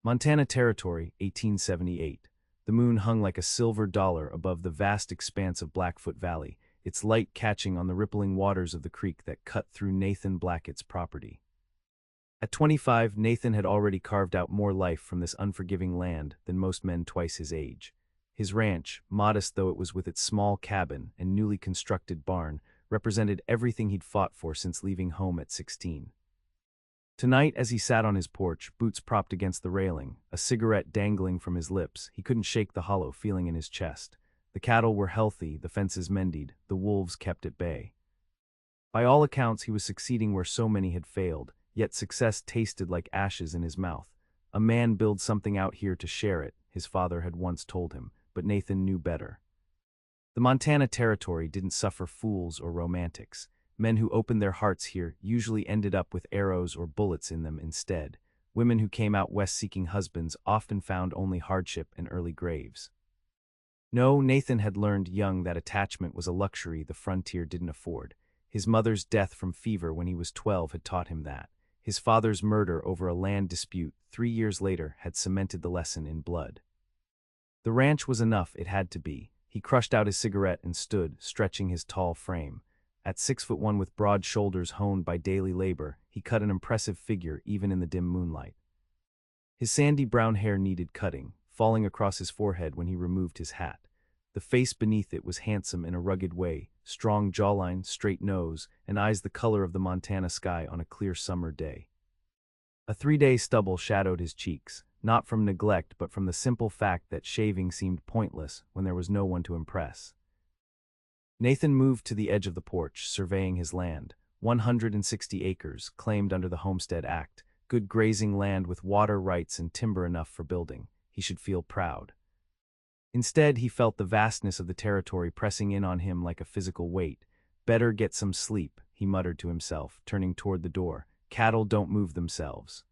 Montana Territory, 1878. The moon hung like a silver dollar above the vast expanse of Blackfoot Valley, its light catching on the rippling waters of the creek that cut through Nathan Blackett's property. At 25, Nathan had already carved out more life from this unforgiving land than most men twice his age. His ranch, modest though it was with its small cabin and newly constructed barn, represented everything he'd fought for since leaving home at 16. Tonight, as he sat on his porch, boots propped against the railing, a cigarette dangling from his lips, he couldn't shake the hollow feeling in his chest. The cattle were healthy, the fences mended, the wolves kept at bay. By all accounts, he was succeeding where so many had failed, yet success tasted like ashes in his mouth. A man builds something out here to share it, his father had once told him, but Nathan knew better. The Montana Territory didn't suffer fools or romantics. Men who opened their hearts here usually ended up with arrows or bullets in them instead. Women who came out west seeking husbands often found only hardship and early graves. No, Nathan had learned young that attachment was a luxury the frontier didn't afford. His mother's death from fever when he was 12 had taught him that. His father's murder over a land dispute 3 years later had cemented the lesson in blood. The ranch was enough, it had to be. He crushed out his cigarette and stood, stretching his tall frame. At 6'1" with broad shoulders honed by daily labor, he cut an impressive figure even in the dim moonlight. His sandy brown hair needed cutting, falling across his forehead when he removed his hat. The face beneath it was handsome in a rugged way, strong jawline, straight nose, and eyes the color of the Montana sky on a clear summer day. A 3-day stubble shadowed his cheeks, not from neglect but from the simple fact that shaving seemed pointless when there was no one to impress. Nathan moved to the edge of the porch, surveying his land. 160 acres, claimed under the Homestead Act, good grazing land with water rights and timber enough for building. He should feel proud. Instead, he felt the vastness of the territory pressing in on him like a physical weight. Better get some sleep, he muttered to himself, turning toward the door. Cattle don't move themselves.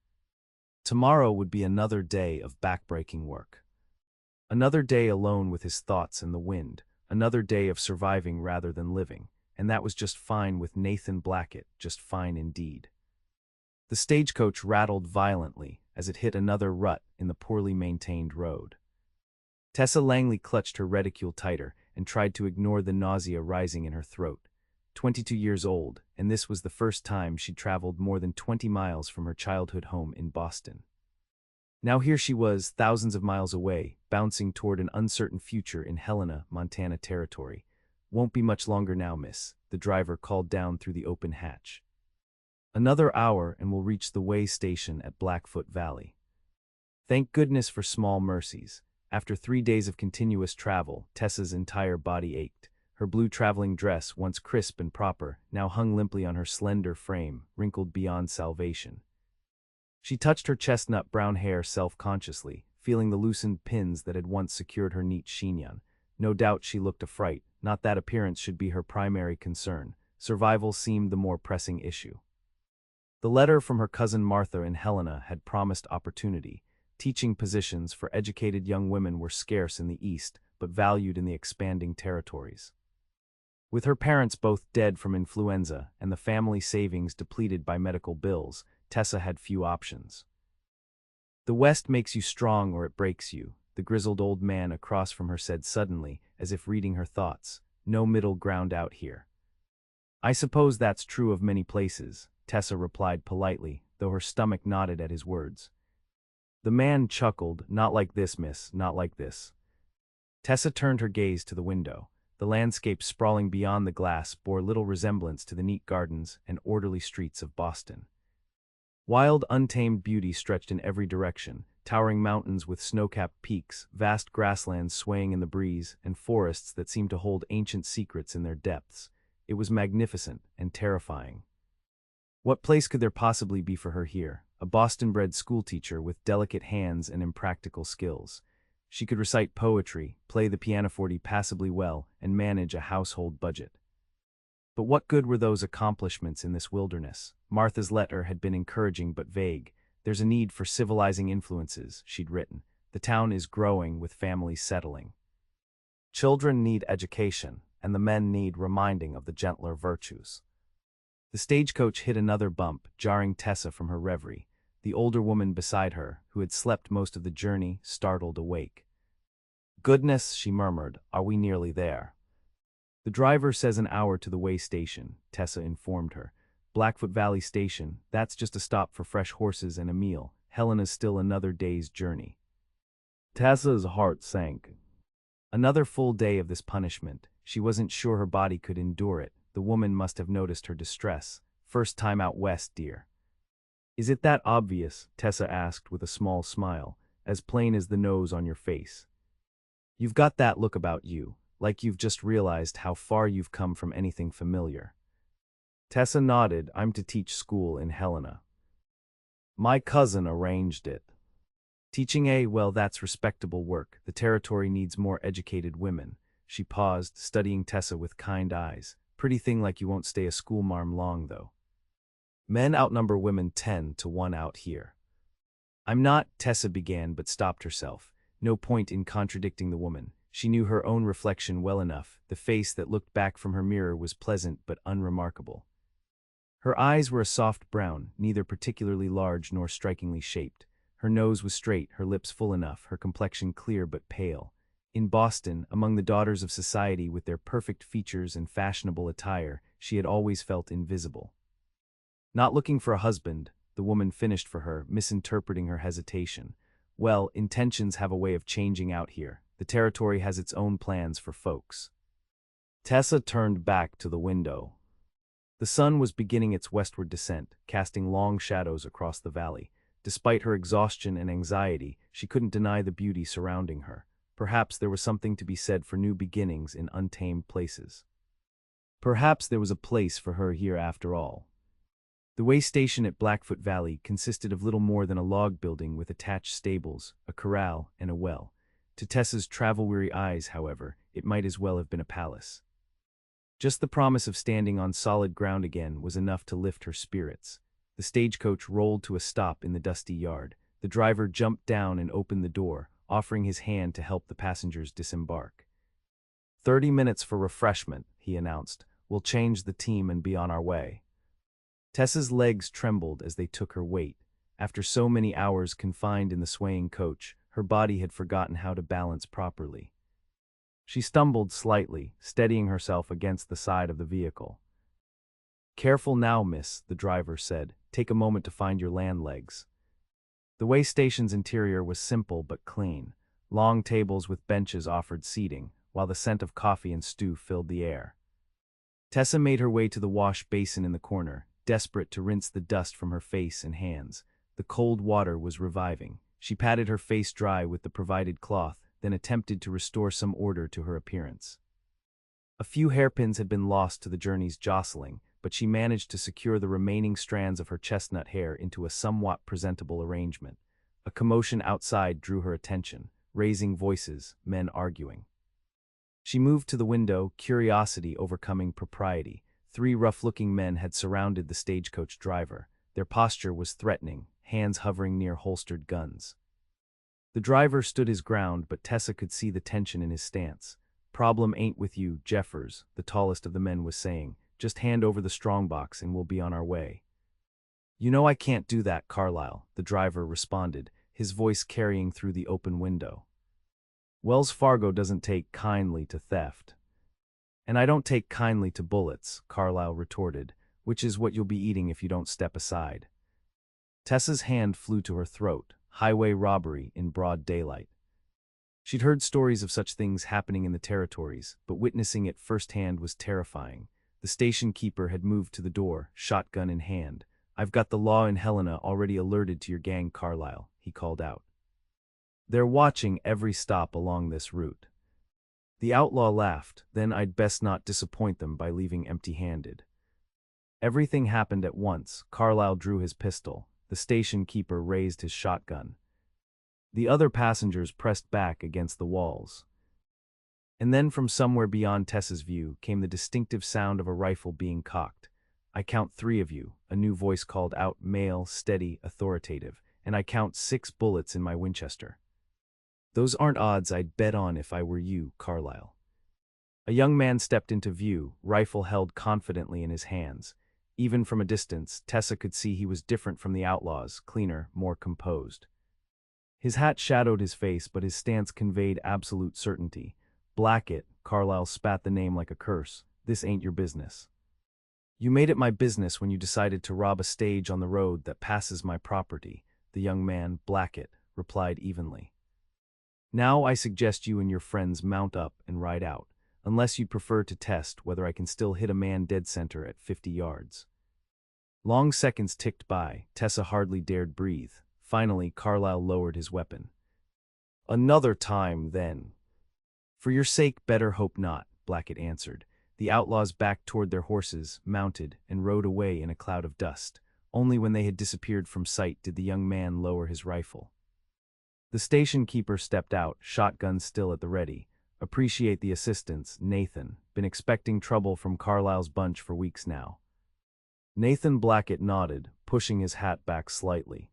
Tomorrow would be another day of backbreaking work. Another day alone with his thoughts and the wind. Another day of surviving rather than living, and that was just fine with Nathan Blackett, just fine indeed. The stagecoach rattled violently as it hit another rut in the poorly maintained road. Tessa Langley clutched her reticule tighter and tried to ignore the nausea rising in her throat. 22 years old, and this was the first time she'd traveled more than 20 miles from her childhood home in Boston. Now here she was, thousands of miles away, bouncing toward an uncertain future in Helena, Montana Territory. "Won't be much longer now, miss," the driver called down through the open hatch. "Another hour and we'll reach the way station at Blackfoot Valley." Thank goodness for small mercies. After 3 days of continuous travel, Tessa's entire body ached. Her blue traveling dress, once crisp and proper, now hung limply on her slender frame, wrinkled beyond salvation. She touched her chestnut brown hair self-consciously, feeling the loosened pins that had once secured her neat chignon. No doubt she looked a fright, not that appearance should be her primary concern. Survival seemed the more pressing issue. The letter from her cousin Martha in Helena had promised opportunity. Teaching positions for educated young women were scarce in the East, but valued in the expanding territories. With her parents both dead from influenza and the family savings depleted by medical bills, Tessa had few options. "The West makes you strong or it breaks you," the grizzled old man across from her said suddenly, as if reading her thoughts. "No middle ground out here." "I suppose that's true of many places," Tessa replied politely, though her stomach knotted at his words. The man chuckled. "Not like this, miss, not like this." Tessa turned her gaze to the window. The landscape sprawling beyond the glass bore little resemblance to the neat gardens and orderly streets of Boston. Wild, untamed beauty stretched in every direction, towering mountains with snow-capped peaks, vast grasslands swaying in the breeze, and forests that seemed to hold ancient secrets in their depths. It was magnificent and terrifying. What place could there possibly be for her here? A Boston-bred schoolteacher with delicate hands and impractical skills. She could recite poetry, play the pianoforte passably well, and manage a household budget. But what good were those accomplishments in this wilderness? Martha's letter had been encouraging but vague. "There's a need for civilizing influences," she'd written. "The town is growing with families settling. Children need education, and the men need reminding of the gentler virtues." The stagecoach hit another bump, jarring Tessa from her reverie. the older woman beside her, who had slept most of the journey, startled awake. "Goodness," she murmured, "are we nearly there?" "The driver says an hour to the way station," Tessa informed her. "Blackfoot Valley Station, that's just a stop for fresh horses and a meal. Helena's still another day's journey." Tessa's heart sank. Another full day of this punishment. She wasn't sure her body could endure it. The woman must have noticed her distress. "First time out west, dear." "Is it that obvious?" Tessa asked with a small smile. "As plain as the nose on your face. You've got that look about you, like you've just realized how far you've come from anything familiar." Tessa nodded. "I'm to teach school in Helena. My cousin arranged it." "Teaching, eh? Well, that's respectable work. The territory needs more educated women." She paused, studying Tessa with kind eyes. "Pretty thing like you won't stay a schoolmarm long, though. Men outnumber women 10 to 1 out here." "I'm not," Tessa began but stopped herself. No point in contradicting the woman. She knew her own reflection well enough. The face that looked back from her mirror was pleasant but unremarkable. Her eyes were a soft brown, neither particularly large nor strikingly shaped. Her nose was straight, her lips full enough, her complexion clear but pale. In Boston, among the daughters of society with their perfect features and fashionable attire, she had always felt invisible. "Not looking for a husband," the woman finished for her, misinterpreting her hesitation. "Well, intentions have a way of changing out here. The territory has its own plans for folks." Tessa turned back to the window. The sun was beginning its westward descent, casting long shadows across the valley. Despite her exhaustion and anxiety, she couldn't deny the beauty surrounding her. Perhaps there was something to be said for new beginnings in untamed places. Perhaps there was a place for her here after all. The way station at Blackfoot Valley consisted of little more than a log building with attached stables, a corral, and a well. To Tessa's travel-weary eyes, however, it might as well have been a palace. Just the promise of standing on solid ground again was enough to lift her spirits. The stagecoach rolled to a stop in the dusty yard. The driver jumped down and opened the door, offering his hand to help the passengers disembark. 30 minutes for refreshment," he announced. "We'll change the team and be on our way." Tessa's legs trembled as they took her weight. After so many hours confined in the swaying coach, her body had forgotten how to balance properly. She stumbled slightly, steadying herself against the side of the vehicle. "Careful now, miss," the driver said. "Take a moment to find your land legs." The way station's interior was simple but clean. Long tables with benches offered seating, while the scent of coffee and stew filled the air. Tessa made her way to the wash basin in the corner, desperate to rinse the dust from her face and hands. The cold water was reviving. She patted her face dry with the provided cloth, then attempted to restore some order to her appearance. A few hairpins had been lost to the journey's jostling, but she managed to secure the remaining strands of her chestnut hair into a somewhat presentable arrangement. A commotion outside drew her attention, raising voices, men arguing. She moved to the window, curiosity overcoming propriety. 3 rough-looking men had surrounded the stagecoach driver. Their posture was threatening, hands hovering near holstered guns. The driver stood his ground, but Tessa could see the tension in his stance. "Problem ain't with you, Jeffers," the tallest of the men was saying. "Just hand over the strongbox and we'll be on our way." "You know I can't do that, Carlyle," the driver responded, his voice carrying through the open window. "Wells Fargo doesn't take kindly to theft." "And I don't take kindly to bullets," Carlyle retorted, "which is what you'll be eating if you don't step aside." Tessa's hand flew to her throat. Highway robbery in broad daylight. She'd heard stories of such things happening in the territories, but witnessing it firsthand was terrifying. The station keeper had moved to the door, shotgun in hand. "I've got the law in Helena already alerted to your gang, Carlyle," he called out. "They're watching every stop along this route." The outlaw laughed. "Then I'd best not disappoint them by leaving empty-handed." Everything happened at once. Carlyle drew his pistol. The station keeper raised his shotgun. The other passengers pressed back against the walls. And then from somewhere beyond Tessa's view came the distinctive sound of a rifle being cocked. "I count 3 of you," a new voice called out, male, steady, authoritative, "and I count 6 bullets in my Winchester. Those aren't odds I'd bet on if I were you, Carlyle." A young man stepped into view, rifle held confidently in his hands. Even from a distance, Tessa could see he was different from the outlaws, cleaner, more composed. His hat shadowed his face, but his stance conveyed absolute certainty. Blackett, Carlyle spat the name like a curse. This ain't your business. You made it my business when you decided to rob a stage on the road that passes my property, the young man, Blackett, replied evenly. Now I suggest you and your friends mount up and ride out, unless you'd prefer to test whether I can still hit a man dead center at 50 yards. Long seconds ticked by. Tessa hardly dared breathe. Finally, Carlyle lowered his weapon. Another time, then. For your sake, better hope not, Blackett answered. The outlaws backed toward their horses, mounted, and rode away in a cloud of dust. Only when they had disappeared from sight did the young man lower his rifle. The station keeper stepped out, shotgun still at the ready. Appreciate the assistance, Nathan. Been expecting trouble from Carlyle's bunch for weeks now. Nathan Blackett nodded, pushing his hat back slightly.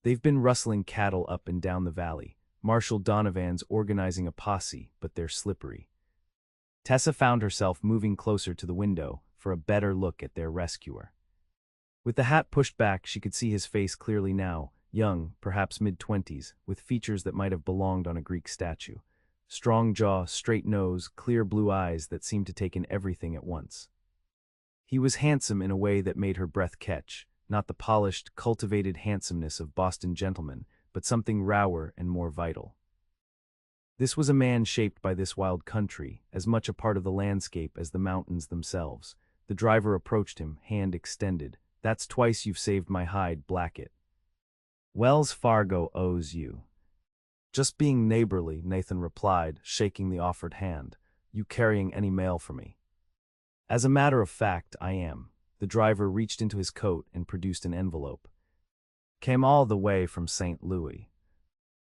They've been rustling cattle up and down the valley. Marshal Donovan's organizing a posse, but they're slippery. Tessa found herself moving closer to the window for a better look at their rescuer. With the hat pushed back, she could see his face clearly now, young, perhaps mid-20s, with features that might have belonged on a Greek statue. Strong jaw, straight nose, clear blue eyes that seemed to take in everything at once. He was handsome in a way that made her breath catch, not the polished, cultivated handsomeness of Boston gentlemen, but something rawer and more vital. This was a man shaped by this wild country, as much a part of the landscape as the mountains themselves. The driver approached him, hand extended. That's twice you've saved my hide, Blackett. Wells Fargo owes you. Just being neighborly, Nathan replied, shaking the offered hand. You carrying any mail for me? As a matter of fact, I am. The driver reached into his coat and produced an envelope. Came all the way from St. Louis.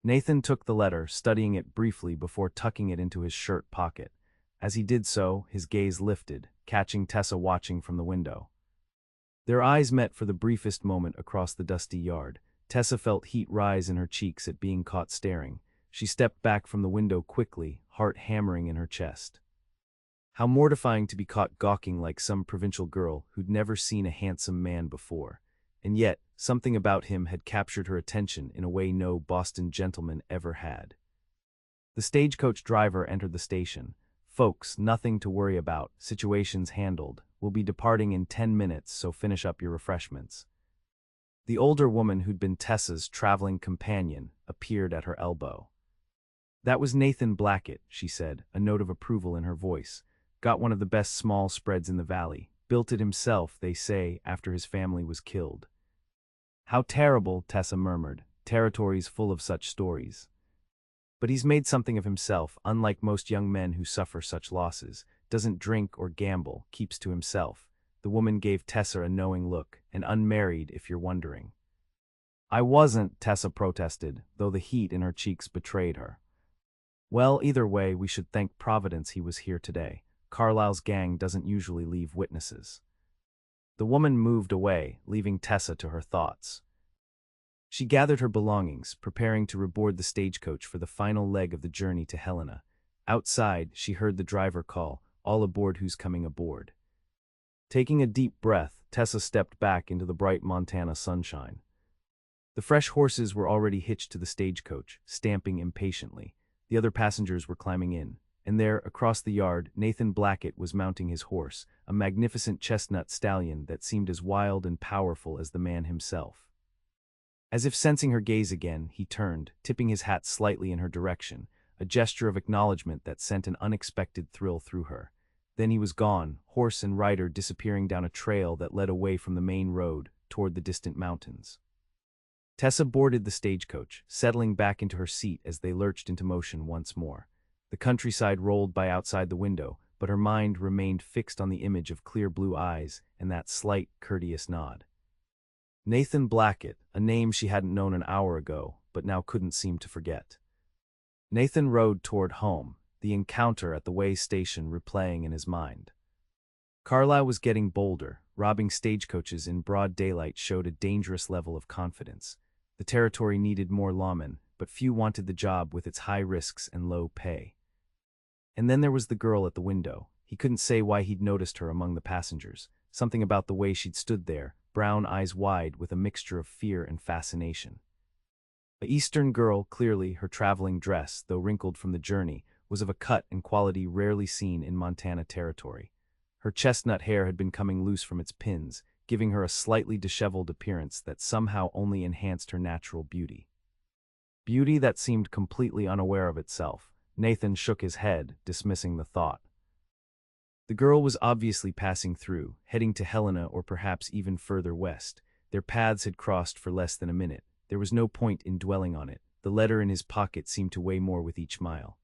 Nathan took the letter, studying it briefly before tucking it into his shirt pocket. As he did so, his gaze lifted, catching Tessa watching from the window. Their eyes met for the briefest moment across the dusty yard. Tessa felt heat rise in her cheeks at being caught staring. She stepped back from the window quickly, heart hammering in her chest. How mortifying to be caught gawking like some provincial girl who'd never seen a handsome man before. And yet, something about him had captured her attention in a way no Boston gentleman ever had. The stagecoach driver entered the station. Folks, nothing to worry about, situation's handled. We'll be departing in 10 minutes, so finish up your refreshments. The older woman who'd been Tessa's traveling companion appeared at her elbow. That was Nathan Blackett, she said, a note of approval in her voice. Got one of the best small spreads in the valley. Built it himself, they say, after his family was killed. How terrible, Tessa murmured. Territory's full of such stories. But he's made something of himself, unlike most young men who suffer such losses. Doesn't drink or gamble, keeps to himself. The woman gave Tessa a knowing look, and unmarried, if you're wondering. I wasn't, Tessa protested, though the heat in her cheeks betrayed her. Well, either way, we should thank Providence he was here today. Carlyle's gang doesn't usually leave witnesses. The woman moved away, leaving Tessa to her thoughts. She gathered her belongings, preparing to reboard the stagecoach for the final leg of the journey to Helena. Outside, she heard the driver call, all aboard who's coming aboard. Taking a deep breath, Tessa stepped back into the bright Montana sunshine. The fresh horses were already hitched to the stagecoach, stamping impatiently. The other passengers were climbing in. And there, across the yard, Nathan Blackett was mounting his horse, a magnificent chestnut stallion that seemed as wild and powerful as the man himself. As if sensing her gaze again, he turned, tipping his hat slightly in her direction, a gesture of acknowledgement that sent an unexpected thrill through her. Then he was gone, horse and rider disappearing down a trail that led away from the main road, toward the distant mountains. Tessa boarded the stagecoach, settling back into her seat as they lurched into motion once more. The countryside rolled by outside the window, but her mind remained fixed on the image of clear blue eyes and that slight, courteous nod. Nathan Blackett, a name she hadn't known an hour ago, but now couldn't seem to forget. Nathan rode toward home, the encounter at the way station replaying in his mind. Carlyle was getting bolder. Robbing stagecoaches in broad daylight showed a dangerous level of confidence. The territory needed more lawmen, but few wanted the job with its high risks and low pay. And then there was the girl at the window. He couldn't say why he'd noticed her among the passengers. something about the way she'd stood there, brown eyes wide with a mixture of fear and fascination. A Eastern girl, clearly, her traveling dress, though wrinkled from the journey, was of a cut and quality rarely seen in Montana territory. Her chestnut hair had been coming loose from its pins, giving her a slightly disheveled appearance that somehow only enhanced her natural beauty. Beauty that seemed completely unaware of itself. Nathan shook his head, dismissing the thought. The girl was obviously passing through, heading to Helena or perhaps even further west. Their paths had crossed for less than a minute. There was no point in dwelling on it. The letter in his pocket seemed to weigh more with each mile.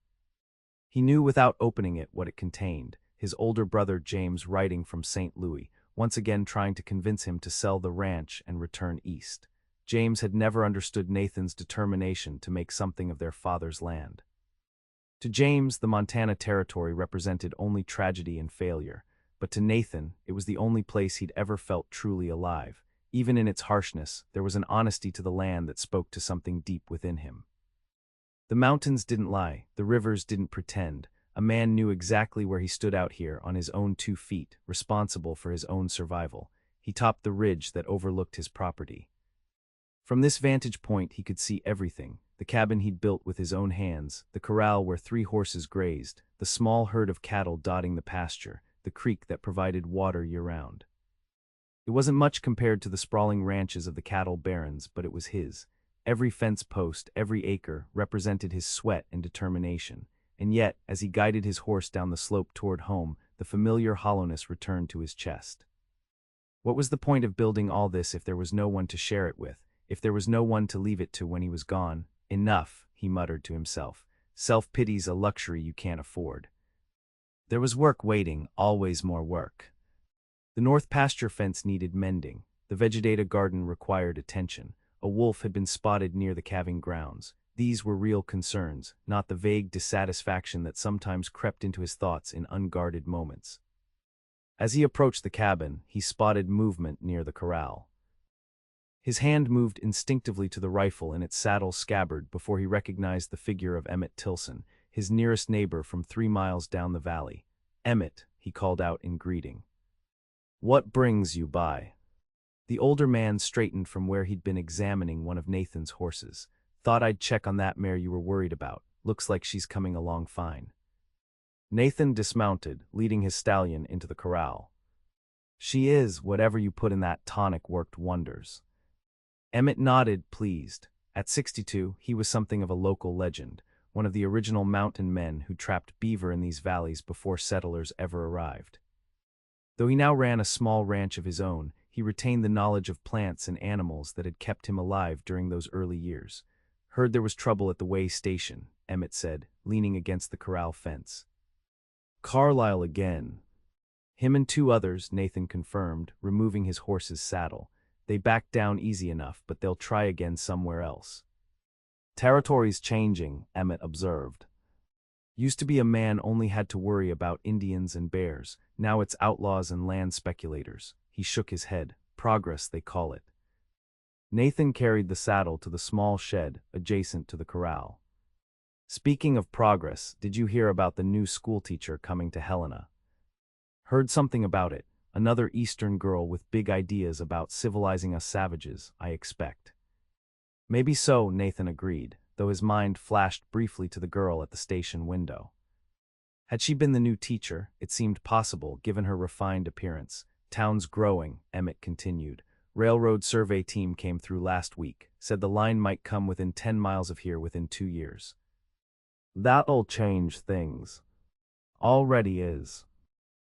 He knew without opening it what it contained. His older brother James writing from St. Louis, once again trying to convince him to sell the ranch and return east. James had never understood Nathan's determination to make something of their father's land. To James, the Montana territory represented only tragedy and failure, but to Nathan, it was the only place he'd ever felt truly alive. Even in its harshness, there was an honesty to the land that spoke to something deep within him. The mountains didn't lie, the rivers didn't pretend. A man knew exactly where he stood out here on his own 2 feet, responsible for his own survival. He topped the ridge that overlooked his property. From this vantage point he could see everything: the cabin he'd built with his own hands, the corral where 3 horses grazed, the small herd of cattle dotting the pasture, the creek that provided water year-round. It wasn't much compared to the sprawling ranches of the cattle barons, but it was his. Every fence post, every acre, represented his sweat and determination. And yet, as he guided his horse down the slope toward home, the familiar hollowness returned to his chest. What was the point of building all this if there was no one to share it with, if there was no one to leave it to when he was gone? Enough, he muttered to himself. Self-pity's a luxury you can't afford. There was work waiting, always more work. The north pasture fence needed mending. The vegetative garden required attention. A wolf had been spotted near the calving grounds. These were real concerns, not the vague dissatisfaction that sometimes crept into his thoughts in unguarded moments. As he approached the cabin, he spotted movement near the corral. His hand moved instinctively to the rifle in its saddle scabbard before he recognized the figure of Emmett Tilson, his nearest neighbor from 3 miles down the valley. "Emmett," he called out in greeting. "What brings you by?" The older man straightened from where he'd been examining one of Nathan's horses. "Thought I'd check on that mare you were worried about. Looks like she's coming along fine." Nathan dismounted, leading his stallion into the corral. "She is. Whatever you put in that tonic worked wonders." Emmett nodded, pleased. At 62, he was something of a local legend, one of the original mountain men who trapped beaver in these valleys before settlers ever arrived. Though he now ran a small ranch of his own, he retained the knowledge of plants and animals that had kept him alive during those early years. "Heard there was trouble at the way station," Emmett said, leaning against the corral fence. "Carlisle again." "Him and 2 others," Nathan confirmed, removing his horse's saddle. "They backed down easy enough, but they'll try again somewhere else." "Territory's changing," Emmett observed. "Used to be a man only had to worry about Indians and bears. Now it's outlaws and land speculators." He shook his head. "Progress, they call it." Nathan carried the saddle to the small shed adjacent to the corral. "Speaking of progress, did you hear about the new schoolteacher coming to Helena?" "Heard something about it. Another Eastern girl with big ideas about civilizing us savages, I expect." "Maybe so," Nathan agreed, though his mind flashed briefly to the girl at the station window. Had she been the new teacher, it seemed possible, given her refined appearance. "Town's growing," Emmett continued. "Railroad survey team came through last week, said the line might come within 10 miles of here within 2 years. That'll change things. Already is.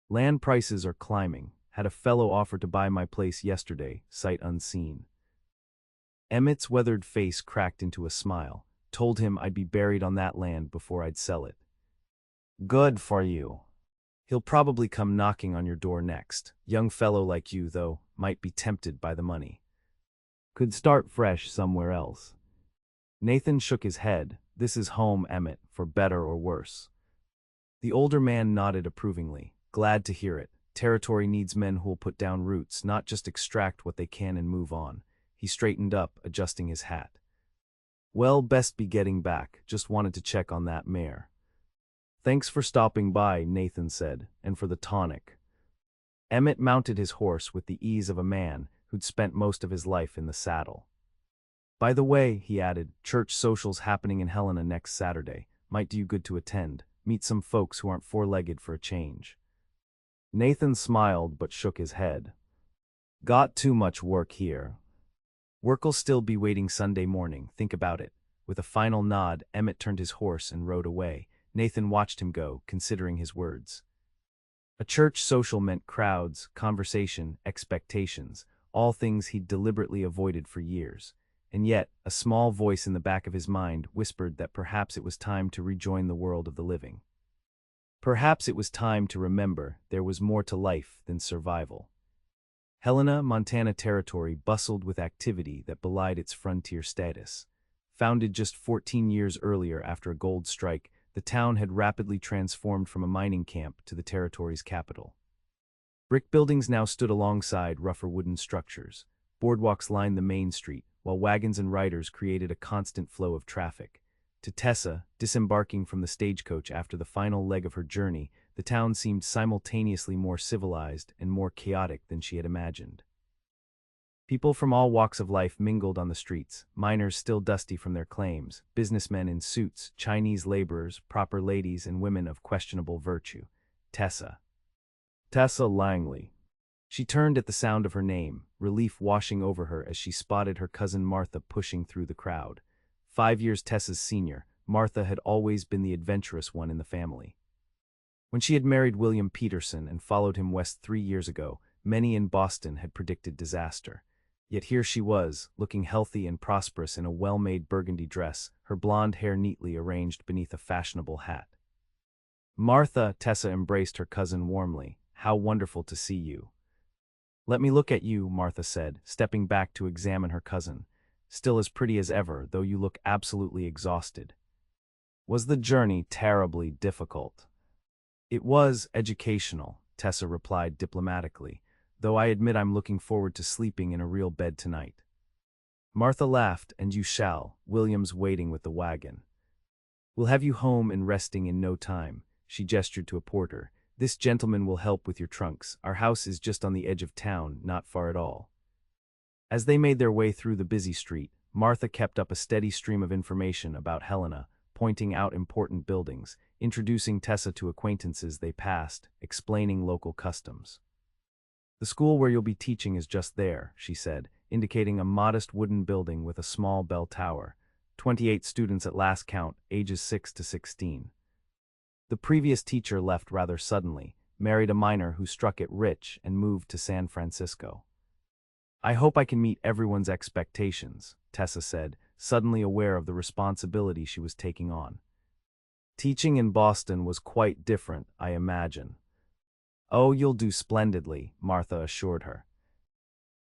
Land prices are climbing. Had a fellow offer to buy my place yesterday, sight unseen." Emmett's weathered face cracked into a smile. "Told him I'd be buried on that land before I'd sell it." "Good for you." "He'll probably come knocking on your door next. Young fellow like you, though, might be tempted by the money. Could start fresh somewhere else." Nathan shook his head. "This is home, Emmett, for better or worse." The older man nodded approvingly. "Glad to hear it. Territory needs men who'll put down roots, not just extract what they can and move on." He straightened up, adjusting his hat. "Well, best be getting back. Just wanted to check on that mare." "Thanks for stopping by," Nathan said, "and for the tonic." Emmett mounted his horse with the ease of a man who'd spent most of his life in the saddle. By the way, he added, church socials happening in Helena next Saturday. Might do you good to attend. Meet some folks who aren't four-legged for a change. Nathan smiled but shook his head. Got too much work here. Work'll still be waiting Sunday morning, think about it. With a final nod, Emmett turned his horse and rode away. Nathan watched him go, considering his words. A church social meant crowds, conversation, expectations, all things he'd deliberately avoided for years. And yet, a small voice in the back of his mind whispered that perhaps it was time to rejoin the world of the living. Perhaps it was time to remember there was more to life than survival. Helena, Montana Territory bustled with activity that belied its frontier status. Founded just 14 years earlier after a gold strike, the town had rapidly transformed from a mining camp to the territory's capital. Brick buildings now stood alongside rougher wooden structures. Boardwalks lined the main street, while wagons and riders created a constant flow of traffic. To Tessa, disembarking from the stagecoach after the final leg of her journey, the town seemed simultaneously more civilized and more chaotic than she had imagined. People from all walks of life mingled on the streets, miners still dusty from their claims, businessmen in suits, Chinese laborers, proper ladies, and women of questionable virtue. Tessa Langley. She turned at the sound of her name, relief washing over her as she spotted her cousin Martha pushing through the crowd. 5 years Tessa's senior, Martha had always been the adventurous one in the family. When she had married William Peterson and followed him west 3 years ago, many in Boston had predicted disaster. Yet here she was, looking healthy and prosperous in a well-made burgundy dress, her blonde hair neatly arranged beneath a fashionable hat. Martha, Tessa embraced her cousin warmly. How wonderful to see you. Let me look at you, Martha said, stepping back to examine her cousin. Still as pretty as ever, though you look absolutely exhausted. Was the journey terribly difficult? It was educational, Tessa replied diplomatically, though I admit I'm looking forward to sleeping in a real bed tonight. Martha laughed, and you shall, William's waiting with the wagon. We'll have you home and resting in no time, she gestured to a porter. This gentleman will help with your trunks. Our house is just on the edge of town, not far at all. As they made their way through the busy street, Martha kept up a steady stream of information about Helena, pointing out important buildings, introducing Tessa to acquaintances they passed, explaining local customs. The school where you'll be teaching is just there, she said, indicating a modest wooden building with a small bell tower. 28 students at last count, ages 6 to 16. The previous teacher left rather suddenly, married a miner who struck it rich and moved to San Francisco. I hope I can meet everyone's expectations, Tessa said, suddenly aware of the responsibility she was taking on. Teaching in Boston was quite different, I imagine. Oh, you'll do splendidly, Martha assured her.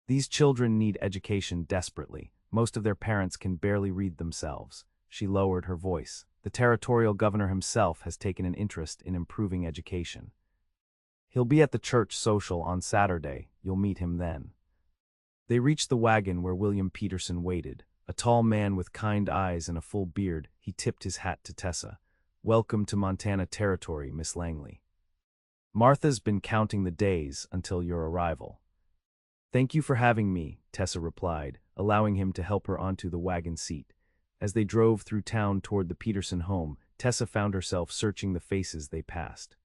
These children need education desperately. Most of their parents can barely read themselves. She lowered her voice. The territorial governor himself has taken an interest in improving education. He'll be at the church social on Saturday. You'll meet him then. They reached the wagon where William Peterson waited. A tall man with kind eyes and a full beard, he tipped his hat to Tessa. Welcome to Montana Territory, Miss Langley. Martha's been counting the days until your arrival. Thank you for having me, Tessa replied, allowing him to help her onto the wagon seat. As they drove through town toward the Peterson home, Tessa found herself searching the faces they passed.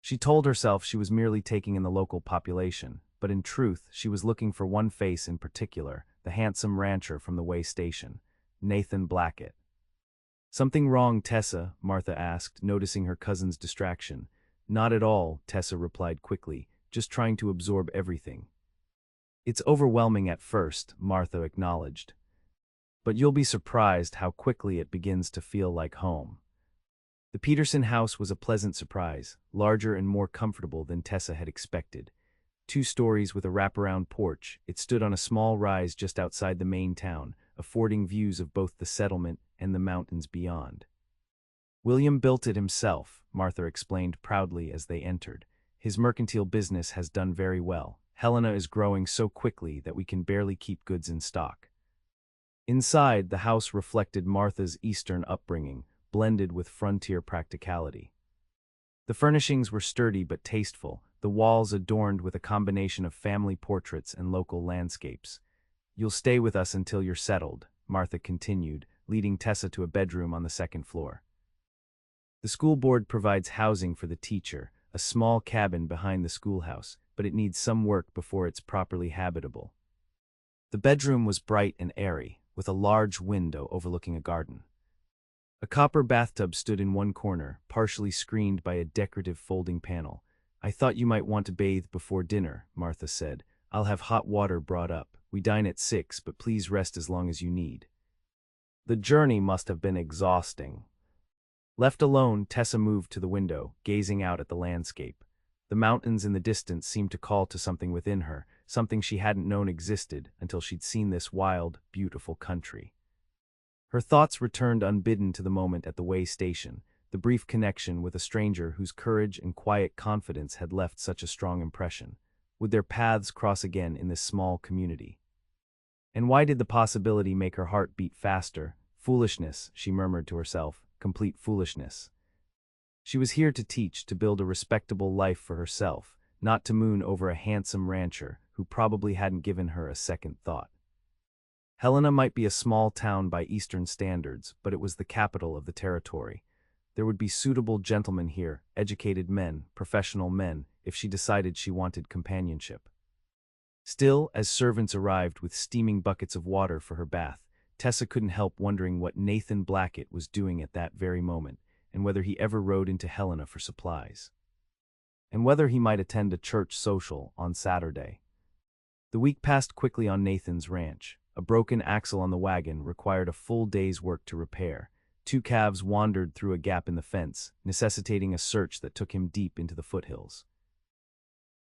She told herself she was merely taking in the local population, but in truth, she was looking for one face in particular, the handsome rancher from the way station, Nathan Blackett. Something wrong, Tessa? Martha asked, noticing her cousin's distraction. Not at all, Tessa replied quickly, just trying to absorb everything. It's overwhelming at first, Martha acknowledged. But you'll be surprised how quickly it begins to feel like home. The Peterson house was a pleasant surprise, larger and more comfortable than Tessa had expected. 2 stories with a wraparound porch, it stood on a small rise just outside the main town, affording views of both the settlement and the mountains beyond. William built it himself, Martha explained proudly as they entered. His mercantile business has done very well. Helena is growing so quickly that we can barely keep goods in stock. Inside, the house reflected Martha's Eastern upbringing, blended with frontier practicality. The furnishings were sturdy but tasteful, the walls adorned with a combination of family portraits and local landscapes. "You'll stay with us until you're settled," Martha continued, leading Tessa to a bedroom on the second floor. The school board provides housing for the teacher, a small cabin behind the schoolhouse, but it needs some work before it's properly habitable. The bedroom was bright and airy, with a large window overlooking a garden. A copper bathtub stood in one corner, partially screened by a decorative folding panel. "I thought you might want to bathe before dinner," Martha said. "I'll have hot water brought up. We dine at 6, but please rest as long as you need." The journey must have been exhausting. Left alone, Tessa moved to the window, gazing out at the landscape. The mountains in the distance seemed to call to something within her, something she hadn't known existed until she'd seen this wild, beautiful country. Her thoughts returned unbidden to the moment at the way station, the brief connection with a stranger whose courage and quiet confidence had left such a strong impression. Would their paths cross again in this small community? And why did the possibility make her heart beat faster? Foolishness, she murmured to herself, complete foolishness. She was here to teach, to build a respectable life for herself, not to moon over a handsome rancher who probably hadn't given her a second thought. Helena might be a small town by Eastern standards, but it was the capital of the territory. There would be suitable gentlemen here, educated men, professional men, if she decided she wanted companionship. Still, as servants arrived with steaming buckets of water for her bath, Tessa couldn't help wondering what Nathan Blackett was doing at that very moment, and whether he ever rode into Helena for supplies. And whether he might attend a church social on Saturday. The week passed quickly on Nathan's ranch. A broken axle on the wagon required a full day's work to repair. 2 calves wandered through a gap in the fence, necessitating a search that took him deep into the foothills.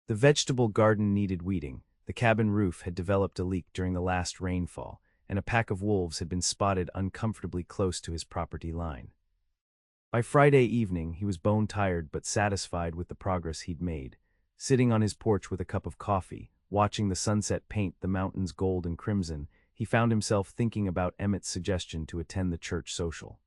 The vegetable garden needed weeding, the cabin roof had developed a leak during the last rainfall, and a pack of wolves had been spotted uncomfortably close to his property line. By Friday evening, he was bone-tired but satisfied with the progress he'd made. Sitting on his porch with a cup of coffee, watching the sunset paint the mountains gold and crimson, he found himself thinking about Emmett's suggestion to attend the church social.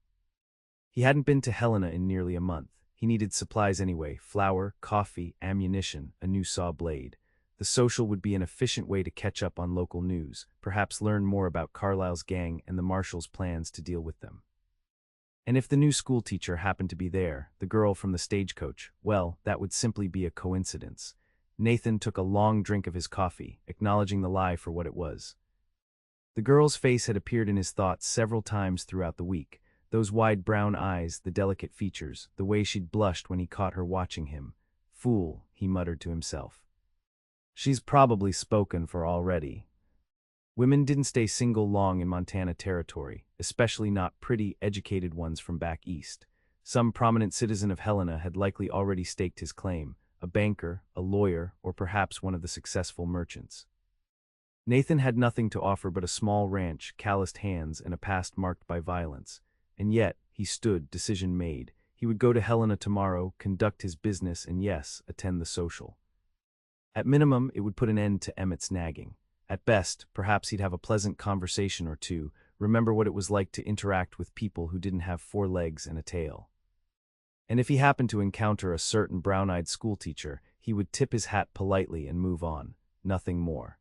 He hadn't been to Helena in nearly a month. He needed supplies anyway: flour, coffee, ammunition, a new saw blade. The social would be an efficient way to catch up on local news, perhaps learn more about Carlisle's gang and the marshal's plans to deal with them. And if the new schoolteacher happened to be there, the girl from the stagecoach, well, that would simply be a coincidence. Nathan took a long drink of his coffee, acknowledging the lie for what it was. The girl's face had appeared in his thoughts several times throughout the week. Those wide brown eyes, the delicate features, the way she'd blushed when he caught her watching him. "Fool," he muttered to himself. "She's probably spoken for already." Women didn't stay single long in Montana territory, especially not pretty, educated ones from back east. Some prominent citizen of Helena had likely already staked his claim, a banker, a lawyer, or perhaps one of the successful merchants. Nathan had nothing to offer but a small ranch, calloused hands, and a past marked by violence. And yet, he stood, decision made. He would go to Helena tomorrow, conduct his business, and yes, attend the social. At minimum, it would put an end to Emmett's nagging. At best, perhaps he'd have a pleasant conversation or two, remember what it was like to interact with people who didn't have 4 legs and a tail. And if he happened to encounter a certain brown-eyed schoolteacher, he would tip his hat politely and move on, nothing more.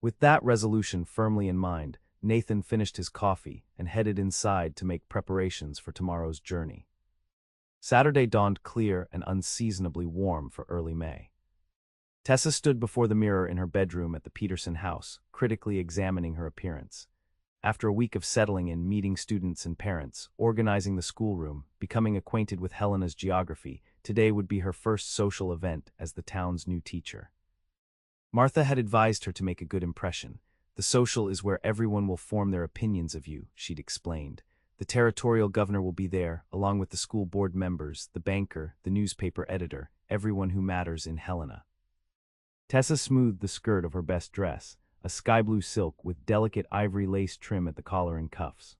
With that resolution firmly in mind, Nathan finished his coffee and headed inside to make preparations for tomorrow's journey. Saturday dawned clear and unseasonably warm for early May. Tessa stood before the mirror in her bedroom at the Peterson house, critically examining her appearance. After a week of settling in, meeting students and parents, organizing the schoolroom, becoming acquainted with Helena's geography, today would be her first social event as the town's new teacher. Martha had advised her to make a good impression. "The social is where everyone will form their opinions of you," she'd explained. "The territorial governor will be there, along with the school board members, the banker, the newspaper editor, everyone who matters in Helena." Tessa smoothed the skirt of her best dress, a sky-blue silk with delicate ivory lace trim at the collar and cuffs.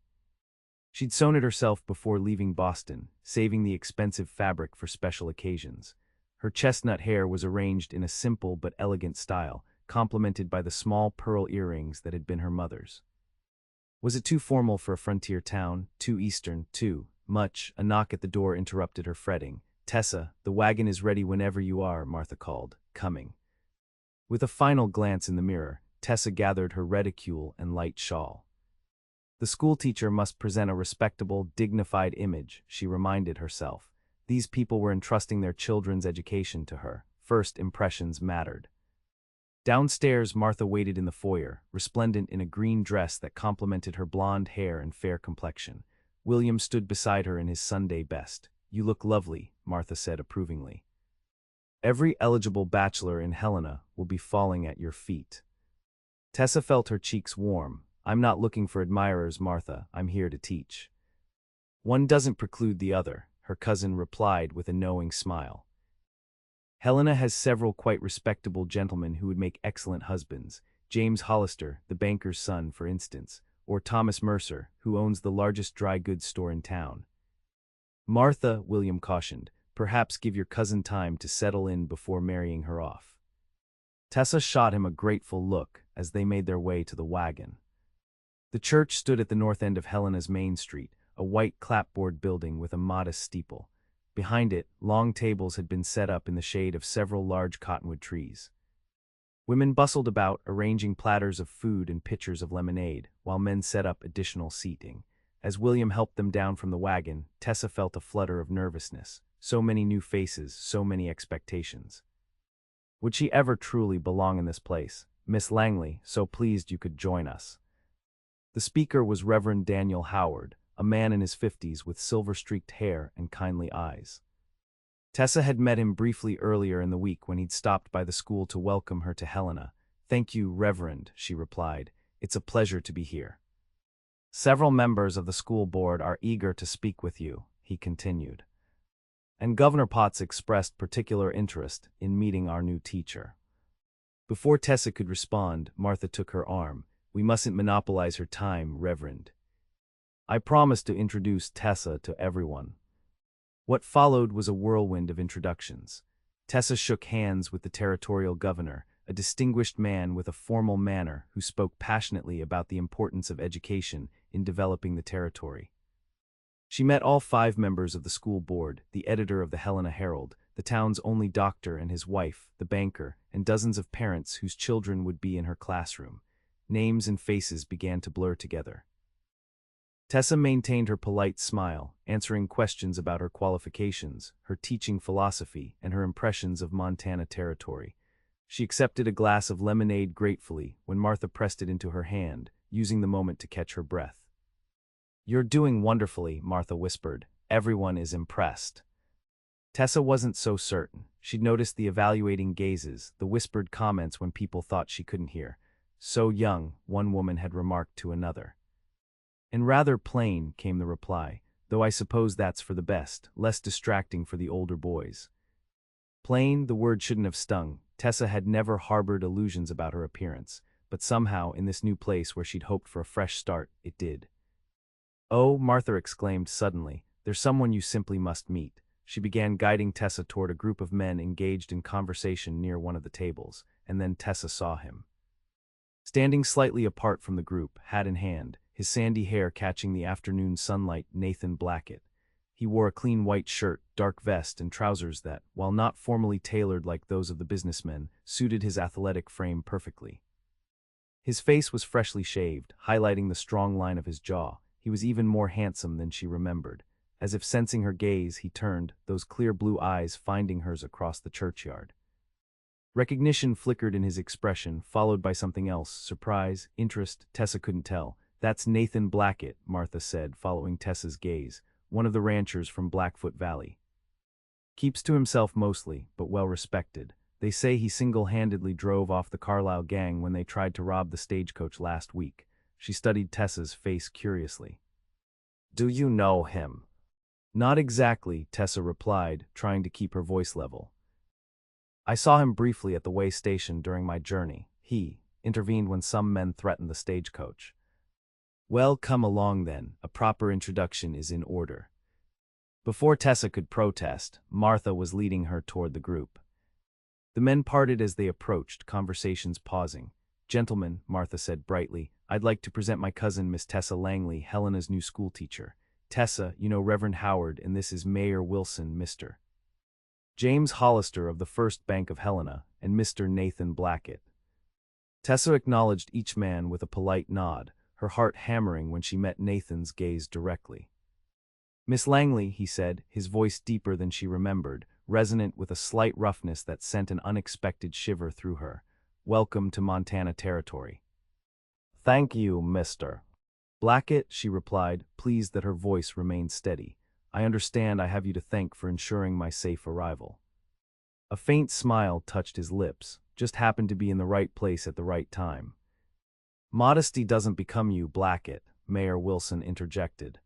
She'd sewn it herself before leaving Boston, saving the expensive fabric for special occasions. Her chestnut hair was arranged in a simple but elegant style, complemented by the small pearl earrings that had been her mother's. Was it too formal for a frontier town, too Eastern, too much? A knock at the door interrupted her fretting. Tessa, the wagon is ready whenever you are, Martha called, coming. With a final glance in the mirror, Tessa gathered her reticule and light shawl. The schoolteacher must present a respectable, dignified image, she reminded herself. These people were entrusting their children's education to her. First impressions mattered. Downstairs, Martha waited in the foyer, resplendent in a green dress that complemented her blonde hair and fair complexion. William stood beside her in his Sunday best. "You look lovely," Martha said approvingly. "Every eligible bachelor in Helena will be falling at your feet." Tessa felt her cheeks warm. "I'm not looking for admirers, Martha. I'm here to teach." "One doesn't preclude the other," her cousin replied with a knowing smile. "Helena has several quite respectable gentlemen who would make excellent husbands. James Hollister, the banker's son, for instance, or Thomas Mercer, who owns the largest dry goods store in town." "Martha," William cautioned, "perhaps give your cousin time to settle in before marrying her off." Tessa shot him a grateful look as they made their way to the wagon. The church stood at the north end of Helena's main street, a white clapboard building with a modest steeple. Behind it, long tables had been set up in the shade of several large cottonwood trees. Women bustled about, arranging platters of food and pitchers of lemonade, while men set up additional seating. As William helped them down from the wagon, Tessa felt a flutter of nervousness. So many new faces, so many expectations. Would she ever truly belong in this place? "Miss Langley, so pleased you could join us." The speaker was Reverend Daniel Howard, a man in his 50s with silver-streaked hair and kindly eyes. Tessa had met him briefly earlier in the week when he'd stopped by the school to welcome her to Helena. "Thank you, Reverend," she replied. "It's a pleasure to be here." "Several members of the school board are eager to speak with you," he continued. "And Governor Potts expressed particular interest in meeting our new teacher." Before Tessa could respond, Martha took her arm. "We mustn't monopolize her time, Reverend. I promised to introduce Tessa to everyone." What followed was a whirlwind of introductions. Tessa shook hands with the territorial governor, a distinguished man with a formal manner who spoke passionately about the importance of education in developing the territory. She met all 5 members of the school board, the editor of the Helena Herald, the town's only doctor and his wife, the banker, and dozens of parents whose children would be in her classroom. Names and faces began to blur together. Tessa maintained her polite smile, answering questions about her qualifications, her teaching philosophy, and her impressions of Montana territory. She accepted a glass of lemonade gratefully when Martha pressed it into her hand, using the moment to catch her breath. "You're doing wonderfully," Martha whispered. "Everyone is impressed." Tessa wasn't so certain. She'd noticed the evaluating gazes, the whispered comments when people thought she couldn't hear. "So young," one woman had remarked to another. "And rather plain," came the reply, "though I suppose that's for the best, less distracting for the older boys." Plain, the word shouldn't have stung. Tessa had never harbored illusions about her appearance, but somehow, in this new place where she'd hoped for a fresh start, it did. "Oh," Martha exclaimed suddenly, "there's someone you simply must meet." She began guiding Tessa toward a group of men engaged in conversation near one of the tables, and then Tessa saw him. Standing slightly apart from the group, hat in hand, his sandy hair catching the afternoon sunlight, Nathan Blackett. He wore a clean white shirt, dark vest, and trousers that, while not formally tailored like those of the businessmen, suited his athletic frame perfectly. His face was freshly shaved, highlighting the strong line of his jaw. He was even more handsome than she remembered. As if sensing her gaze, he turned, those clear blue eyes finding hers across the churchyard. Recognition flickered in his expression, followed by something else, surprise, interest, Tessa couldn't tell. "That's Nathan Blackett," Martha said, following Tessa's gaze, "one of the ranchers from Blackfoot Valley. Keeps to himself mostly, but well respected. They say he single-handedly drove off the Carlisle gang when they tried to rob the stagecoach last week." She studied Tessa's face curiously. "Do you know him?" "Not exactly," Tessa replied, trying to keep her voice level. "I saw him briefly at the way station during my journey. He intervened when some men threatened the stagecoach." "Well, come along then. A proper introduction is in order." Before Tessa could protest, Martha was leading her toward the group. The men parted as they approached, conversations pausing. "Gentlemen," Martha said brightly, "I'd like to present my cousin, Miss Tessa Langley, Helena's new schoolteacher. Tessa, you know Reverend Howard, and this is Mayor Wilson, Mr. James Hollister of the First Bank of Helena, and Mr. Nathan Blackett. Tessa acknowledged each man with a polite nod, her heart hammering when she met Nathan's gaze directly. "Miss Langley," he said, his voice deeper than she remembered, resonant with a slight roughness that sent an unexpected shiver through her. "Welcome to Montana Territory." "Thank you, Mr. Blackett," she replied, pleased that her voice remained steady. "I understand I have you to thank for ensuring my safe arrival." A faint smile touched his lips, just happened to be in the right place at the right time. "Modesty doesn't become you, Blackett," Mayor Wilson interjected.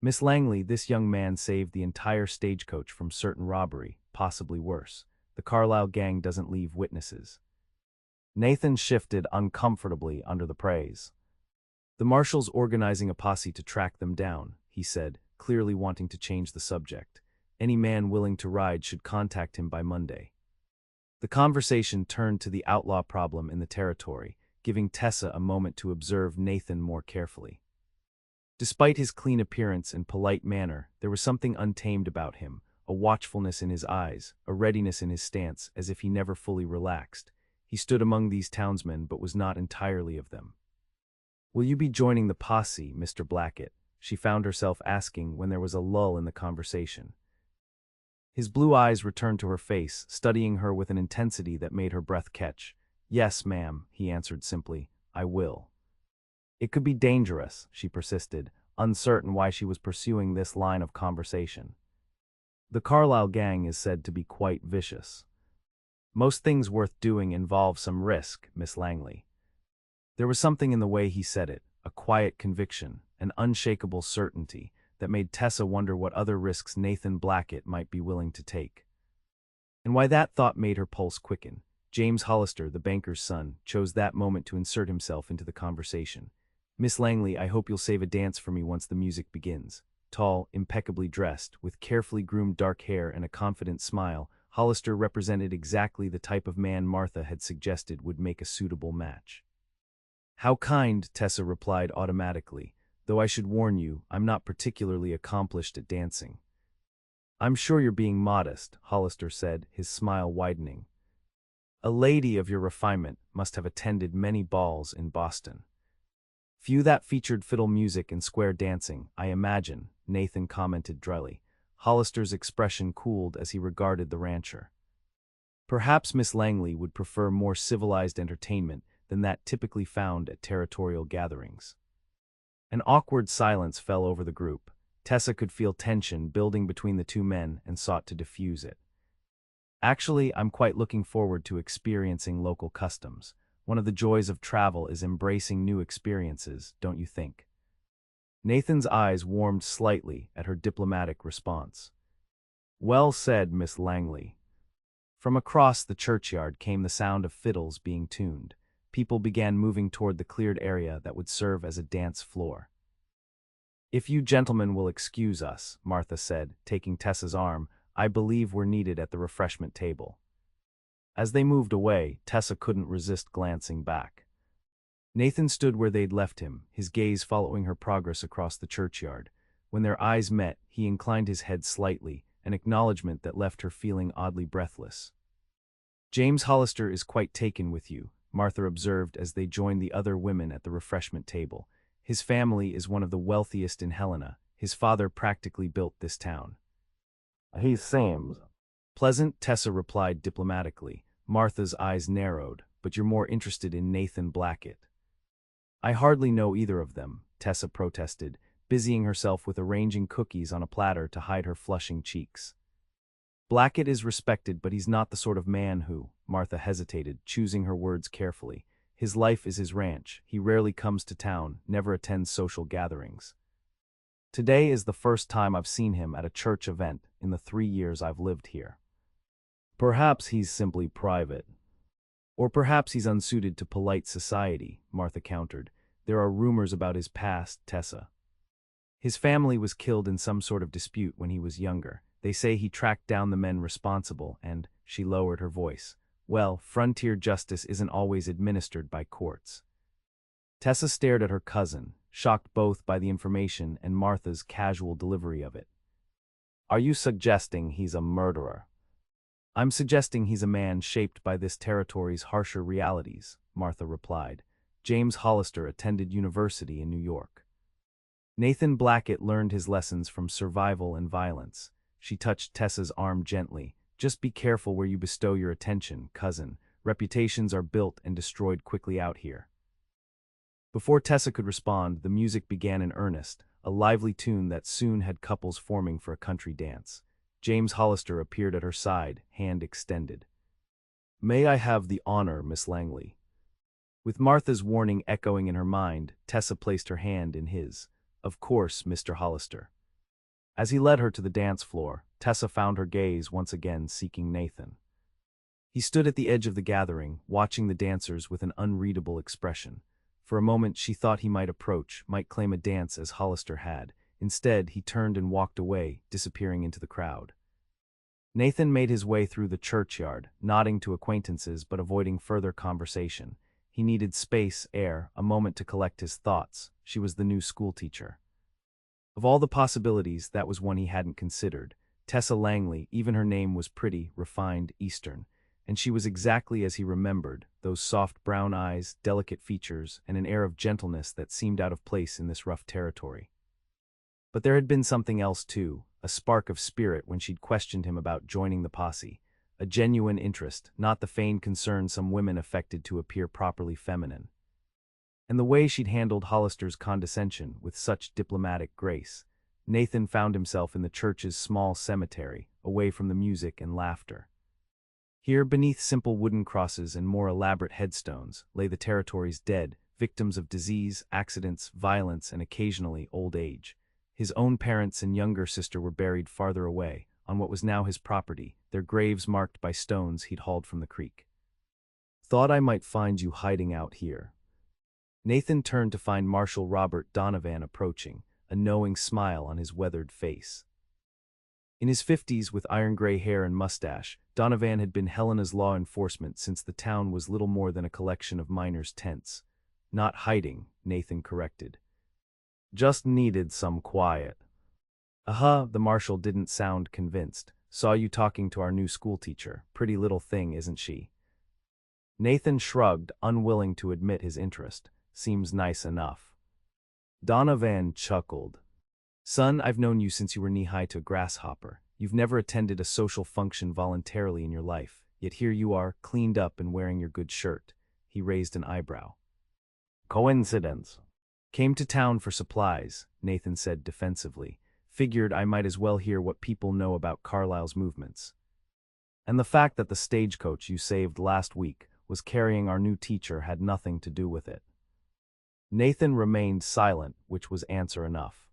"Miss Langley, this young man saved the entire stagecoach from certain robbery, possibly worse. The Carlisle gang doesn't leave witnesses." Nathan shifted uncomfortably under the praise. "The marshal's organizing a posse to track them down," he said, clearly wanting to change the subject. "Any man willing to ride should contact him by Monday." The conversation turned to the outlaw problem in the territory, giving Tessa a moment to observe Nathan more carefully. Despite his clean appearance and polite manner, there was something untamed about him, a watchfulness in his eyes, a readiness in his stance, as if he never fully relaxed. He stood among these townsmen but was not entirely of them. "Will you be joining the posse, Mr. Blackett?" she found herself asking when there was a lull in the conversation. His blue eyes returned to her face, studying her with an intensity that made her breath catch. "Yes, ma'am," he answered simply. "I will." "It could be dangerous," she persisted, uncertain why she was pursuing this line of conversation. "The Carlisle gang is said to be quite vicious." "Most things worth doing involve some risk, Miss Langley." There was something in the way he said it, a quiet conviction, an unshakable certainty, that made Tessa wonder what other risks Nathan Blackett might be willing to take. And why that thought made her pulse quicken. James Hollister, the banker's son, chose that moment to insert himself into the conversation. "Miss Langley, I hope you'll save a dance for me once the music begins." Tall, impeccably dressed, with carefully groomed dark hair and a confident smile, Hollister represented exactly the type of man Martha had suggested would make a suitable match. "How kind," Tessa replied automatically, "though I should warn you, I'm not particularly accomplished at dancing." "I'm sure you're being modest," Hollister said, his smile widening. "A lady of your refinement must have attended many balls in Boston." "Few that featured fiddle music and square dancing, I imagine," Nathan commented dryly. Hollister's expression cooled as he regarded the rancher. "Perhaps Miss Langley would prefer more civilized entertainment than that typically found at territorial gatherings." An awkward silence fell over the group. Tessa could feel tension building between the two men and sought to diffuse it. "Actually, I'm quite looking forward to experiencing local customs. One of the joys of travel is embracing new experiences, don't you think?" Nathan's eyes warmed slightly at her diplomatic response. "Well said, Miss Langley." From across the churchyard came the sound of fiddles being tuned. People began moving toward the cleared area that would serve as a dance floor. "If you gentlemen will excuse us," Martha said, taking Tessa's arm, "I believe we're needed at the refreshment table." As they moved away, Tessa couldn't resist glancing back. Nathan stood where they'd left him, his gaze following her progress across the churchyard. When their eyes met, he inclined his head slightly, an acknowledgement that left her feeling oddly breathless. "James Hollister is quite taken with you," Martha observed as they joined the other women at the refreshment table. "His family is one of the wealthiest in Helena. His father practically built this town." "He seems pleasant," Tessa replied diplomatically. Martha's eyes narrowed. "But you're more interested in Nathan Blackett." "I hardly know either of them," Tessa protested, busying herself with arranging cookies on a platter to hide her flushing cheeks. "Blackett is respected, but he's not the sort of man who—" Martha hesitated, choosing her words carefully. "His life is his ranch. He rarely comes to town, never attends social gatherings. Today is the first time I've seen him at a church event in the 3 years I've lived here." "Perhaps he's simply private." "Or perhaps he's unsuited to polite society," Martha countered. "There are rumors about his past, Tessa. His family was killed in some sort of dispute when he was younger. They say he tracked down the men responsible and," she lowered her voice, "well, frontier justice isn't always administered by courts." Tessa stared at her cousin, shocked both by the information and Martha's casual delivery of it. "Are you suggesting he's a murderer?" I'm suggesting he's a man shaped by this territory's harsher realities, Martha replied. James Hollister attended university in New York. Nathan Blackett learned his lessons from survival and violence. She touched Tessa's arm gently. Just be careful where you bestow your attention, cousin. Reputations are built and destroyed quickly out here. Before Tessa could respond, the music began in earnest, a lively tune that soon had couples forming for a country dance. James Hollister appeared at her side, hand extended. May I have the honor, Miss Langley? With Martha's warning echoing in her mind, Tessa placed her hand in his. Of course, Mr. Hollister. As he led her to the dance floor, Tessa found her gaze once again seeking Nathan. He stood at the edge of the gathering, watching the dancers with an unreadable expression. For a moment she thought he might approach, might claim a dance as Hollister had. Instead, he turned and walked away, disappearing into the crowd. Nathan made his way through the churchyard, nodding to acquaintances but avoiding further conversation. He needed space, air, a moment to collect his thoughts. She was the new schoolteacher. Of all the possibilities, that was one he hadn't considered. Tessa Langley, even her name was pretty, refined, Eastern. And she was exactly as he remembered, those soft brown eyes, delicate features, and an air of gentleness that seemed out of place in this rough territory. But there had been something else too, a spark of spirit when she'd questioned him about joining the posse. A genuine interest, not the feigned concern some women affected to appear properly feminine. And the way she'd handled Hollister's condescension with such diplomatic grace. Nathan found himself in the church's small cemetery, away from the music and laughter. Here, beneath simple wooden crosses and more elaborate headstones, lay the territory's dead, victims of disease, accidents, violence, and occasionally old age. His own parents and younger sister were buried farther away, on what was now his property, their graves marked by stones he'd hauled from the creek. Thought I might find you hiding out here. Nathan turned to find Marshal Robert Donovan approaching, a knowing smile on his weathered face. In his 50s, with iron-gray hair and mustache, Donovan had been Helena's law enforcement since the town was little more than a collection of miners' tents. Not hiding, Nathan corrected. Just needed some quiet. The marshal didn't sound convinced. Saw you talking to our new schoolteacher. Pretty little thing, isn't she? Nathan shrugged, unwilling to admit his interest. Seems nice enough. Donovan chuckled. Son, I've known you since you were knee-high to a grasshopper. You've never attended a social function voluntarily in your life, yet here you are, cleaned up and wearing your good shirt. He raised an eyebrow. Coincidence. Came to town for supplies, Nathan said defensively. Figured I might as well hear what people know about Carlisle's movements. And the fact that the stagecoach you saved last week was carrying our new teacher had nothing to do with it. Nathan remained silent, which was answer enough.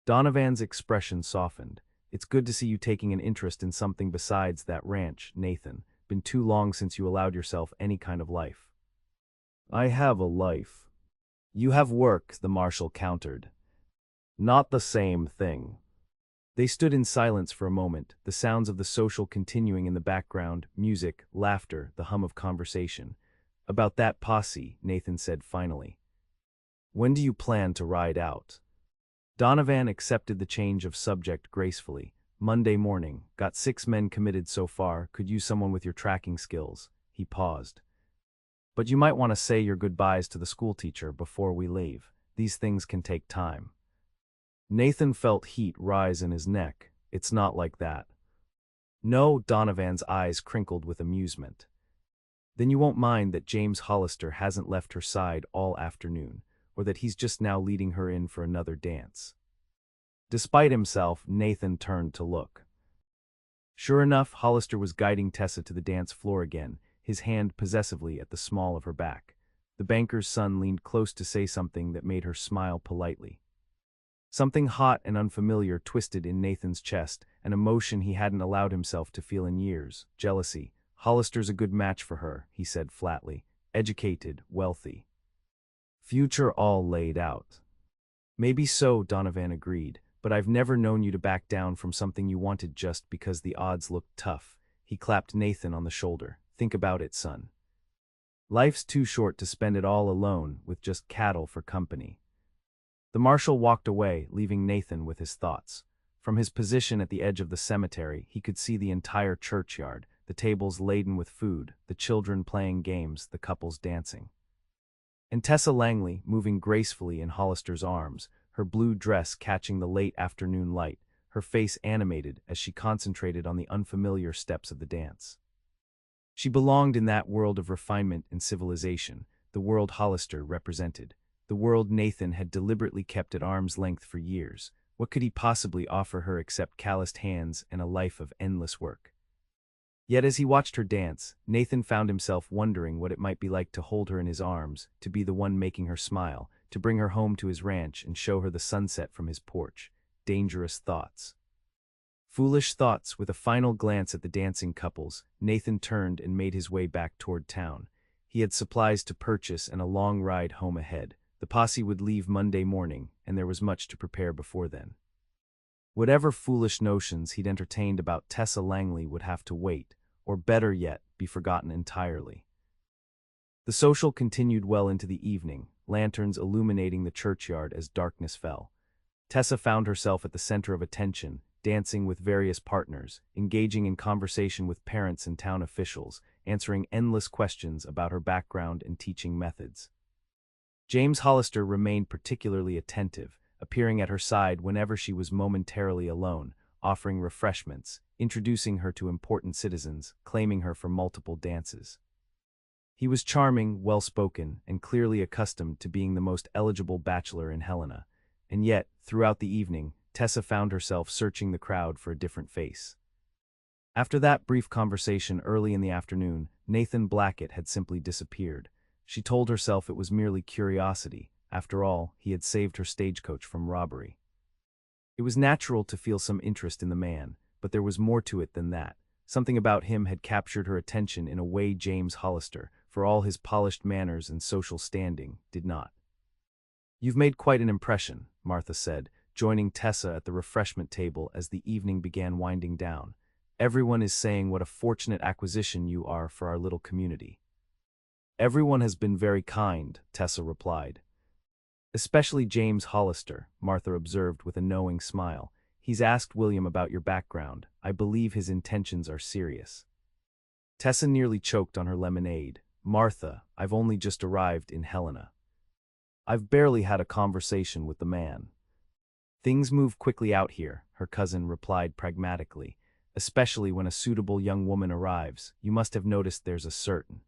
Donovan's expression softened. It's good to see you taking an interest in something besides that ranch, Nathan. Been too long since you allowed yourself any kind of life. I have a life. You have work, the marshal countered. Not the same thing. They stood in silence for a moment, the sounds of the social continuing in the background, music, laughter, the hum of conversation. About that posse, Nathan said finally. When do you plan to ride out? Donovan accepted the change of subject gracefully. Monday morning, got 6 men committed so far, could use someone with your tracking skills. He paused. But you might want to say your goodbyes to the schoolteacher before we leave. These things can take time. Nathan felt heat rise in his neck. It's not like that. No, Donovan's eyes crinkled with amusement. Then you won't mind that James Hollister hasn't left her side all afternoon, or that he's just now leading her in for another dance. Despite himself, Nathan turned to look. Sure enough, Hollister was guiding Tessa to the dance floor again, his hand possessively at the small of her back. The banker's son leaned close to say something that made her smile politely. Something hot and unfamiliar twisted in Nathan's chest, an emotion he hadn't allowed himself to feel in years, jealousy. Hollister's a good match for her, he said flatly. Educated, wealthy. Future all laid out. Maybe so, Donovan agreed, but I've never known you to back down from something you wanted just because the odds looked tough. He clapped Nathan on the shoulder. Think about it, son. Life's too short to spend it all alone with just cattle for company. The marshal walked away, leaving Nathan with his thoughts. From his position at the edge of the cemetery, he could see the entire churchyard, the tables laden with food, the children playing games, the couples dancing. And Tessa Langley, moving gracefully in Hollister's arms, her blue dress catching the late afternoon light, her face animated as she concentrated on the unfamiliar steps of the dance. She belonged in that world of refinement and civilization, the world Hollister represented, the world Nathan had deliberately kept at arm's length for years. What could he possibly offer her except calloused hands and a life of endless work? Yet as he watched her dance, Nathan found himself wondering what it might be like to hold her in his arms, to be the one making her smile, to bring her home to his ranch and show her the sunset from his porch. Dangerous thoughts. Foolish thoughts. With a final glance at the dancing couples, Nathan turned and made his way back toward town. He had supplies to purchase and a long ride home ahead. The posse would leave Monday morning, and there was much to prepare before then. Whatever foolish notions he'd entertained about Tessa Langley would have to wait, or better yet, be forgotten entirely. The social continued well into the evening, lanterns illuminating the churchyard as darkness fell. Tessa found herself at the center of attention, dancing with various partners, engaging in conversation with parents and town officials, answering endless questions about her background and teaching methods. James Hollister remained particularly attentive, appearing at her side whenever she was momentarily alone, offering refreshments, introducing her to important citizens, claiming her for multiple dances. He was charming, well-spoken, and clearly accustomed to being the most eligible bachelor in Helena, and yet, throughout the evening, Tessa found herself searching the crowd for a different face. After that brief conversation early in the afternoon, Nathan Blackett had simply disappeared. She told herself it was merely curiosity. After all, he had saved her stagecoach from robbery. It was natural to feel some interest in the man, but there was more to it than that. Something about him had captured her attention in a way James Hollister, for all his polished manners and social standing, did not. "You've made quite an impression," Martha said, joining Tessa at the refreshment table as the evening began winding down. "Everyone is saying what a fortunate acquisition you are for our little community." "Everyone has been very kind," Tessa replied. "Especially James Hollister," Martha observed with a knowing smile. "He's asked William about your background. I believe his intentions are serious." Tessa nearly choked on her lemonade. "Martha, I've only just arrived in Helena. I've barely had a conversation with the man." "Things move quickly out here," her cousin replied pragmatically. "Especially when a suitable young woman arrives. You must have noticed there's a certain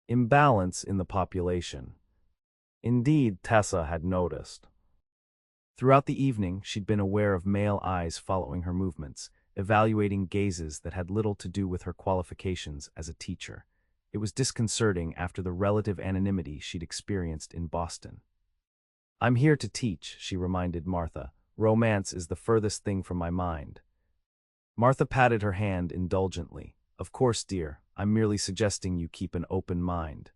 imbalance in the population." Indeed, Tessa had noticed. Throughout the evening, she'd been aware of male eyes following her movements, evaluating gazes that had little to do with her qualifications as a teacher. It was disconcerting after the relative anonymity she'd experienced in Boston. "I'm here to teach," she reminded Martha. "Romance is the furthest thing from my mind." Martha patted her hand indulgently. "Of course, dear, I'm merely suggesting you keep an open mind.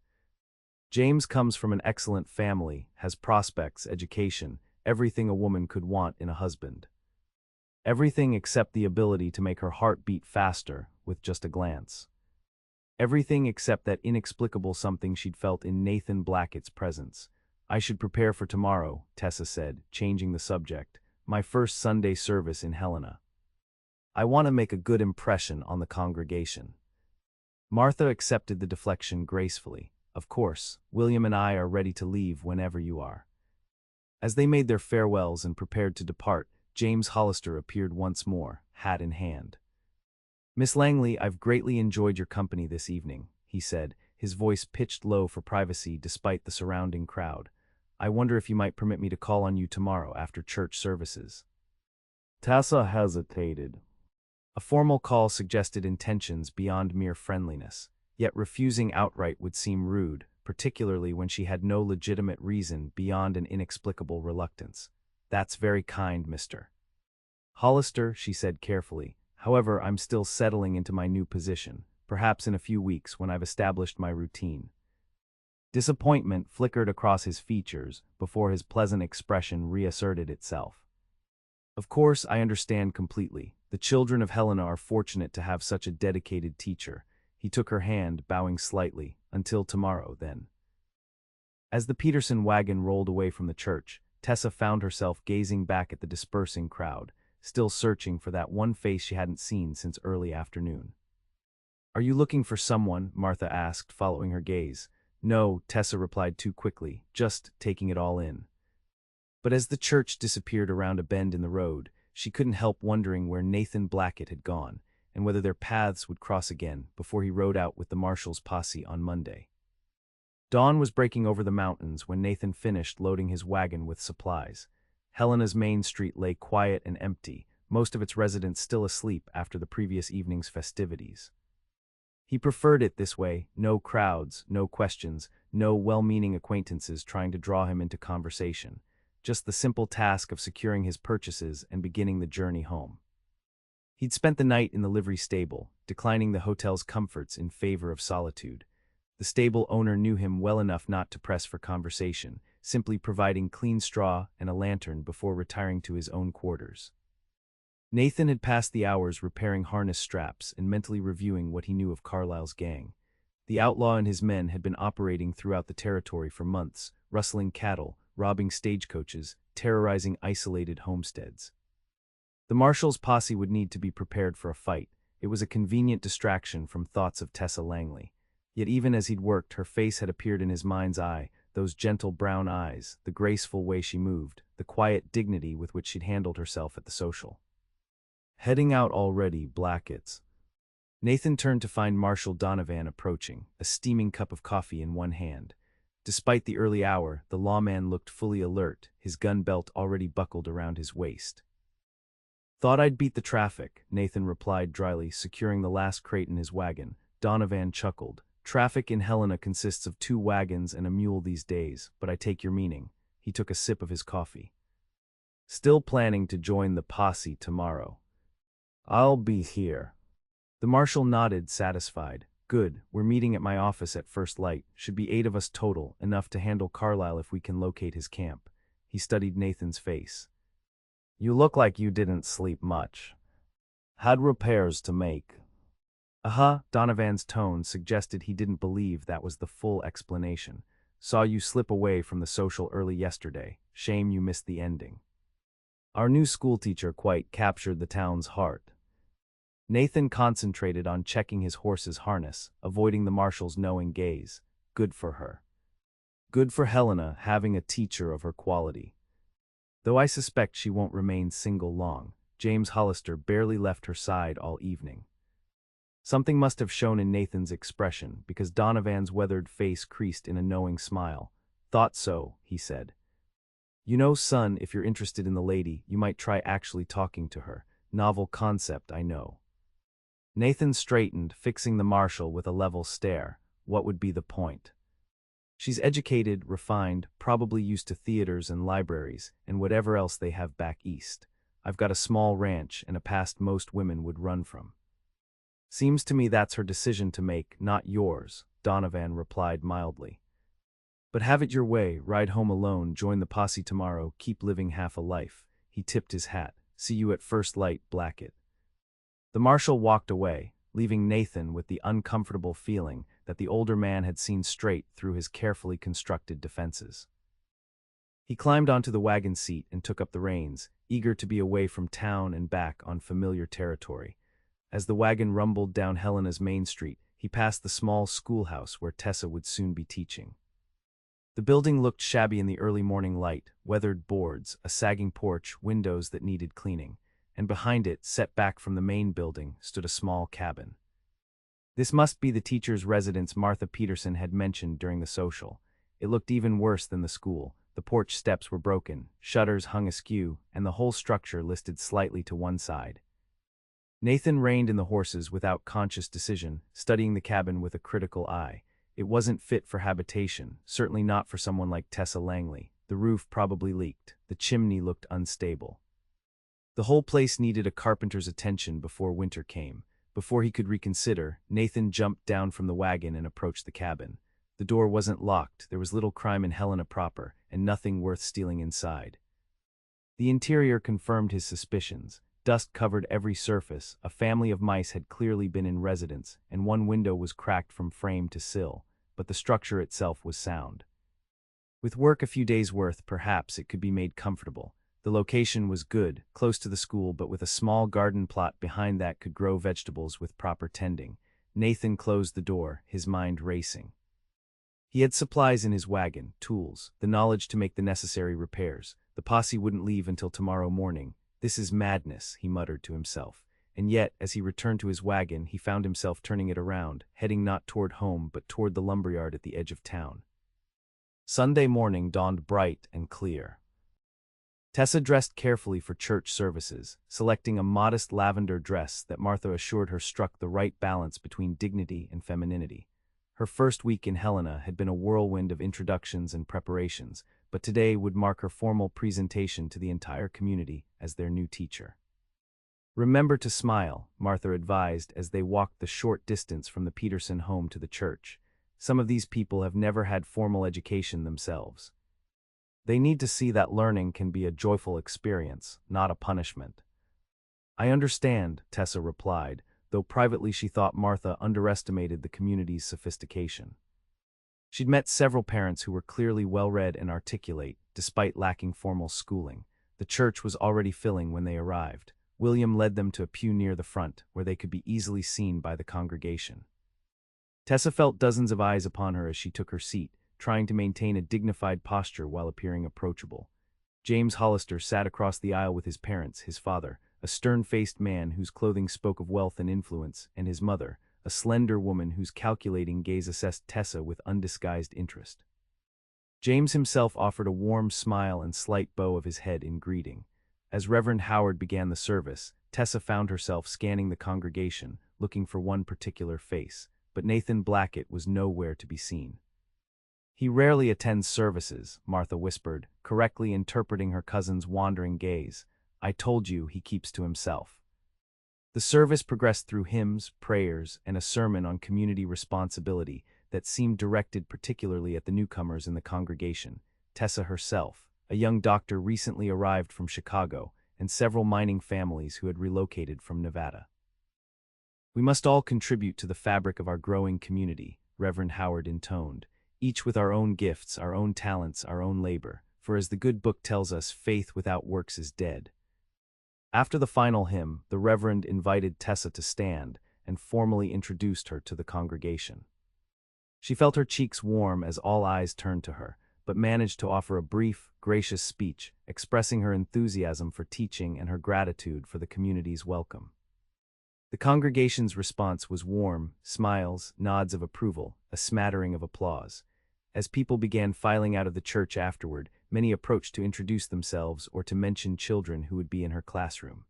James comes from an excellent family, has prospects, education, everything a woman could want in a husband. Everything except the ability to make her heart beat faster with just a glance. Everything except that inexplicable something she'd felt in Nathan Blackett's presence. I should prepare for tomorrow," Tessa said, changing the subject. "My first Sunday service in Helena. I want to make a good impression on the congregation." Martha accepted the deflection gracefully. "Of course, William and I are ready to leave whenever you are." As they made their farewells and prepared to depart, James Hollister appeared once more, hat in hand. "Miss Langley, I've greatly enjoyed your company this evening," he said, his voice pitched low for privacy despite the surrounding crowd. "I wonder if you might permit me to call on you tomorrow after church services." Tessa hesitated. A formal call suggested intentions beyond mere friendliness, yet refusing outright would seem rude, particularly when she had no legitimate reason beyond an inexplicable reluctance. "That's very kind, Mr. Hollister," she said carefully. "However, I'm still settling into my new position, perhaps in a few weeks when I've established my routine." Disappointment flickered across his features before his pleasant expression reasserted itself. "Of course, I understand completely. The children of Helena are fortunate to have such a dedicated teacher." He took her hand, bowing slightly. "Until tomorrow, then." As the Peterson wagon rolled away from the church, Tessa found herself gazing back at the dispersing crowd, still searching for that one face she hadn't seen since early afternoon. "Are you looking for someone?" Martha asked, following her gaze. "No," Tessa replied too quickly, "just taking it all in." But as the church disappeared around a bend in the road, she couldn't help wondering where Nathan Blackett had gone, and whether their paths would cross again before he rode out with the marshal's posse on Monday. Dawn was breaking over the mountains when Nathan finished loading his wagon with supplies. Helena's main street lay quiet and empty, most of its residents still asleep after the previous evening's festivities. He preferred it this way: no crowds, no questions, no well-meaning acquaintances trying to draw him into conversation. Just the simple task of securing his purchases and beginning the journey home. He'd spent the night in the livery stable, declining the hotel's comforts in favor of solitude. The stable owner knew him well enough not to press for conversation, simply providing clean straw and a lantern before retiring to his own quarters. Nathan had passed the hours repairing harness straps and mentally reviewing what he knew of Carlyle's gang. The outlaw and his men had been operating throughout the territory for months, rustling cattle, robbing stagecoaches, terrorizing isolated homesteads. The marshal's posse would need to be prepared for a fight. It was a convenient distraction from thoughts of Tessa Langley. Yet even as he'd worked, her face had appeared in his mind's eye, those gentle brown eyes, the graceful way she moved, the quiet dignity with which she'd handled herself at the social. Heading out already, Blackett's. Nathan turned to find Marshal Donovan approaching, a steaming cup of coffee in one hand. Despite the early hour, the lawman looked fully alert, his gun belt already buckled around his waist. "Thought I'd beat the traffic," Nathan replied dryly, securing the last crate in his wagon. Donovan chuckled. "Traffic in Helena consists of 2 wagons and a mule these days, but I take your meaning." He took a sip of his coffee. "Still planning to join the posse tomorrow?" "I'll be here." The marshal nodded, satisfied. "Good, we're meeting at my office at first light. Should be 8 of us total, enough to handle Carlyle if we can locate his camp." He studied Nathan's face. "You look like you didn't sleep much. Had repairs to make." Donovan's tone suggested he didn't believe that was the full explanation. "Saw you slip away from the social early yesterday. Shame you missed the ending. Our new schoolteacher quite captured the town's heart." Nathan concentrated on checking his horse's harness, avoiding the marshal's knowing gaze. Good for her. Good for Helena having a teacher of her quality. Though I suspect she won't remain single long. James Hollister barely left her side all evening. Something must have shown in Nathan's expression, because Donovan's weathered face creased in a knowing smile. "Thought so," he said. "You know, son, if you're interested in the lady, you might try actually talking to her. Novel concept, I know." Nathan straightened, fixing the marshal with a level stare. What would be the point? "She's educated, refined, probably used to theaters and libraries, and whatever else they have back east. I've got a small ranch and a past most women would run from." "Seems to me that's her decision to make, not yours," Donovan replied mildly. "But have it your way, ride home alone, join the posse tomorrow, keep living half a life." He tipped his hat. "See you at first light, Blackett." The marshal walked away, leaving Nathan with the uncomfortable feeling that the older man had seen straight through his carefully constructed defenses. He climbed onto the wagon seat and took up the reins, eager to be away from town and back on familiar territory. As the wagon rumbled down Helena's main street, he passed the small schoolhouse where Tessa would soon be teaching. The building looked shabby in the early morning light: weathered boards, a sagging porch, windows that needed cleaning. And behind it, set back from the main building, stood a small cabin. This must be the teacher's residence Martha Peterson had mentioned during the social. It looked even worse than the school. The porch steps were broken, shutters hung askew, and the whole structure listed slightly to one side. Nathan reined in the horses without conscious decision, studying the cabin with a critical eye. It wasn't fit for habitation, certainly not for someone like Tessa Langley. The roof probably leaked. The chimney looked unstable. The whole place needed a carpenter's attention before winter came. Before he could reconsider, Nathan jumped down from the wagon and approached the cabin. The door wasn't locked, there was little crime in Helena proper, and nothing worth stealing inside. The interior confirmed his suspicions. Dust covered every surface, a family of mice had clearly been in residence, and one window was cracked from frame to sill, but the structure itself was sound. With work a few days' worth, perhaps it could be made comfortable. The location was good, close to the school, but with a small garden plot behind that could grow vegetables with proper tending. Nathan closed the door, his mind racing. He had supplies in his wagon, tools, the knowledge to make the necessary repairs. The posse wouldn't leave until tomorrow morning. This is madness, he muttered to himself. And yet, as he returned to his wagon, he found himself turning it around, heading not toward home but toward the lumberyard at the edge of town. Sunday morning dawned bright and clear. Tessa dressed carefully for church services, selecting a modest lavender dress that Martha assured her struck the right balance between dignity and femininity. Her first week in Helena had been a whirlwind of introductions and preparations, but today would mark her formal presentation to the entire community as their new teacher. "Remember to smile," Martha advised as they walked the short distance from the Peterson home to the church. Some of these people have never had formal education themselves. They need to see that learning can be a joyful experience, not a punishment. "I understand," Tessa replied, though privately she thought Martha underestimated the community's sophistication. She'd met several parents who were clearly well-read and articulate, despite lacking formal schooling. The church was already filling when they arrived. William led them to a pew near the front, where they could be easily seen by the congregation. Tessa felt dozens of eyes upon her as she took her seat, trying to maintain a dignified posture while appearing approachable. James Hollister sat across the aisle with his parents, his father, a stern-faced man whose clothing spoke of wealth and influence, and his mother, a slender woman whose calculating gaze assessed Tessa with undisguised interest. James himself offered a warm smile and slight bow of his head in greeting. As Reverend Howard began the service, Tessa found herself scanning the congregation, looking for one particular face, but Nathan Blackett was nowhere to be seen. "He rarely attends services," Martha whispered, correctly interpreting her cousin's wandering gaze. "I told you he keeps to himself." The service progressed through hymns, prayers, and a sermon on community responsibility that seemed directed particularly at the newcomers in the congregation, Tessa herself, a young doctor recently arrived from Chicago, and several mining families who had relocated from Nevada. "We must all contribute to the fabric of our growing community," Reverend Howard intoned, "each with our own gifts, our own talents, our own labor, for as the good book tells us, faith without works is dead." After the final hymn, the Reverend invited Tessa to stand and formally introduced her to the congregation. She felt her cheeks warm as all eyes turned to her, but managed to offer a brief, gracious speech, expressing her enthusiasm for teaching and her gratitude for the community's welcome. The congregation's response was warm, smiles, nods of approval, a smattering of applause. As people began filing out of the church afterward, many approached to introduce themselves or to mention children who would be in her classroom.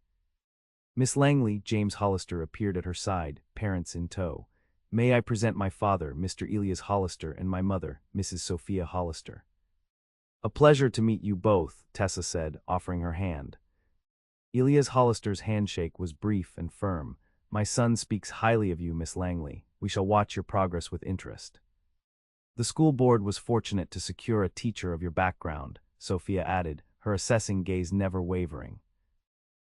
Miss Langley, James Hollister, appeared at her side, parents in tow. "May I present my father, Mr. Elias Hollister, and my mother, Mrs. Sophia Hollister." "A pleasure to meet you both," Tessa said, offering her hand. Elias Hollister's handshake was brief and firm. "My son speaks highly of you, Miss Langley. We shall watch your progress with interest." "The school board was fortunate to secure a teacher of your background," Sophia added, her assessing gaze never wavering.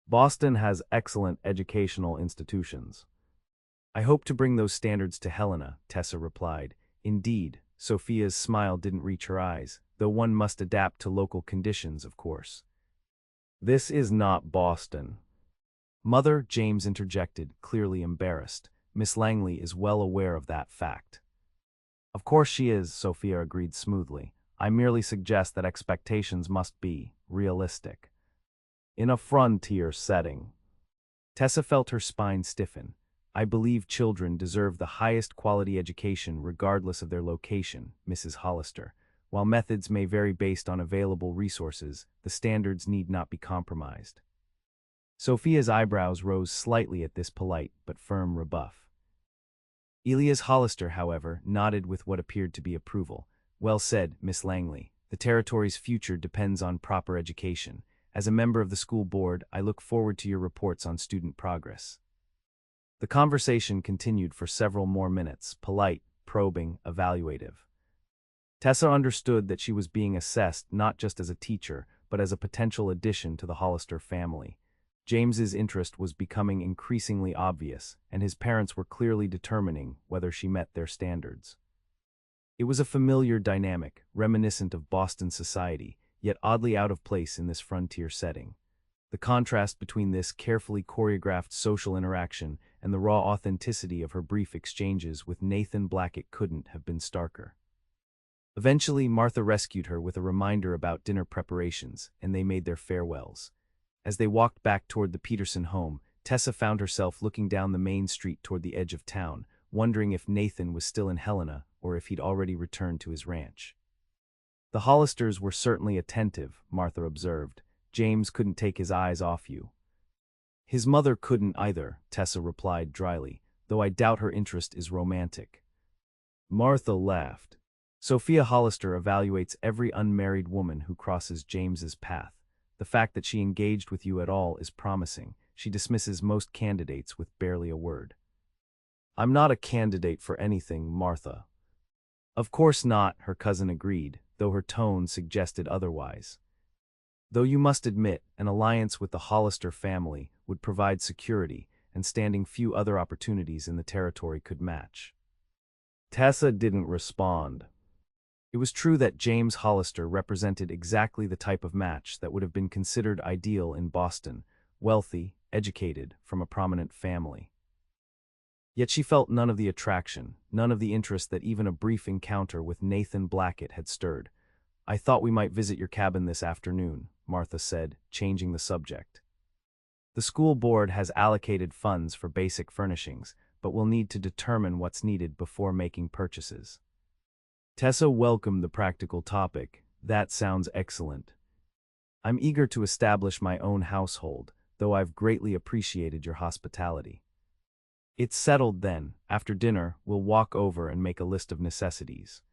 "Boston has excellent educational institutions." "I hope to bring those standards to Helena," Tessa replied. Indeed, Sophia's smile didn't reach her eyes, though one must adapt to local conditions, of course. "This is not Boston." "Mother," James interjected, clearly embarrassed. "Miss Langley is well aware of that fact." "Of course she is," Sophia agreed smoothly. "I merely suggest that expectations must be realistic." "In a frontier setting." Tessa felt her spine stiffen. "I believe children deserve the highest quality education regardless of their location, Mrs. Hollister. While methods may vary based on available resources, the standards need not be compromised." Sophia's eyebrows rose slightly at this polite but firm rebuff. Elias Hollister, however, nodded with what appeared to be approval. "Well said, Miss Langley. The territory's future depends on proper education. As a member of the school board, I look forward to your reports on student progress." The conversation continued for several more minutes, polite, probing, evaluative. Tessa understood that she was being assessed not just as a teacher, but as a potential addition to the Hollister family. James's interest was becoming increasingly obvious, and his parents were clearly determining whether she met their standards. It was a familiar dynamic, reminiscent of Boston society, yet oddly out of place in this frontier setting. The contrast between this carefully choreographed social interaction and the raw authenticity of her brief exchanges with Nathan Blackett couldn't have been starker. Eventually, Martha rescued her with a reminder about dinner preparations, and they made their farewells. As they walked back toward the Peterson home, Tessa found herself looking down the main street toward the edge of town, wondering if Nathan was still in Helena or if he'd already returned to his ranch. The Hollisters were certainly attentive, Martha observed. James couldn't take his eyes off you. His mother couldn't either, Tessa replied dryly, though I doubt her interest is romantic. Martha laughed. Sophia Hollister evaluates every unmarried woman who crosses James's path. The fact that she engaged with you at all is promising. She dismisses most candidates with barely a word. I'm not a candidate for anything, Martha. Of course not, her cousin agreed, though her tone suggested otherwise. Though you must admit, an alliance with the Hollister family would provide security, and standing few other opportunities in the territory could match. Tessa didn't respond. It was true that James Hollister represented exactly the type of match that would have been considered ideal in Boston, wealthy, educated, from a prominent family. Yet she felt none of the attraction, none of the interest that even a brief encounter with Nathan Blackett had stirred. I thought we might visit your cabin this afternoon, Martha said, changing the subject. The school board has allocated funds for basic furnishings, but we'll need to determine what's needed before making purchases. Tessa welcomed the practical topic. That sounds excellent. I'm eager to establish my own household, though I've greatly appreciated your hospitality. It's settled then. After dinner, we'll walk over and make a list of necessities.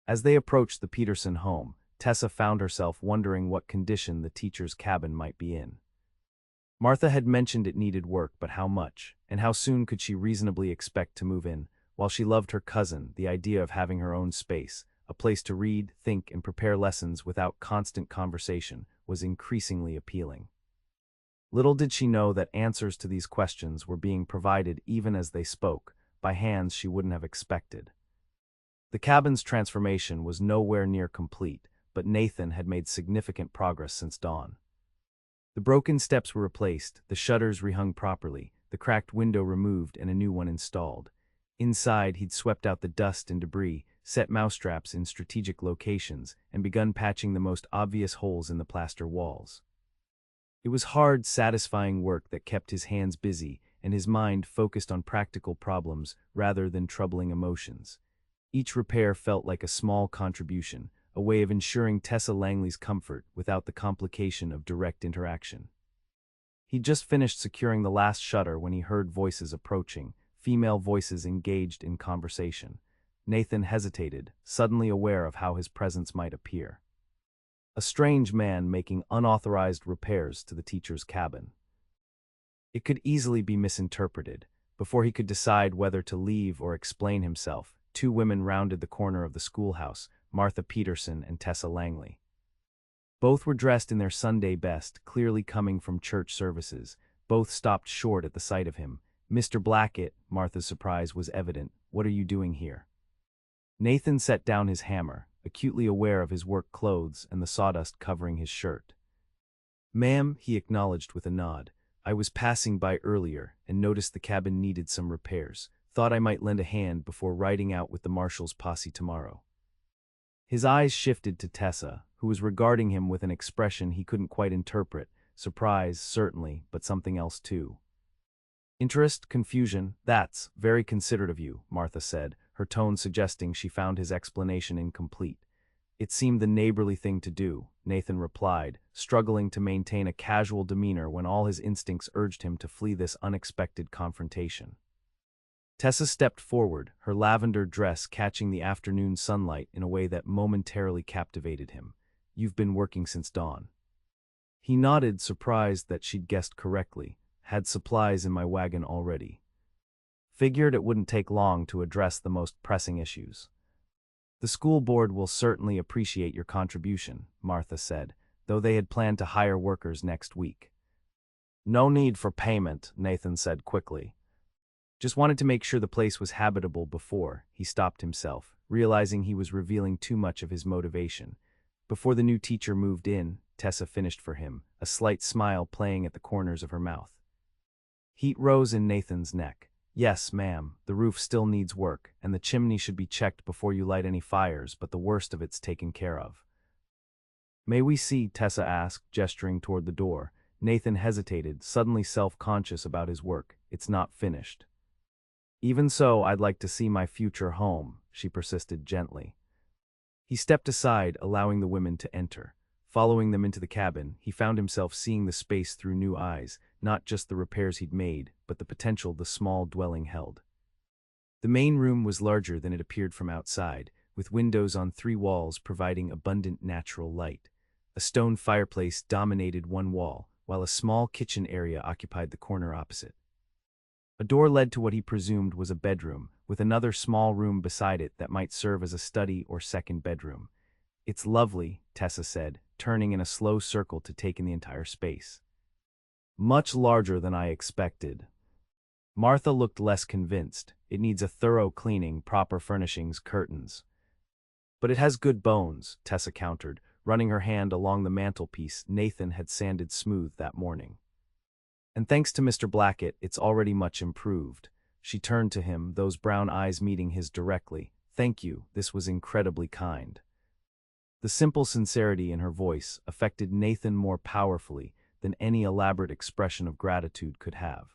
As they approached the Peterson home, Tessa found herself wondering what condition the teacher's cabin might be in. Martha had mentioned it needed work, but how much, and how soon could she reasonably expect to move in? While she loved her cousin, the idea of having her own space, a place to read, think, and prepare lessons without constant conversation, was increasingly appealing. Little did she know that answers to these questions were being provided even as they spoke, by hands she wouldn't have expected. The cabin's transformation was nowhere near complete, but Nathan had made significant progress since dawn. The broken steps were replaced, the shutters rehung properly, the cracked window removed and a new one installed. Inside, he'd swept out the dust and debris, set mousetraps in strategic locations, and begun patching the most obvious holes in the plaster walls. It was hard, satisfying work that kept his hands busy and his mind focused on practical problems rather than troubling emotions. Each repair felt like a small contribution, a way of ensuring Tessa Langley's comfort without the complication of direct interaction. He'd just finished securing the last shutter when he heard voices approaching, female voices engaged in conversation. Nathan hesitated, suddenly aware of how his presence might appear. A strange man making unauthorized repairs to the teacher's cabin. It could easily be misinterpreted. Before he could decide whether to leave or explain himself, two women rounded the corner of the schoolhouse, Martha Peterson and Tessa Langley. Both were dressed in their Sunday best, clearly coming from church services. Both stopped short at the sight of him. Mr. Blackett, Martha's surprise was evident. What are you doing here? Nathan set down his hammer, acutely aware of his work clothes and the sawdust covering his shirt. Ma'am, he acknowledged with a nod. I was passing by earlier and noticed the cabin needed some repairs. Thought I might lend a hand before riding out with the marshal's posse tomorrow. His eyes shifted to Tessa, who was regarding him with an expression he couldn't quite interpret. Surprise, certainly, but something else too. Interest, confusion, that's very considerate of you, Martha said, her tone suggesting she found his explanation incomplete. It seemed the neighborly thing to do, Nathan replied, struggling to maintain a casual demeanor when all his instincts urged him to flee this unexpected confrontation. Tessa stepped forward, her lavender dress catching the afternoon sunlight in a way that momentarily captivated him. You've been working since dawn. He nodded, surprised that she'd guessed correctly. Had supplies in my wagon already. Figured it wouldn't take long to address the most pressing issues. The school board will certainly appreciate your contribution, Martha said, though they had planned to hire workers next week. No need for payment, Nathan said quickly. Just wanted to make sure the place was habitable before. He stopped himself, realizing he was revealing too much of his motivation. Before the new teacher moved in, Tessa finished for him, a slight smile playing at the corners of her mouth. Heat rose in Nathan's neck. Yes, ma'am, the roof still needs work, and the chimney should be checked before you light any fires, but the worst of it's taken care of. May we see? Tessa asked, gesturing toward the door. Nathan hesitated, suddenly self-conscious about his work. It's not finished. Even so, I'd like to see my future home, she persisted gently. He stepped aside, allowing the women to enter. Following them into the cabin, he found himself seeing the space through new eyes, not just the repairs he'd made, but the potential the small dwelling held. The main room was larger than it appeared from outside, with windows on 3 walls providing abundant natural light. A stone fireplace dominated one wall, while a small kitchen area occupied the corner opposite. A door led to what he presumed was a bedroom, with another small room beside it that might serve as a study or second bedroom. It's lovely, Tessa said, turning in a slow circle to take in the entire space. Much larger than I expected. Martha looked less convinced. It needs a thorough cleaning, proper furnishings, curtains. But it has good bones, Tessa countered, running her hand along the mantelpiece Nathan had sanded smooth that morning. And thanks to Mr. Blackett, it's already much improved. She turned to him, those brown eyes meeting his directly. Thank you, this was incredibly kind. The simple sincerity in her voice affected Nathan more powerfully than any elaborate expression of gratitude could have.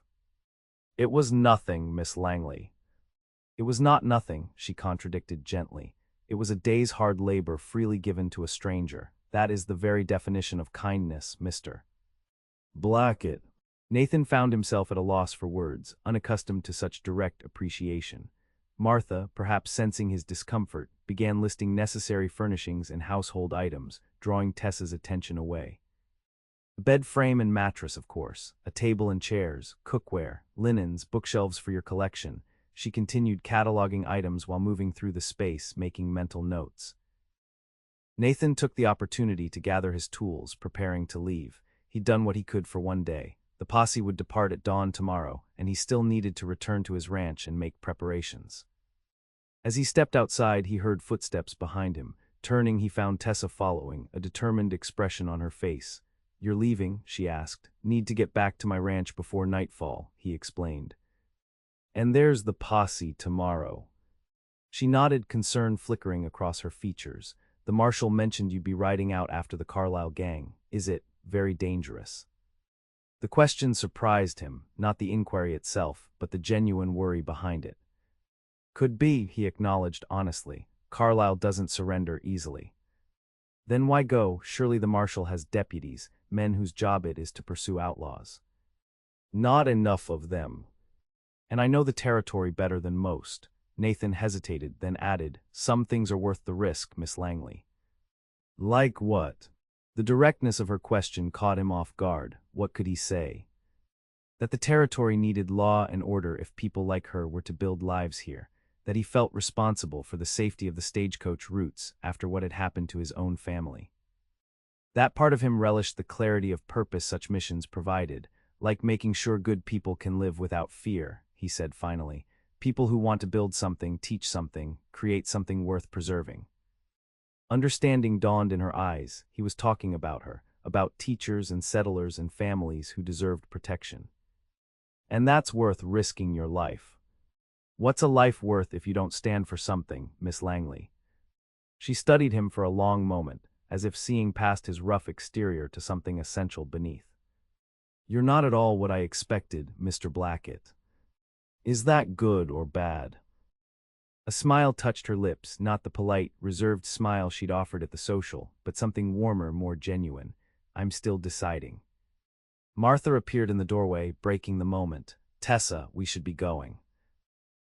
It was nothing, Miss Langley. It was not nothing, she contradicted gently. It was a day's hard labor freely given to a stranger. That is the very definition of kindness, Mr. Blackett. Nathan found himself at a loss for words, unaccustomed to such direct appreciation. Martha, perhaps sensing his discomfort, began listing necessary furnishings and household items, drawing Tessa's attention away. A bed frame and mattress, of course, a table and chairs, cookware, linens, bookshelves for your collection. She continued cataloging items while moving through the space, making mental notes. Nathan took the opportunity to gather his tools, preparing to leave. He'd done what he could for one day. The posse would depart at dawn tomorrow, and he still needed to return to his ranch and make preparations. As he stepped outside, he heard footsteps behind him. Turning, he found Tessa following, a determined expression on her face. "You're leaving?" she asked. "Need to get back to my ranch before nightfall," he explained. "And there's the posse tomorrow." She nodded, concern flickering across her features. "The marshal mentioned you'd be riding out after the Carlisle gang. Is it very dangerous?" The question surprised him, not the inquiry itself, but the genuine worry behind it. "Could be," he acknowledged honestly. "Carlisle doesn't surrender easily." "Then why go? Surely the marshal has deputies, men whose job it is to pursue outlaws." "Not enough of them. And I know the territory better than most." Nathan hesitated, then added, "Some things are worth the risk, Miss Langley." "Like what?" The directness of her question caught him off guard. What could he say? That the territory needed law and order if people like her were to build lives here. That he felt responsible for the safety of the stagecoach routes after what had happened to his own family. That part of him relished the clarity of purpose such missions provided, like making sure good people can live without fear, he said finally. People who want to build something, teach something, create something worth preserving. Understanding dawned in her eyes. He was talking about her, about teachers and settlers and families who deserved protection. "And that's worth risking your life." "What's a life worth if you don't stand for something, Miss Langley?" She studied him for a long moment, as if seeing past his rough exterior to something essential beneath. "You're not at all what I expected, Mr. Blackett." "Is that good or bad?" A smile touched her lips, not the polite, reserved smile she'd offered at the social, but something warmer, more genuine. "I'm still deciding." Martha appeared in the doorway, breaking the moment. "Tessa, we should be going.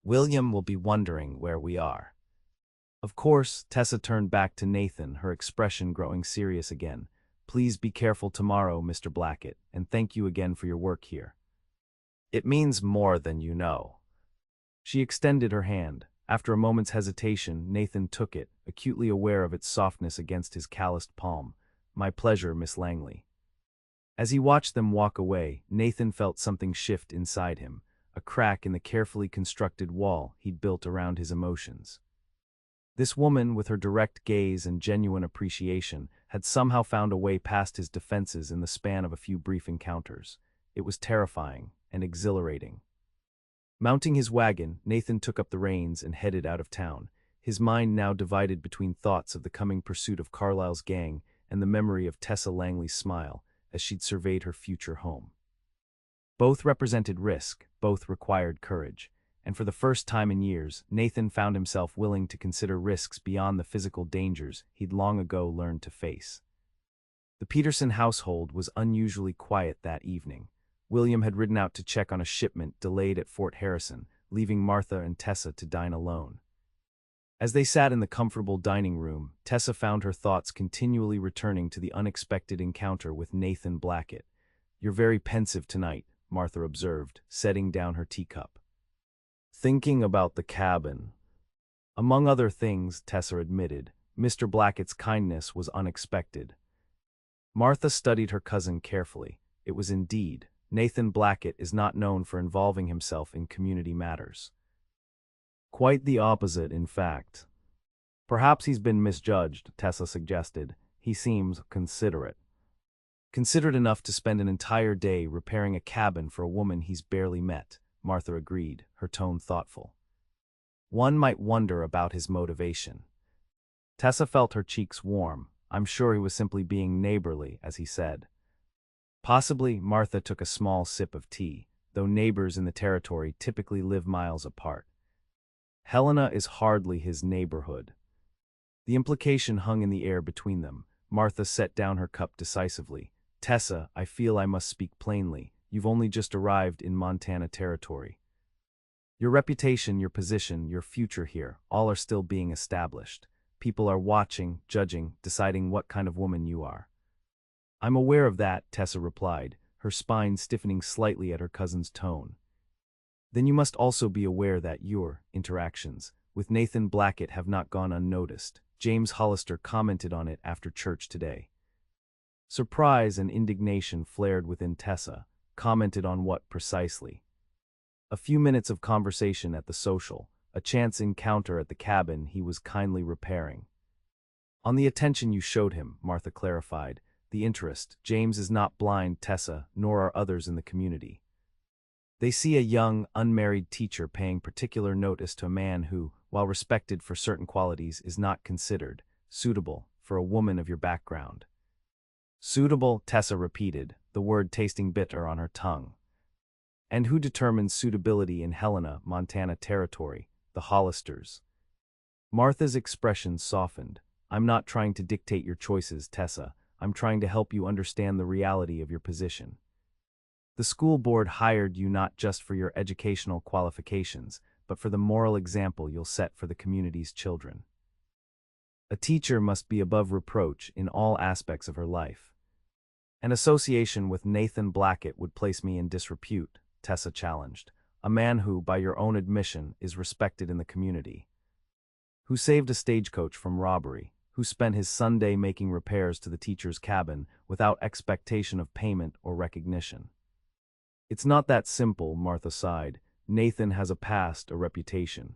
William will be wondering where we are." Of course, Tessa turned back to Nathan, her expression growing serious again. "Please be careful tomorrow, Mr. Blackett, and thank you again for your work here." "It means more than you know." She extended her hand. After a moment's hesitation, Nathan took it, acutely aware of its softness against his calloused palm. "My pleasure, Miss Langley." As he watched them walk away, Nathan felt something shift inside him, a crack in the carefully constructed wall he'd built around his emotions. This woman, with her direct gaze and genuine appreciation, had somehow found a way past his defenses in the span of a few brief encounters. It was terrifying, and exhilarating. Mounting his wagon, Nathan took up the reins and headed out of town, his mind now divided between thoughts of the coming pursuit of Carlisle's gang and the memory of Tessa Langley's smile as she'd surveyed her future home. Both represented risk, both required courage, and for the first time in years, Nathan found himself willing to consider risks beyond the physical dangers he'd long ago learned to face. The Peterson household was unusually quiet that evening. William had ridden out to check on a shipment delayed at Fort Harrison, leaving Martha and Tessa to dine alone. As they sat in the comfortable dining room, Tessa found her thoughts continually returning to the unexpected encounter with Nathan Blackett. "You're very pensive tonight," Martha observed, setting down her teacup. "Thinking about the cabin." "Among other things," Tessa admitted, "Mr. Blackett's kindness was unexpected." Martha studied her cousin carefully. It was indeed. Nathan Blackett is not known for involving himself in community matters. Quite the opposite, in fact. "Perhaps he's been misjudged," Tessa suggested. "He seems considerate." "Considerate enough to spend an entire day repairing a cabin for a woman he's barely met," Martha agreed, her tone thoughtful. "One might wonder about his motivation." Tessa felt her cheeks warm. "I'm sure he was simply being neighborly," as he said. "Possibly." Martha took a small sip of tea, though neighbors in the territory typically live miles apart. "Helena is hardly his neighborhood." The implication hung in the air between them. Martha set down her cup decisively. "Tessa, I feel I must speak plainly. You've only just arrived in Montana territory. Your reputation, your position, your future here, all are still being established. People are watching, judging, deciding what kind of woman you are." "I'm aware of that," Tessa replied, her spine stiffening slightly at her cousin's tone. "Then you must also be aware that your interactions with Nathan Blackett have not gone unnoticed. James Hollister commented on it after church today." Surprise and indignation flared within Tessa. "Commented on what precisely?" "A few minutes of conversation at the social, a chance encounter at the cabin he was kindly repairing." "On the attention you showed him," Martha clarified. "The interest. James is not blind, Tessa, nor are others in the community. They see a young, unmarried teacher paying particular notice to a man who, while respected for certain qualities, is not considered suitable for a woman of your background." "Suitable," Tessa repeated, the word tasting bitter on her tongue. "And who determines suitability in Helena, Montana territory? The Hollisters." Martha's expression softened. "I'm not trying to dictate your choices, Tessa. I'm trying to help you understand the reality of your position. The school board hired you not just for your educational qualifications, but for the moral example you'll set for the community's children. A teacher must be above reproach in all aspects of her life." "An association with Nathan Blackett would place me in disrepute," Tessa challenged. "A man who, by your own admission, is respected in the community. Who saved a stagecoach from robbery, who spent his Sunday making repairs to the teacher's cabin without expectation of payment or recognition." "It's not that simple," Martha sighed. "Nathan has a past, a reputation."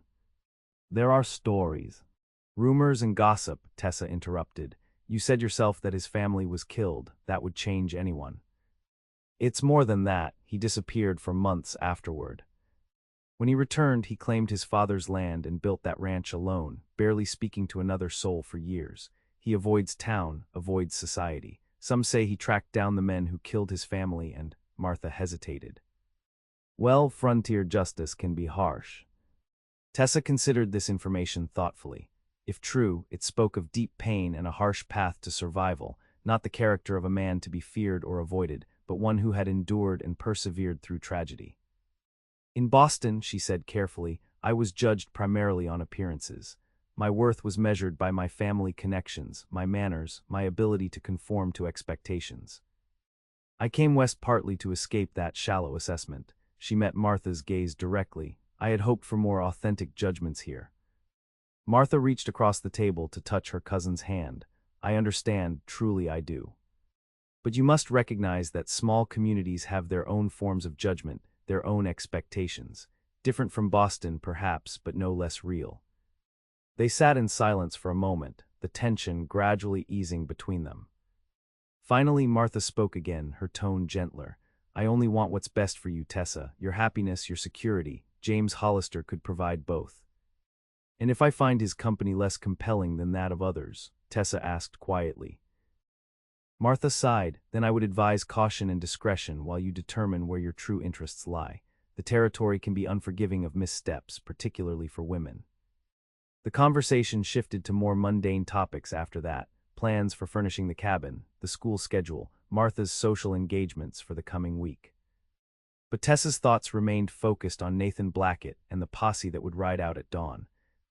"There are stories." "Rumors and gossip," Tessa interrupted. "You said yourself that his family was killed. That would change anyone." "It's more than that. He disappeared for months afterward. When he returned, he claimed his father's land and built that ranch alone, barely speaking to another soul for years. He avoids town, avoids society. Some say he tracked down the men who killed his family and—" Martha hesitated. "Well, frontier justice can be harsh." Tessa considered this information thoughtfully. If true, it spoke of deep pain and a harsh path to survival, not the character of a man to be feared or avoided, but one who had endured and persevered through tragedy. "In Boston," she said carefully, "I was judged primarily on appearances. My worth was measured by my family connections, my manners, my ability to conform to expectations. I came west partly to escape that shallow assessment." She met Martha's gaze directly. "I had hoped for more authentic judgments here." Martha reached across the table to touch her cousin's hand. "I understand, truly I do. But you must recognize that small communities have their own forms of judgment, their own expectations. Different from Boston, perhaps, but no less real." They sat in silence for a moment, the tension gradually easing between them. Finally, Martha spoke again, her tone gentler. I only want what's best for you, Tessa, your happiness, your security. James Hollister could provide both. And if I find his company less compelling than that of others? Tessa asked quietly. Martha sighed. Then I would advise caution and discretion while you determine where your true interests lie. The territory can be unforgiving of missteps, particularly for women. The conversation shifted to more mundane topics after that: plans for furnishing the cabin, the school schedule, Martha's social engagements for the coming week. But Tessa's thoughts remained focused on Nathan Blackett and the posse that would ride out at dawn.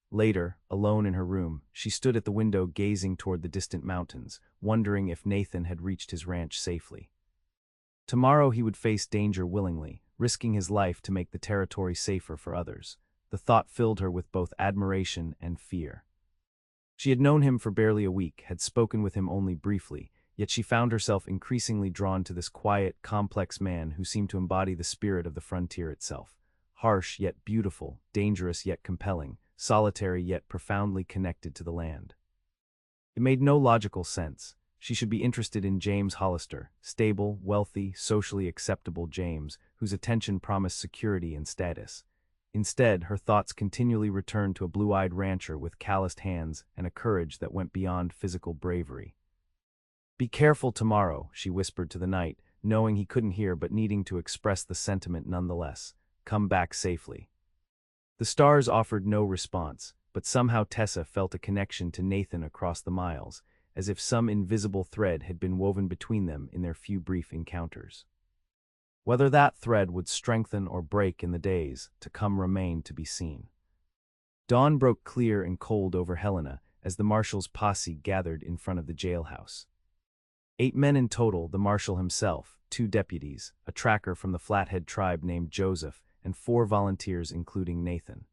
Later, alone in her room, she stood at the window gazing toward the distant mountains, wondering if Nathan had reached his ranch safely. Tomorrow he would face danger willingly, risking his life to make the territory safer for others. The thought filled her with both admiration and fear. She had known him for barely a week, had spoken with him only briefly, yet she found herself increasingly drawn to this quiet, complex man who seemed to embody the spirit of the frontier itself. Harsh yet beautiful, dangerous yet compelling, solitary yet profoundly connected to the land. It made no logical sense. She should be interested in James Hollister, stable, wealthy, socially acceptable James, whose attention promised security and status. Instead, her thoughts continually returned to a blue-eyed rancher with calloused hands and a courage that went beyond physical bravery. "Be careful tomorrow," she whispered to the night, knowing he couldn't hear but needing to express the sentiment nonetheless. "Come back safely." The stars offered no response, but somehow Tessa felt a connection to Nathan across the miles, as if some invisible thread had been woven between them in their few brief encounters. Whether that thread would strengthen or break in the days to come remained to be seen. Dawn broke clear and cold over Helena as the marshal's posse gathered in front of the jailhouse. 8 men in total: the marshal himself, 2 deputies, a tracker from the Flathead tribe named Joseph, and 4 volunteers including Nathan.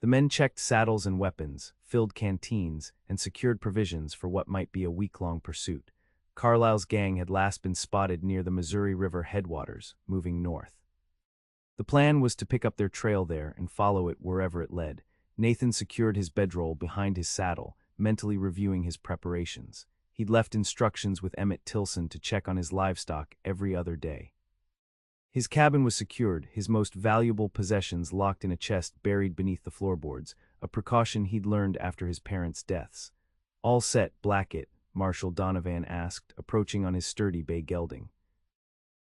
The men checked saddles and weapons, filled canteens, and secured provisions for what might be a week-long pursuit. Carlisle's gang had last been spotted near the Missouri River headwaters, moving north. The plan was to pick up their trail there and follow it wherever it led. Nathan secured his bedroll behind his saddle, mentally reviewing his preparations. He'd left instructions with Emmett Tilson to check on his livestock every other day. His cabin was secured, his most valuable possessions locked in a chest buried beneath the floorboards, a precaution he'd learned after his parents' deaths. "All set, Blackett?" Marshal Donovan asked, approaching on his sturdy bay gelding.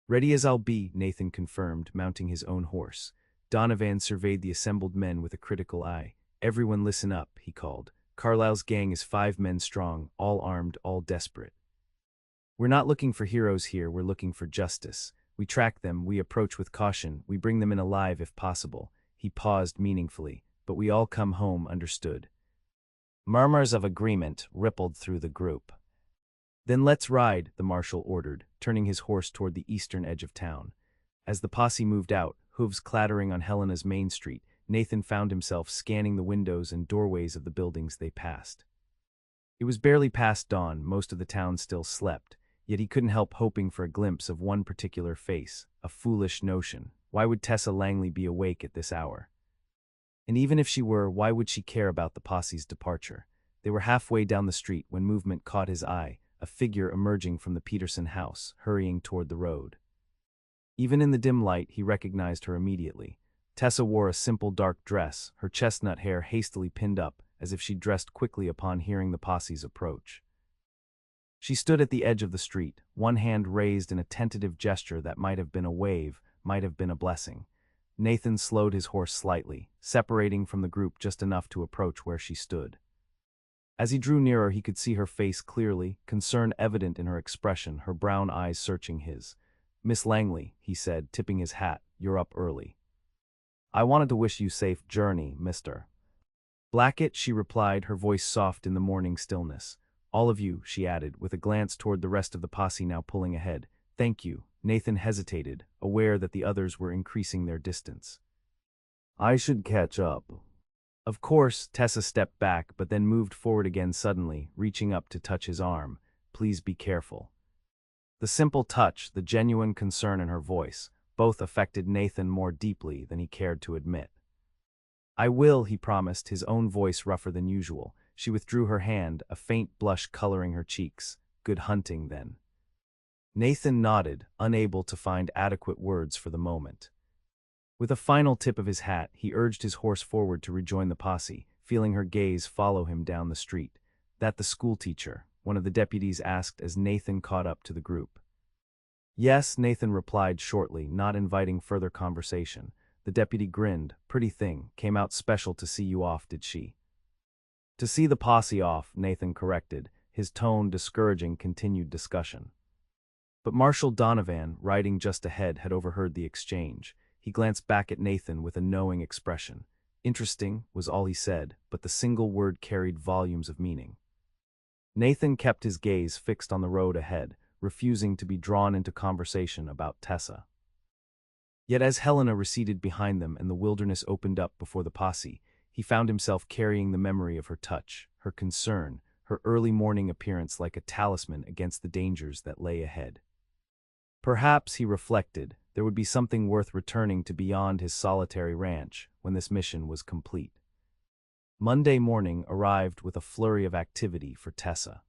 "Ready as I'll be," Nathan confirmed, mounting his own horse. Donovan surveyed the assembled men with a critical eye. "Everyone listen up," he called. "Carlisle's gang is 5 men strong, all armed, all desperate. We're not looking for heroes here, we're looking for justice. We track them, we approach with caution, we bring them in alive if possible." He paused meaningfully. "But we all come home, understood?" Murmurs of agreement rippled through the group. "Then let's ride," the marshal ordered, turning his horse toward the eastern edge of town. As the posse moved out, hooves clattering on Helena's main street, Nathan found himself scanning the windows and doorways of the buildings they passed. It was barely past dawn, most of the town still slept, yet he couldn't help hoping for a glimpse of one particular face. A foolish notion. Why would Tessa Langley be awake at this hour? And even if she were, why would she care about the posse's departure? They were halfway down the street when movement caught his eye, a figure emerging from the Peterson house, hurrying toward the road. Even in the dim light, he recognized her immediately. Tessa wore a simple dark dress, her chestnut hair hastily pinned up, as if she dressed quickly upon hearing the posse's approach. She stood at the edge of the street, one hand raised in a tentative gesture that might have been a wave, might have been a blessing. Nathan slowed his horse slightly, separating from the group just enough to approach where she stood. As he drew nearer, he could see her face clearly, concern evident in her expression, her brown eyes searching his. "Miss Langley," he said, tipping his hat, "you're up early." "I wanted to wish you safe journey, Mr. Blackett," she replied, her voice soft in the morning stillness. "All of you," she added, with a glance toward the rest of the posse now pulling ahead. "Thank you." Nathan hesitated, aware that the others were increasing their distance. "I should catch up." "Of course." Tessa stepped back, but then moved forward again suddenly, reaching up to touch his arm. "Please be careful." The simple touch, the genuine concern in her voice, both affected Nathan more deeply than he cared to admit. "I will," he promised, his own voice rougher than usual. She withdrew her hand, a faint blush coloring her cheeks. "Good hunting, then." Nathan nodded, unable to find adequate words for the moment. With a final tip of his hat, he urged his horse forward to rejoin the posse, feeling her gaze follow him down the street. "That the schoolteacher?" one of the deputies asked as Nathan caught up to the group. "Yes," Nathan replied shortly, not inviting further conversation. The deputy grinned. "Pretty thing, came out special to see you off, did she?" "To see the posse off," Nathan corrected, his tone discouraging continued discussion. But Marshal Donovan, riding just ahead, had overheard the exchange. He glanced back at Nathan with a knowing expression. "Interesting," was all he said, but the single word carried volumes of meaning. Nathan kept his gaze fixed on the road ahead, refusing to be drawn into conversation about Tessa. Yet as Helena receded behind them and the wilderness opened up before the posse, he found himself carrying the memory of her touch, her concern, her early morning appearance like a talisman against the dangers that lay ahead. Perhaps, he reflected, there would be something worth returning to beyond his solitary ranch when this mission was complete. Monday morning arrived with a flurry of activity for Tessa.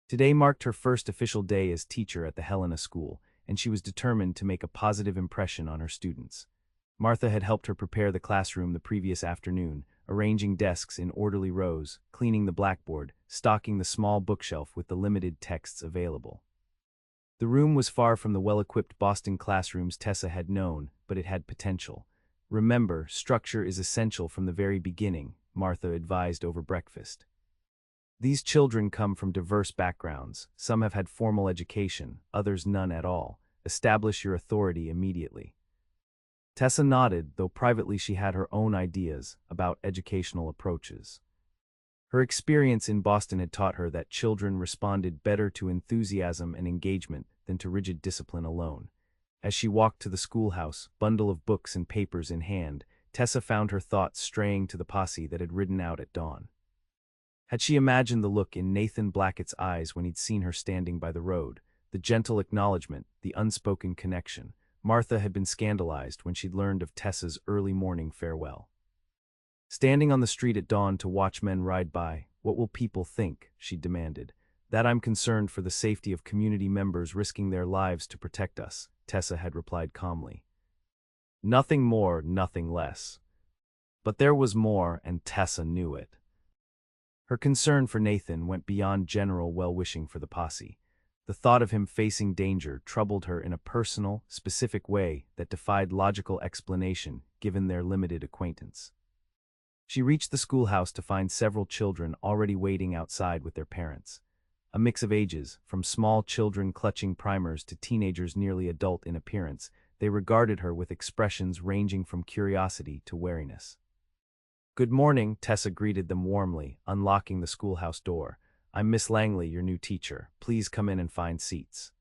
Today marked her first official day as teacher at the Helena School, and she was determined to make a positive impression on her students. Martha had helped her prepare the classroom the previous afternoon, arranging desks in orderly rows, cleaning the blackboard, stocking the small bookshelf with the limited texts available. The room was far from the well-equipped Boston classrooms Tessa had known, but it had potential. "Remember, structure is essential from the very beginning," Martha advised over breakfast. "These children come from diverse backgrounds. Some have had formal education, others none at all. Establish your authority immediately." Tessa nodded, though privately she had her own ideas about educational approaches. Her experience in Boston had taught her that children responded better to enthusiasm and engagement than to rigid discipline alone. As she walked to the schoolhouse, bundle of books and papers in hand, Tessa found her thoughts straying to the posse that had ridden out at dawn. Had she imagined the look in Nathan Blackett's eyes when he'd seen her standing by the road, the gentle acknowledgement, the unspoken connection, Martha had been scandalized when she'd learned of Tessa's early morning farewell. "Standing on the street at dawn to watch men ride by, what will people think?" she demanded. "That I'm concerned for the safety of community members risking their lives to protect us," Tessa had replied calmly. Nothing more, nothing less. But there was more, and Tessa knew it. Her concern for Nathan went beyond general well-wishing for the posse. The thought of him facing danger troubled her in a personal, specific way that defied logical explanation given their limited acquaintance. She reached the schoolhouse to find several children already waiting outside with their parents. A mix of ages, from small children clutching primers to teenagers nearly adult in appearance, they regarded her with expressions ranging from curiosity to wariness. "Good morning," Tessa greeted them warmly, unlocking the schoolhouse door. "I'm Miss Langley, your new teacher. Please come in and find seats."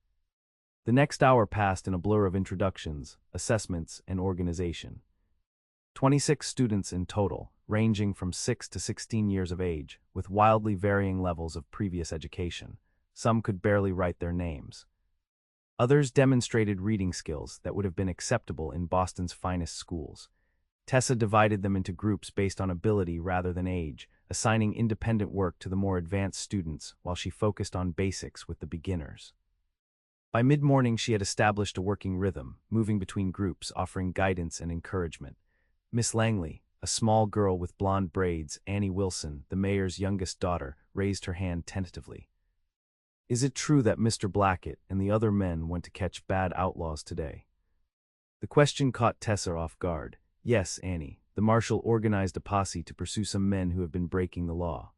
The next hour passed in a blur of introductions, assessments, and organization. 26 students in total, ranging from 6 to 16 years of age, with wildly varying levels of previous education. Some could barely write their names. Others demonstrated reading skills that would have been acceptable in Boston's finest schools. Tessa divided them into groups based on ability rather than age, assigning independent work to the more advanced students while she focused on basics with the beginners. By mid-morning she had established a working rhythm, moving between groups, offering guidance and encouragement. Miss Langley, a small girl with blonde braids, Annie Wilson, the mayor's youngest daughter, raised her hand tentatively. "Is it true that Mr. Blackett and the other men went to catch bad outlaws today?" The question caught Tessa off guard. "Yes, Annie. The marshal organized a posse to pursue some men who have been breaking the law."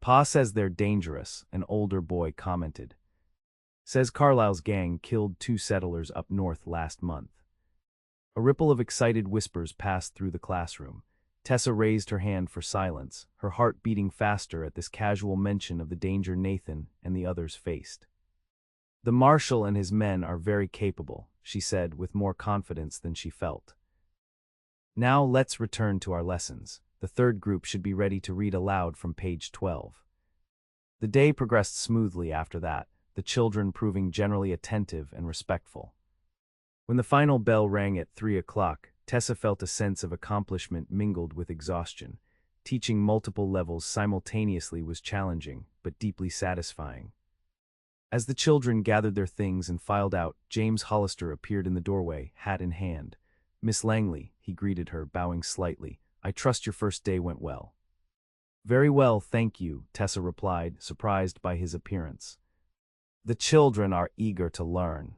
"Pa says they're dangerous," an older boy commented. "Says Carlisle's gang killed 2 settlers up north last month." A ripple of excited whispers passed through the classroom. Tessa raised her hand for silence, her heart beating faster at this casual mention of the danger Nathan and the others faced. "The marshal and his men are very capable," she said with more confidence than she felt. "Now let's return to our lessons. The third group should be ready to read aloud from page 12. The day progressed smoothly after that, the children proving generally attentive and respectful. When the final bell rang at 3 o'clock, Tessa felt a sense of accomplishment mingled with exhaustion. Teaching multiple levels simultaneously was challenging, but deeply satisfying. As the children gathered their things and filed out, James Hollister appeared in the doorway, hat in hand. "Miss Langley," he greeted her, bowing slightly. "I trust your first day went well." "Very well, thank you," Tessa replied, surprised by his appearance. "The children are eager to learn."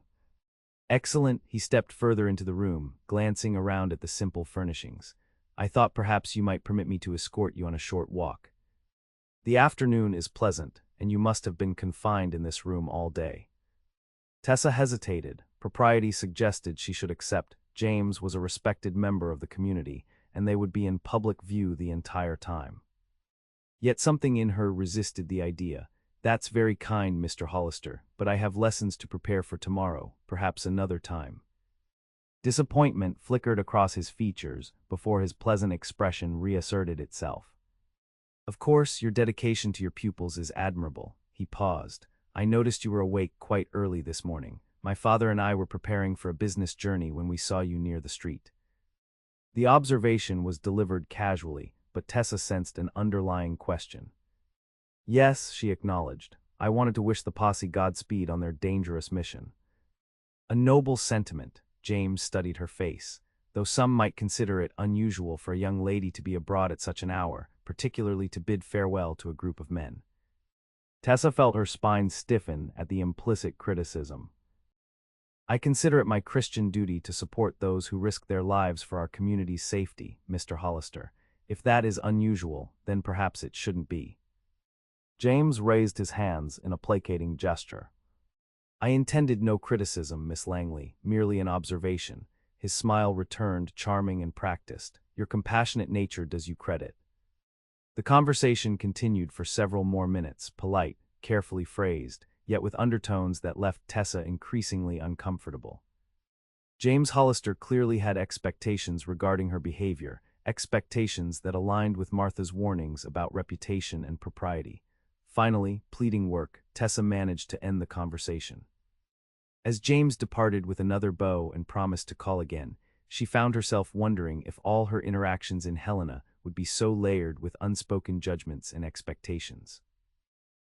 "Excellent." He stepped further into the room, glancing around at the simple furnishings. "I thought perhaps you might permit me to escort you on a short walk. The afternoon is pleasant, and you must have been confined in this room all day." Tessa hesitated. Propriety suggested she should accept. James was a respected member of the community, and they would be in public view the entire time. Yet something in her resisted the idea. "That's very kind, Mr. Hollister, but I have lessons to prepare for tomorrow, perhaps another time." Disappointment flickered across his features before his pleasant expression reasserted itself. "Of course, your dedication to your pupils is admirable." He paused. "I noticed you were awake quite early this morning. My father and I were preparing for a business journey when we saw you near the street." The observation was delivered casually, but Tessa sensed an underlying question. "Yes," she acknowledged. "I wanted to wish the posse Godspeed on their dangerous mission." A noble sentiment. James studied her face. Though some might consider it unusual for a young lady to be abroad at such an hour, particularly to bid farewell to a group of men. Tessa felt her spine stiffen at the implicit criticism. "I consider it my Christian duty to support those who risk their lives for our community's safety, Mr. Hollister. If that is unusual, then perhaps it shouldn't be." James raised his hands in a placating gesture. "I intended no criticism, Miss Langley, merely an observation." His smile returned, charming and practiced. "Your compassionate nature does you credit." The conversation continued for several more minutes, polite, carefully phrased, yet with undertones that left Tessa increasingly uncomfortable. James Hollister clearly had expectations regarding her behavior, expectations that aligned with Martha's warnings about reputation and propriety. Finally, pleading work, Tessa managed to end the conversation. As James departed with another bow and promised to call again, she found herself wondering if all her interactions in Helena would be so layered with unspoken judgments and expectations.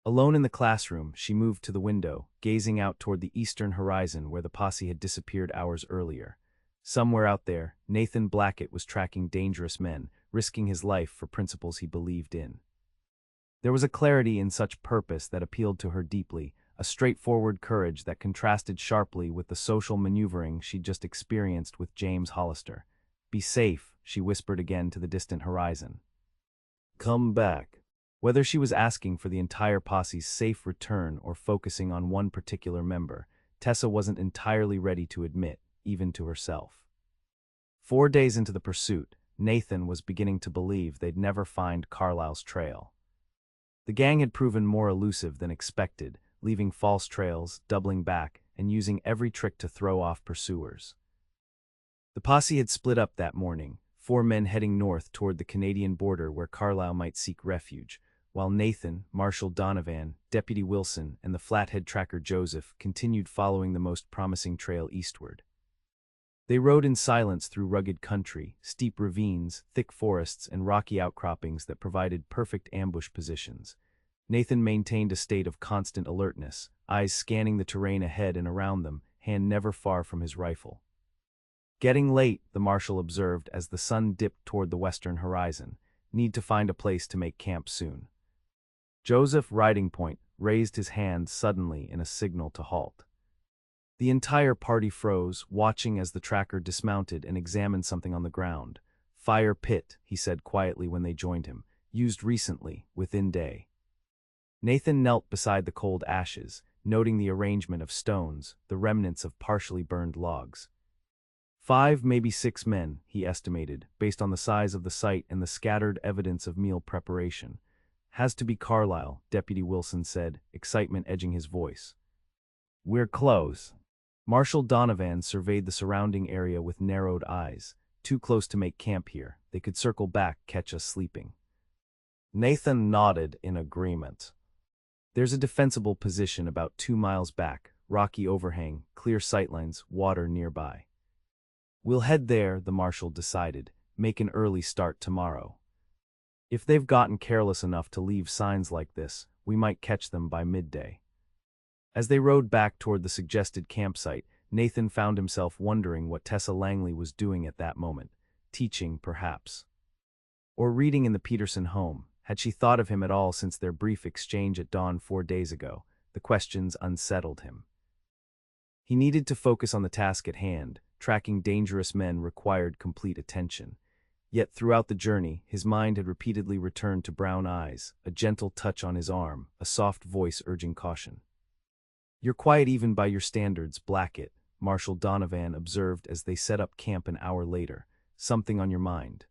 Alone in the classroom, she moved to the window, gazing out toward the eastern horizon where the posse had disappeared hours earlier. Somewhere out there, Nathan Blackett was tracking dangerous men, risking his life for principles he believed in. There was a clarity in such purpose that appealed to her deeply, a straightforward courage that contrasted sharply with the social maneuvering she'd just experienced with James Hollister. "Be safe," she whispered again to the distant horizon. "Come back." Whether she was asking for the entire posse's safe return or focusing on one particular member, Tessa wasn't entirely ready to admit, even to herself. 4 days into the pursuit, Nathan was beginning to believe they'd never find Carlisle's trail. The gang had proven more elusive than expected, leaving false trails, doubling back, and using every trick to throw off pursuers. The posse had split up that morning, 4 men heading north toward the Canadian border where Carlisle might seek refuge, while Nathan, Marshal Donovan, Deputy Wilson, and the Flathead tracker Joseph continued following the most promising trail eastward. They rode in silence through rugged country, steep ravines, thick forests, and rocky outcroppings that provided perfect ambush positions. Nathan maintained a state of constant alertness, eyes scanning the terrain ahead and around them, hand never far from his rifle. "Getting late," the marshal observed as the sun dipped toward the western horizon. "Need to find a place to make camp soon." Joseph, Riding Point, raised his hand suddenly in a signal to halt. The entire party froze, watching as the tracker dismounted and examined something on the ground. "Fire pit," he said quietly when they joined him. "Used recently, within day." Nathan knelt beside the cold ashes, noting the arrangement of stones, the remnants of partially burned logs. 5, maybe 6 men, he estimated, based on the size of the site and the scattered evidence of meal preparation. "Has to be Carlisle," Deputy Wilson said, excitement edging his voice. "We're close." Marshal Donovan surveyed the surrounding area with narrowed eyes. "Too close to make camp here. They could circle back, catch us sleeping." Nathan nodded in agreement. "There's a defensible position about 2 miles back, rocky overhang, clear sightlines, water nearby." "We'll head there," the marshal decided, "make an early start tomorrow. If they've gotten careless enough to leave signs like this, we might catch them by midday." As they rode back toward the suggested campsite, Nathan found himself wondering what Tessa Langley was doing at that moment. Teaching, perhaps. Or reading in the Peterson home. Had she thought of him at all since their brief exchange at dawn 4 days ago? The questions unsettled him. He needed to focus on the task at hand. Tracking dangerous men required complete attention. Yet throughout the journey, his mind had repeatedly returned to brown eyes, a gentle touch on his arm, a soft voice urging caution. "You're quiet even by your standards, Blackett," Marshal Donovan observed as they set up camp an hour later. "Something on your mind?"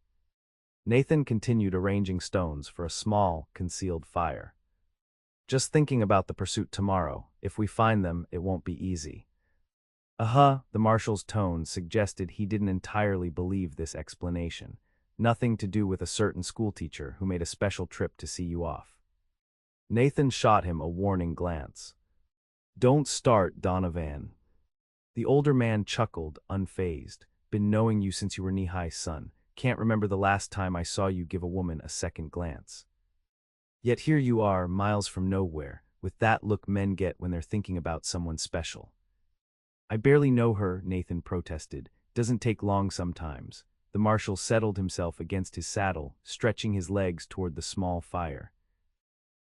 Nathan continued arranging stones for a small, concealed fire. "Just thinking about the pursuit tomorrow. If we find them, it won't be easy." The marshal's tone suggested he didn't entirely believe this explanation. "Nothing to do with a certain schoolteacher who made a special trip to see you off." Nathan shot him a warning glance. "Don't start, Donovan." The older man chuckled, unfazed. "Been knowing you since you were knee-high, son. Can't remember the last time I saw you give a woman a second glance. Yet here you are, miles from nowhere, with that look men get when they're thinking about someone special." "I barely know her," Nathan protested. "Doesn't take long sometimes." The marshal settled himself against his saddle, stretching his legs toward the small fire.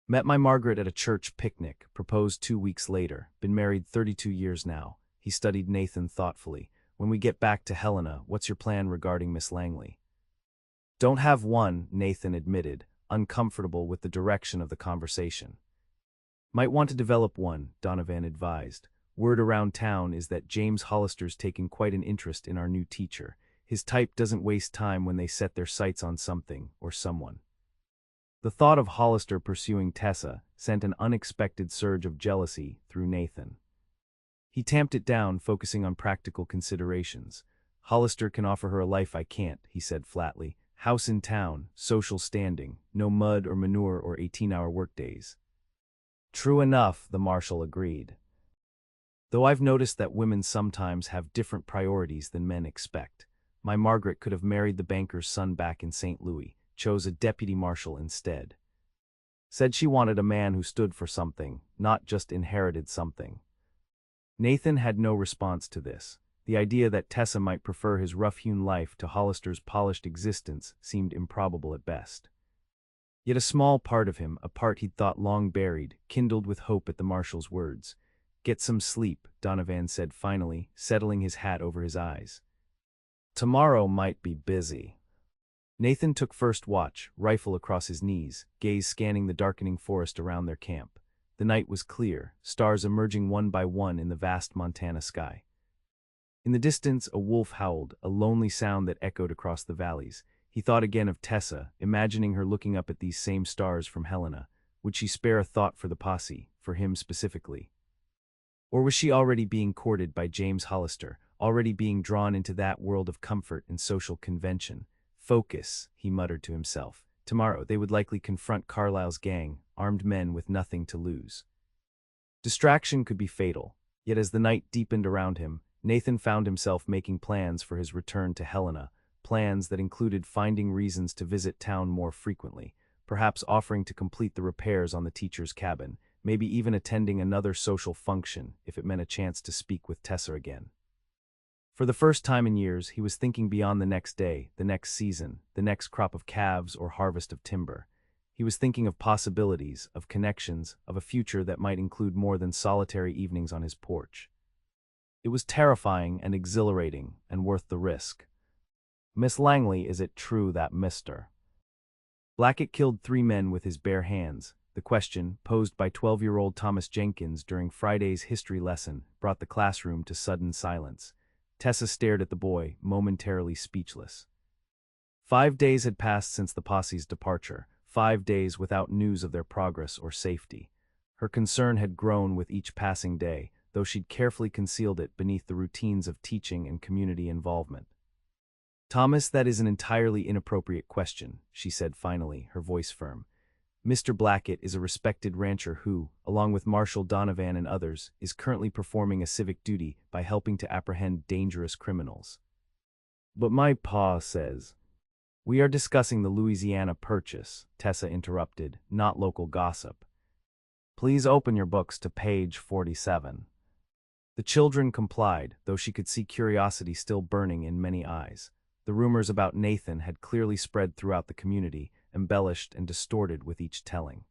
"Met my Margaret at a church picnic, proposed 2 weeks later, been married 32 years now." He studied Nathan thoughtfully. "When we get back to Helena, what's your plan regarding Miss Langley?" "Don't have one," Nathan admitted, uncomfortable with the direction of the conversation. "Might want to develop one," Donovan advised. "Word around town is that James Hollister's taken quite an interest in our new teacher. His type doesn't waste time when they set their sights on something or someone." The thought of Hollister pursuing Tessa sent an unexpected surge of jealousy through Nathan. He tamped it down, focusing on practical considerations. "Hollister can offer her a life I can't," he said flatly. "House in town, social standing, no mud or manure or 18-hour workdays." "True enough," the marshal agreed. "Though I've noticed that women sometimes have different priorities than men expect. My Margaret could have married the banker's son back in St. Louis, chose a deputy marshal instead. Said she wanted a man who stood for something, not just inherited something." Nathan had no response to this. The idea that Tessa might prefer his rough-hewn life to Hollister's polished existence seemed improbable at best. Yet a small part of him, a part he'd thought long buried, kindled with hope at the marshal's words. "Get some sleep," Donovan said finally, settling his hat over his eyes. "Tomorrow might be busy." Nathan took first watch, rifle across his knees, gaze scanning the darkening forest around their camp. The night was clear, stars emerging one by one in the vast Montana sky. In the distance, a wolf howled, a lonely sound that echoed across the valleys. He thought again of Tessa, imagining her looking up at these same stars from Helena. Would she spare a thought for the posse, for him specifically? Or was she already being courted by James Hollister, already being drawn into that world of comfort and social convention? "Focus," he muttered to himself. Tomorrow they would likely confront Carlisle's gang, armed men with nothing to lose. Distraction could be fatal, yet as the night deepened around him, Nathan found himself making plans for his return to Helena, plans that included finding reasons to visit town more frequently, perhaps offering to complete the repairs on the teacher's cabin, maybe even attending another social function if it meant a chance to speak with Tessa again. For the first time in years, he was thinking beyond the next day, the next season, the next crop of calves or harvest of timber. He was thinking of possibilities, of connections, of a future that might include more than solitary evenings on his porch. It was terrifying and exhilarating and worth the risk. "Miss Langley, is it true that Mr. Blackett killed 3 men with his bare hands?" The question, posed by 12-year-old Thomas Jenkins during Friday's history lesson, brought the classroom to sudden silence. Tessa stared at the boy, momentarily speechless. 5 days had passed since the posse's departure, 5 days without news of their progress or safety. Her concern had grown with each passing day, though she'd carefully concealed it beneath the routines of teaching and community involvement. "Thomas, that is an entirely inappropriate question," she said finally, her voice firm. "Mr. Blackett is a respected rancher who, along with Marshal Donovan and others, is currently performing a civic duty by helping to apprehend dangerous criminals." "But my pa says—" "We are discussing the Louisiana Purchase," Tessa interrupted, "not local gossip." Please open your books to page 47. The children complied, though she could see curiosity still burning in many eyes. The rumors about Nathan had clearly spread throughout the community, embellished and distorted with each telling.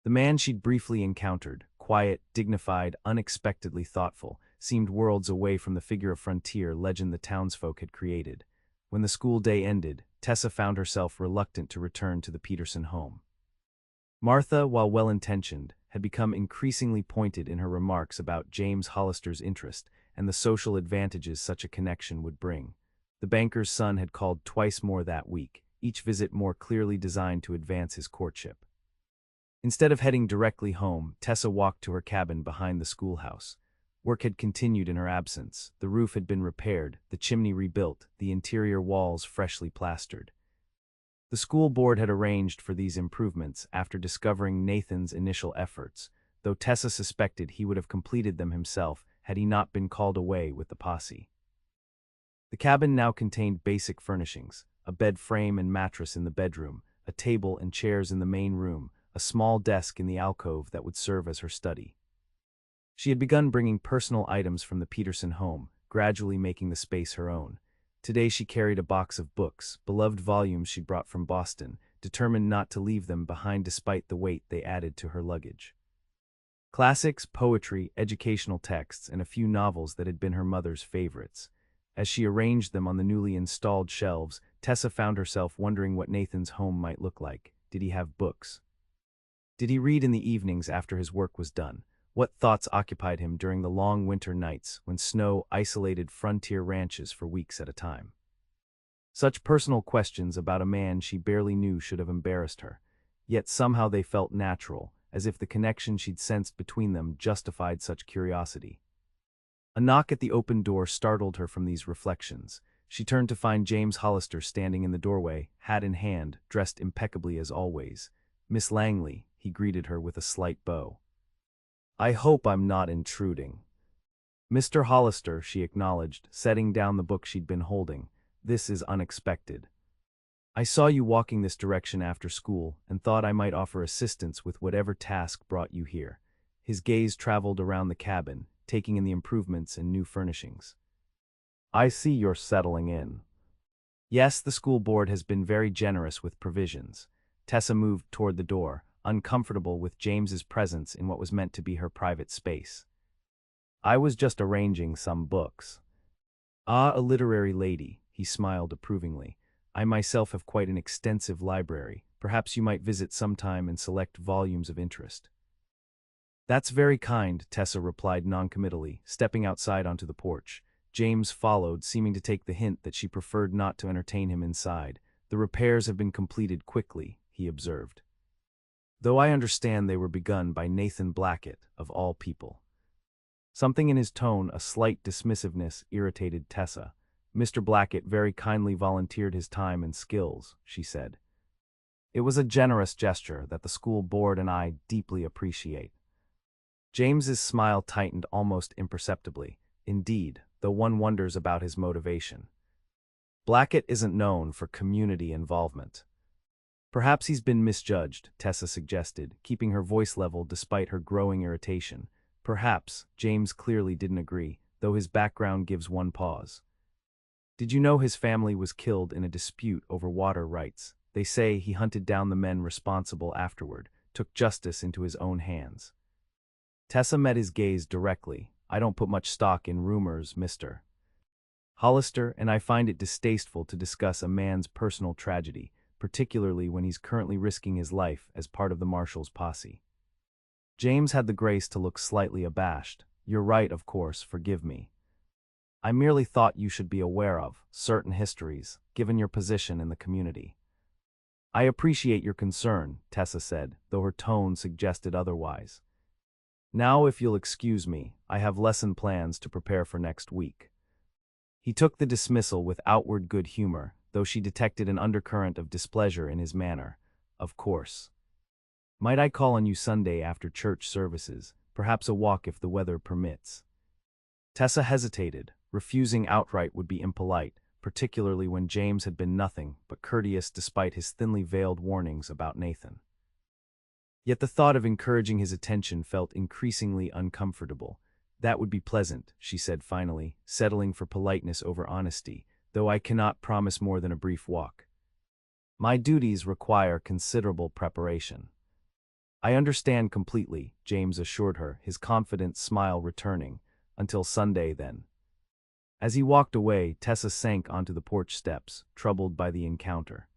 The man she'd briefly encountered, quiet, dignified, unexpectedly thoughtful, seemed worlds away from the figure of frontier legend the townsfolk had created. When the school day ended, Tessa found herself reluctant to return to the Peterson home. Martha, while well-intentioned, had become increasingly pointed in her remarks about James Hollister's interest and the social advantages such a connection would bring. The banker's son had called twice more that week, each visit more clearly designed to advance his courtship. Instead of heading directly home, Tessa walked to her cabin behind the schoolhouse. Work had continued in her absence. The roof had been repaired, the chimney rebuilt, the interior walls freshly plastered. The school board had arranged for these improvements after discovering Nathan's initial efforts, though Tessa suspected he would have completed them himself had he not been called away with the posse. The cabin now contained basic furnishings, a bed frame and mattress in the bedroom, a table and chairs in the main room, a small desk in the alcove that would serve as her study. She had begun bringing personal items from the Peterson home, gradually making the space her own. Today she carried a box of books, beloved volumes she'd brought from Boston, determined not to leave them behind despite the weight they added to her luggage. Classics, poetry, educational texts, and a few novels that had been her mother's favorites. As she arranged them on the newly installed shelves, Tessa found herself wondering what Nathan's home might look like. Did he have books? Did he read in the evenings after his work was done? What thoughts occupied him during the long winter nights when snow isolated frontier ranches for weeks at a time? Such personal questions about a man she barely knew should have embarrassed her, yet somehow they felt natural, as if the connection she'd sensed between them justified such curiosity. A knock at the open door startled her from these reflections. She turned to find James Hollister standing in the doorway, hat in hand, dressed impeccably as always. "Miss Langley," he greeted her with a slight bow. "I hope I'm not intruding." "Mr. Hollister," she acknowledged, setting down the book she'd been holding. "This is unexpected. I saw you walking this direction after school and thought I might offer assistance with whatever task brought you here." His gaze traveled around the cabin, taking in the improvements and new furnishings. "I see you're settling in." "Yes, the school board has been very generous with provisions." Tessa moved toward the door, uncomfortable with James's presence in what was meant to be her private space. "I was just arranging some books." "Ah, a literary lady," he smiled approvingly. "I myself have quite an extensive library. Perhaps you might visit sometime and select volumes of interest." "That's very kind," Tessa replied noncommittally, stepping outside onto the porch. James followed, seeming to take the hint that she preferred not to entertain him inside. "The repairs have been completed quickly," he observed. "Though I understand they were begun by Nathan Blackett, of all people." Something in his tone, a slight dismissiveness, irritated Tessa. "Mr. Blackett very kindly volunteered his time and skills," she said. "It was a generous gesture that the school board and I deeply appreciate." James's smile tightened almost imperceptibly. Indeed, though one wonders about his motivation. "Blackett isn't known for community involvement." "Perhaps he's been misjudged," Tessa suggested, keeping her voice level despite her growing irritation. "Perhaps," James clearly didn't agree, though his background gives one pause. "Did you know his family was killed in a dispute over water rights? They say he hunted down the men responsible afterward, took justice into his own hands." Tessa met his gaze directly. "I don't put much stock in rumors, Mr. Hollister, and I find it distasteful to discuss a man's personal tragedy, particularly when he's currently risking his life as part of the marshal's posse." James had the grace to look slightly abashed. "You're right, of course, forgive me. I merely thought you should be aware of certain histories, given your position in the community." "I appreciate your concern," Tessa said, though her tone suggested otherwise. "Now, if you'll excuse me, I have lesson plans to prepare for next week." He took the dismissal with outward good humor, though she detected an undercurrent of displeasure in his manner. "Of course. Might I call on you Sunday after church services, perhaps a walk if the weather permits?" Tessa hesitated. Refusing outright would be impolite, particularly when James had been nothing but courteous despite his thinly veiled warnings about Nathan. Yet the thought of encouraging his attention felt increasingly uncomfortable. That would be pleasant, she said finally, settling for politeness over honesty, though I cannot promise more than a brief walk. My duties require considerable preparation. I understand completely, James assured her, his confident smile returning. Until Sunday, then. As he walked away, Tessa sank onto the porch steps, troubled by the encounter.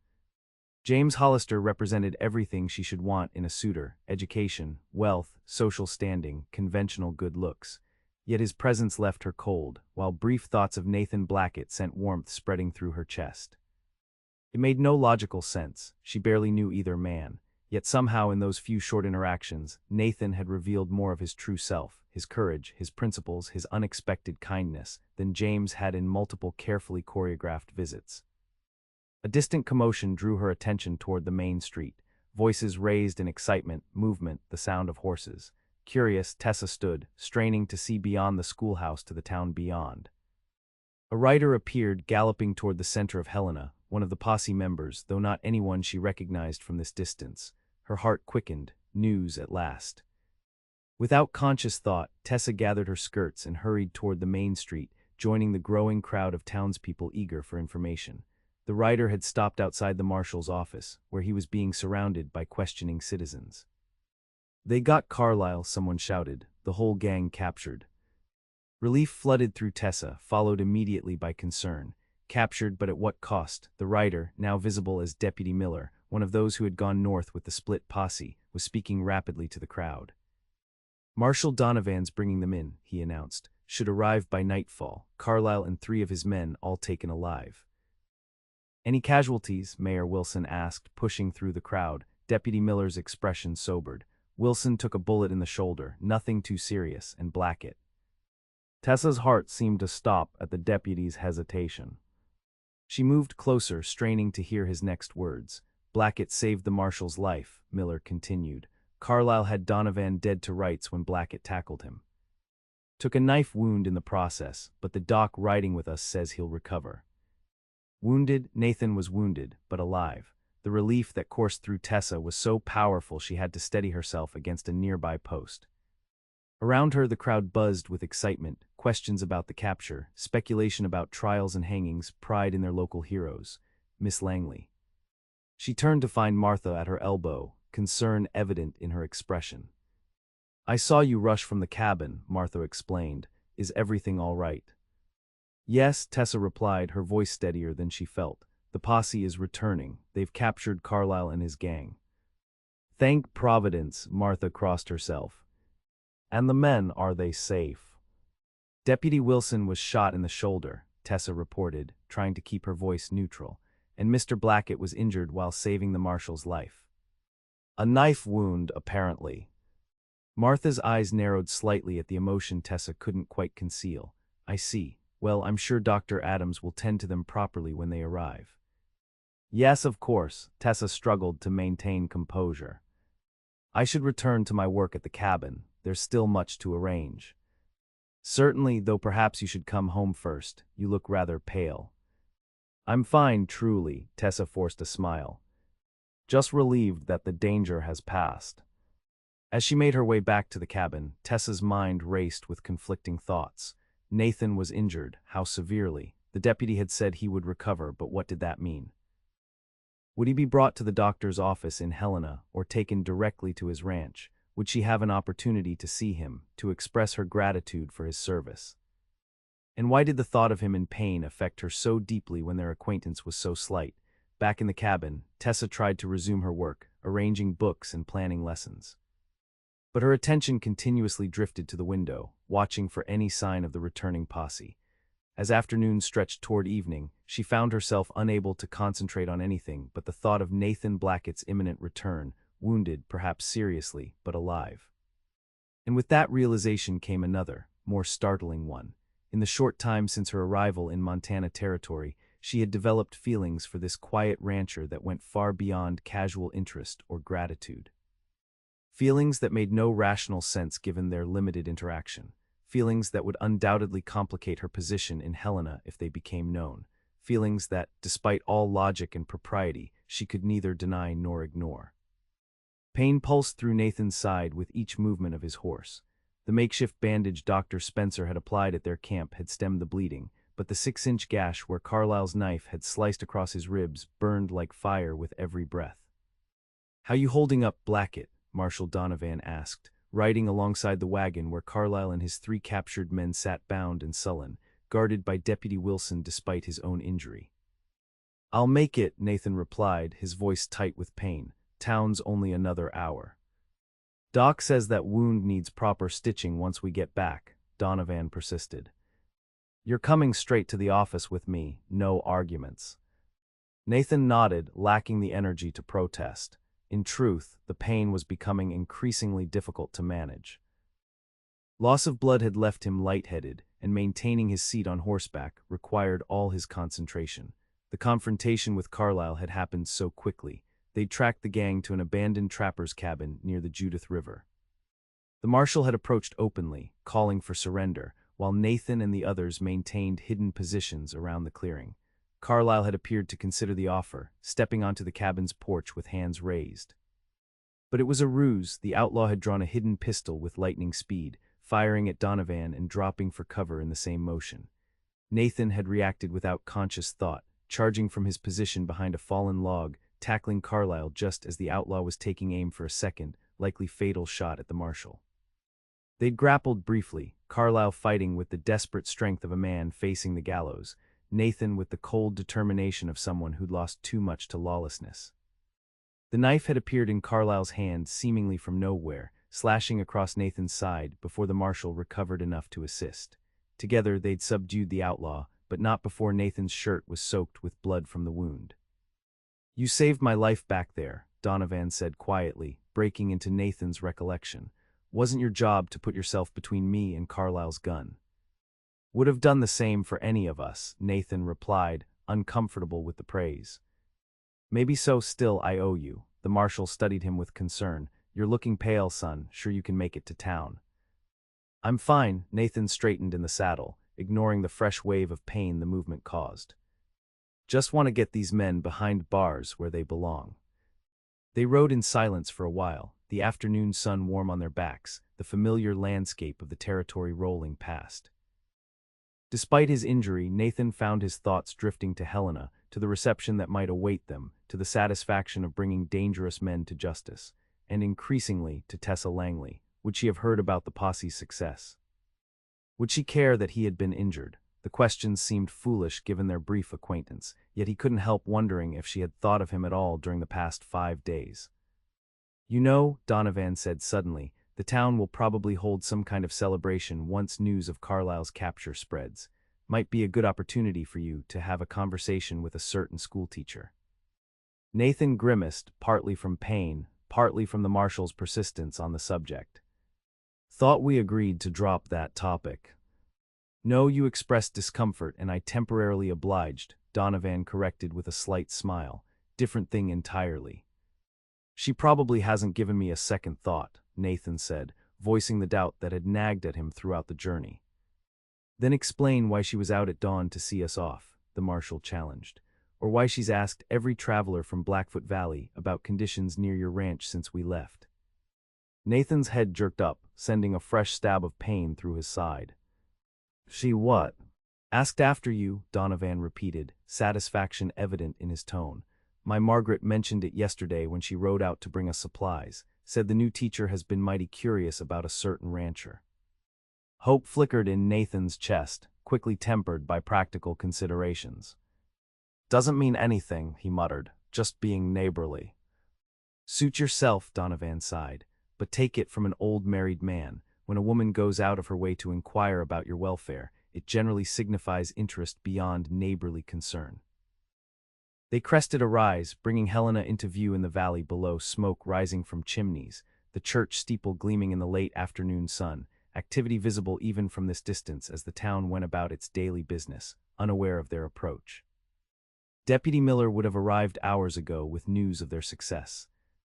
James Hollister represented everything she should want in a suitor: education, wealth, social standing, conventional good looks. Yet his presence left her cold, while brief thoughts of Nathan Blackett sent warmth spreading through her chest. It made no logical sense. She barely knew either man. Yet somehow in those few short interactions, Nathan had revealed more of his true self, his courage, his principles, his unexpected kindness, than James had in multiple carefully choreographed visits. A distant commotion drew her attention toward the main street. Voices raised in excitement, movement, the sound of horses. Curious, Tessa stood, straining to see beyond the schoolhouse to the town beyond. A rider appeared, galloping toward the center of Helena, one of the posse members, though not anyone she recognized from this distance. Her heart quickened. News at last. Without conscious thought, Tessa gathered her skirts and hurried toward the main street, joining the growing crowd of townspeople eager for information. The rider had stopped outside the marshal's office, where he was being surrounded by questioning citizens. "They got Carlisle," someone shouted, "the whole gang captured." Relief flooded through Tessa, followed immediately by concern. Captured, but at what cost? The rider, now visible as Deputy Miller, one of those who had gone north with the split posse, was speaking rapidly to the crowd. "Marshal Donovan's bringing them in," he announced. "Should arrive by nightfall. Carlisle and 3 of his men all taken alive." "Any casualties?" Mayor Wilson asked, pushing through the crowd. Deputy Miller's expression sobered. Wilson took a bullet in the shoulder, nothing too serious, and Blackett. Tessa's heart seemed to stop at the deputy's hesitation. She moved closer, straining to hear his next words. "Blackett saved the marshal's life," Miller continued. "Carlisle had Donovan dead to rights when Blackett tackled him. Took a knife wound in the process, but the doc riding with us says he'll recover." Wounded? Nathan was wounded, but alive. The relief that coursed through Tessa was so powerful she had to steady herself against a nearby post. Around her the crowd buzzed with excitement, questions about the capture, speculation about trials and hangings, pride in their local heroes. Miss Langley. She turned to find Martha at her elbow, concern evident in her expression. "I saw you rush from the cabin," Martha explained. "Is everything all right?" "Yes," Tessa replied, her voice steadier than she felt. "The posse is returning. They've captured Carlisle and his gang." "Thank Providence," Martha crossed herself. "And the men, are they safe?" "Deputy Wilson was shot in the shoulder," Tessa reported, trying to keep her voice neutral, "and Mr. Blackett was injured while saving the marshal's life." "A knife wound, apparently." Martha's eyes narrowed slightly at the emotion Tessa couldn't quite conceal. "I see. Well, I'm sure Dr. Adams will tend to them properly when they arrive." "Yes, of course," Tessa struggled to maintain composure. "I should return to my work at the cabin. There's still much to arrange." "Certainly, though perhaps you should come home first. You look rather pale." "I'm fine, truly," Tessa forced a smile. "Just relieved that the danger has passed." As she made her way back to the cabin, Tessa's mind raced with conflicting thoughts. Nathan was injured. How severely? The deputy had said he would recover, but what did that mean? Would he be brought to the doctor's office in Helena, or taken directly to his ranch? Would she have an opportunity to see him, to express her gratitude for his service? And why did the thought of him in pain affect her so deeply when their acquaintance was so slight? Back in the cabin, Tessa tried to resume her work, arranging books and planning lessons. But her attention continuously drifted to the window, watching for any sign of the returning posse. As afternoon stretched toward evening, she found herself unable to concentrate on anything but the thought of Nathan Blackett's imminent return, wounded, perhaps seriously, but alive. And with that realization came another, more startling one. In the short time since her arrival in Montana Territory, she had developed feelings for this quiet rancher that went far beyond casual interest or gratitude. Feelings that made no rational sense given their limited interaction. Feelings that would undoubtedly complicate her position in Helena if they became known. Feelings that, despite all logic and propriety, she could neither deny nor ignore. Pain pulsed through Nathan's side with each movement of his horse. The makeshift bandage Dr. Spencer had applied at their camp had stemmed the bleeding, but the 6-inch gash where Carlyle's knife had sliced across his ribs burned like fire with every breath. "How you holding up, Blackett?" Marshal Donovan asked, riding alongside the wagon where Carlyle and his 3 captured men sat bound and sullen, guarded by Deputy Wilson despite his own injury. "I'll make it," Nathan replied, his voice tight with pain. "Town's only another hour." "Doc says that wound needs proper stitching once we get back," Donovan persisted. "You're coming straight to the office with me, no arguments." Nathan nodded, lacking the energy to protest. In truth, the pain was becoming increasingly difficult to manage. Loss of blood had left him lightheaded, and maintaining his seat on horseback required all his concentration. The confrontation with Carlyle had happened so quickly. They'd tracked the gang to an abandoned trapper's cabin near the Judith River. The marshal had approached openly, calling for surrender, while Nathan and the others maintained hidden positions around the clearing. Carlyle had appeared to consider the offer, stepping onto the cabin's porch with hands raised. But it was a ruse. The outlaw had drawn a hidden pistol with lightning speed, firing at Donovan and dropping for cover in the same motion. Nathan had reacted without conscious thought, charging from his position behind a fallen log, tackling Carlyle just as the outlaw was taking aim for a second, likely fatal shot at the marshal. They'd grappled briefly, Carlyle fighting with the desperate strength of a man facing the gallows, Nathan with the cold determination of someone who'd lost too much to lawlessness. The knife had appeared in Carlyle's hand seemingly from nowhere, slashing across Nathan's side before the marshal recovered enough to assist. Together they'd subdued the outlaw, but not before Nathan's shirt was soaked with blood from the wound. "You saved my life back there," Donovan said quietly, breaking into Nathan's recollection. "Wasn't your job to put yourself between me and Carlyle's gun?" "Would have done the same for any of us," Nathan replied, uncomfortable with the praise. "Maybe so, still I owe you." The marshal studied him with concern. "You're looking pale, son. Sure you can make it to town?" "I'm fine." Nathan straightened in the saddle, ignoring the fresh wave of pain the movement caused. "Just want to get these men behind bars where they belong." They rode in silence for a while, the afternoon sun warm on their backs, the familiar landscape of the territory rolling past. Despite his injury, Nathan found his thoughts drifting to Helena, to the reception that might await them, to the satisfaction of bringing dangerous men to justice, and increasingly to Tessa Langley. Would she have heard about the posse's success? Would she care that he had been injured? The questions seemed foolish given their brief acquaintance, yet he couldn't help wondering if she had thought of him at all during the past 5 days. "You know," Donovan said suddenly, "the town will probably hold some kind of celebration once news of Carlyle's capture spreads. Might be a good opportunity for you to have a conversation with a certain schoolteacher." Nathan grimaced, partly from pain, partly from the marshal's persistence on the subject. "Thought we agreed to drop that topic." "No, you expressed discomfort and I temporarily obliged," Donovan corrected with a slight smile. "Different thing entirely." "She probably hasn't given me a second thought," Nathan said, voicing the doubt that had nagged at him throughout the journey. "Then explain why she was out at dawn to see us off," the marshal challenged, "or why she's asked every traveler from Blackfoot Valley about conditions near your ranch since we left." Nathan's head jerked up, sending a fresh stab of pain through his side. "She what?" "Asked after you," Donovan repeated, satisfaction evident in his tone. "My Margaret mentioned it yesterday when she rode out to bring us supplies. Said the new teacher has been mighty curious about a certain rancher." Hope flickered in Nathan's chest, quickly tempered by practical considerations. "Doesn't mean anything," he muttered, "just being neighborly." "Suit yourself," Donovan sighed, "but take it from an old married man. When a woman goes out of her way to inquire about your welfare, it generally signifies interest beyond neighborly concern." They crested a rise, bringing Helena into view in the valley below, smoke rising from chimneys, the church steeple gleaming in the late afternoon sun, activity visible even from this distance as the town went about its daily business, unaware of their approach. Deputy Miller would have arrived hours ago with news of their success.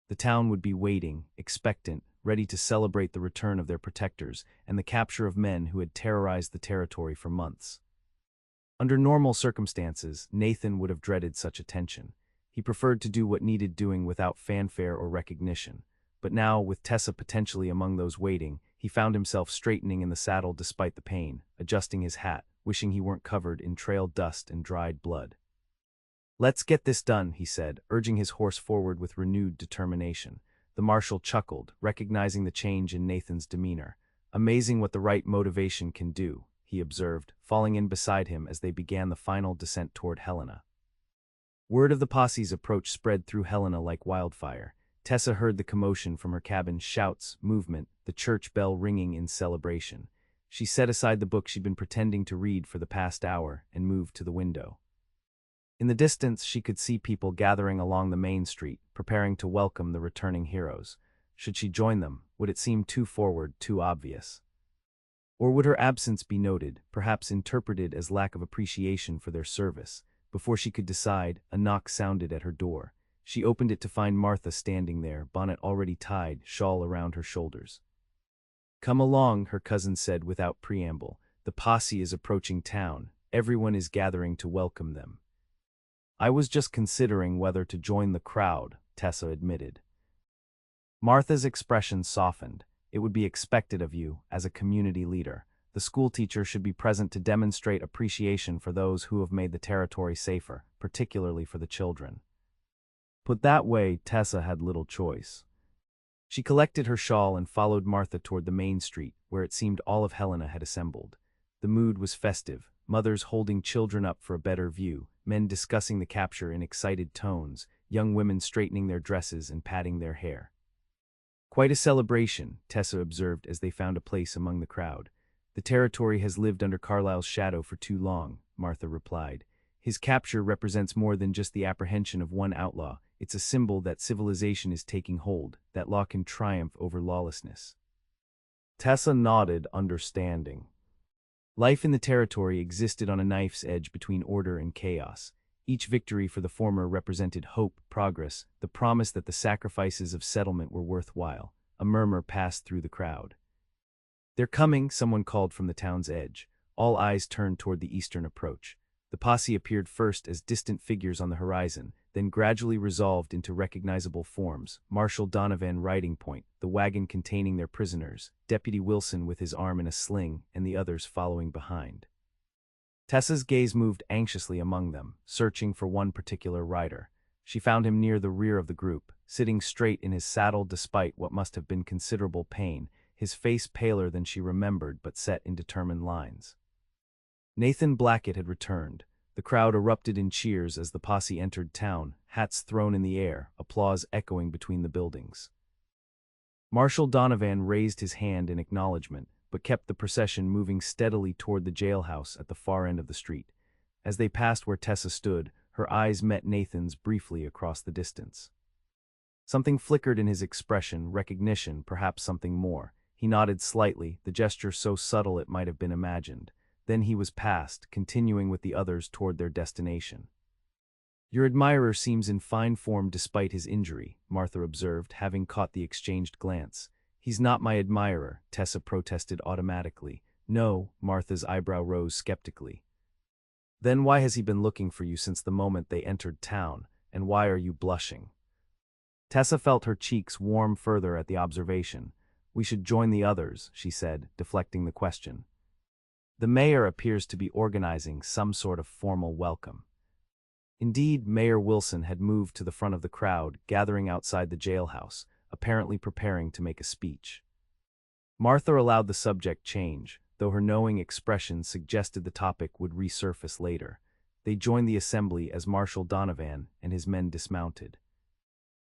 The town would be waiting, expectant, ready to celebrate the return of their protectors and the capture of men who had terrorized the territory for months. Under normal circumstances, Nathan would have dreaded such attention. He preferred to do what needed doing without fanfare or recognition. but now, with Tessa potentially among those waiting, he found himself straightening in the saddle despite the pain, adjusting his hat, wishing he weren't covered in trail dust and dried blood. "Let's get this done," he said, urging his horse forward with renewed determination. The marshal chuckled, recognizing the change in Nathan's demeanor. "Amazing what the right motivation can do," he observed, falling in beside him as they began the final descent toward Helena. Word of the posse's approach spread through Helena like wildfire. Tessa heard the commotion from her cabin, shouts, movement, the church bell ringing in celebration. She set aside the book she'd been pretending to read for the past hour and moved to the window. In the distance, she could see people gathering along the main street, preparing to welcome the returning heroes. Should she join them? Would it seem too forward, too obvious? Or would her absence be noted, perhaps interpreted as lack of appreciation for their service? Before she could decide, a knock sounded at her door. She opened it to find Martha standing there, bonnet already tied, shawl around her shoulders. "Come along," her cousin said without preamble. "The posse is approaching town. Everyone is gathering to welcome them." "I was just considering whether to join the crowd," Tessa admitted. Martha's expression softened. "It would be expected of you, as a community leader. The schoolteacher should be present to demonstrate appreciation for those who have made the territory safer, particularly for the children." Put that way, Tessa had little choice. She collected her shawl and followed Martha toward the main street, where it seemed all of Helena had assembled. The mood was festive, mothers holding children up for a better view, men discussing the capture in excited tones, young women straightening their dresses and patting their hair. "Quite a celebration," Tessa observed as they found a place among the crowd. "The territory has lived under Carlyle's shadow for too long," Martha replied. "His capture represents more than just the apprehension of one outlaw. It's a symbol that civilization is taking hold, that law can triumph over lawlessness." Tessa nodded, understanding. Life in the territory existed on a knife's edge between order and chaos. Each victory for the former represented hope, progress, the promise that the sacrifices of settlement were worthwhile. A murmur passed through the crowd. "They're coming," someone called from the town's edge. All eyes turned toward the eastern approach. The posse appeared first as distant figures on the horizon, then gradually resolved into recognizable forms. Marshal Donovan riding point, the wagon containing their prisoners, Deputy Wilson with his arm in a sling, and the others following behind. Tessa's gaze moved anxiously among them, searching for one particular rider. She found him near the rear of the group, sitting straight in his saddle despite what must have been considerable pain, his face paler than she remembered but set in determined lines. Nathan Blackett had returned. The crowd erupted in cheers as the posse entered town, hats thrown in the air, applause echoing between the buildings. Marshal Donovan raised his hand in acknowledgement, but kept the procession moving steadily toward the jailhouse at the far end of the street. As they passed where Tessa stood, her eyes met Nathan's briefly across the distance. Something flickered in his expression, recognition, perhaps something more. He nodded slightly, the gesture so subtle it might have been imagined. Then he was past, continuing with the others toward their destination. "Your admirer seems in fine form despite his injury," Martha observed, having caught the exchanged glance. "He's not my admirer," Tessa protested automatically. "No," Martha's eyebrow rose skeptically. "Then why has he been looking for you since the moment they entered town, and why are you blushing?" Tessa felt her cheeks warm further at the observation. "We should join the others," she said, deflecting the question. "The mayor appears to be organizing some sort of formal welcome." Indeed, Mayor Wilson had moved to the front of the crowd, gathering outside the jailhouse, apparently preparing to make a speech. Martha allowed the subject change, though her knowing expression suggested the topic would resurface later. They joined the assembly as Marshal Donovan and his men dismounted.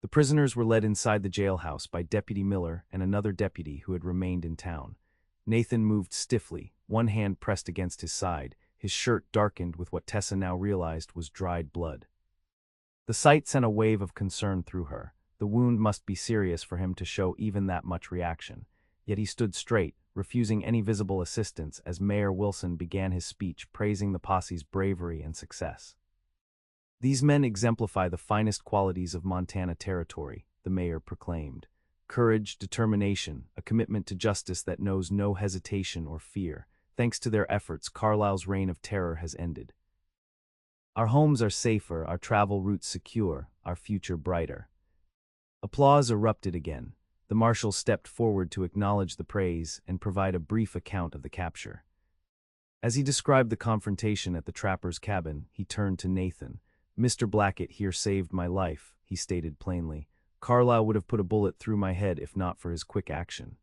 The prisoners were led inside the jailhouse by Deputy Miller and another deputy who had remained in town. Nathan moved stiffly, one hand pressed against his side, his shirt darkened with what Tessa now realized was dried blood. The sight sent a wave of concern through her. The wound must be serious for him to show even that much reaction. Yet he stood straight, refusing any visible assistance as Mayor Wilson began his speech praising the posse's bravery and success. "These men exemplify the finest qualities of Montana territory," the mayor proclaimed. "Courage, determination, a commitment to justice that knows no hesitation or fear. Thanks to their efforts, Carlyle's reign of terror has ended. Our homes are safer, our travel routes secure, our future brighter." Applause erupted again. The marshal stepped forward to acknowledge the praise and provide a brief account of the capture. As he described the confrontation at the trapper's cabin, he turned to Nathan. "Mr. Blackett here saved my life," he stated plainly. "Carlyle would have put a bullet through my head if not for his quick action.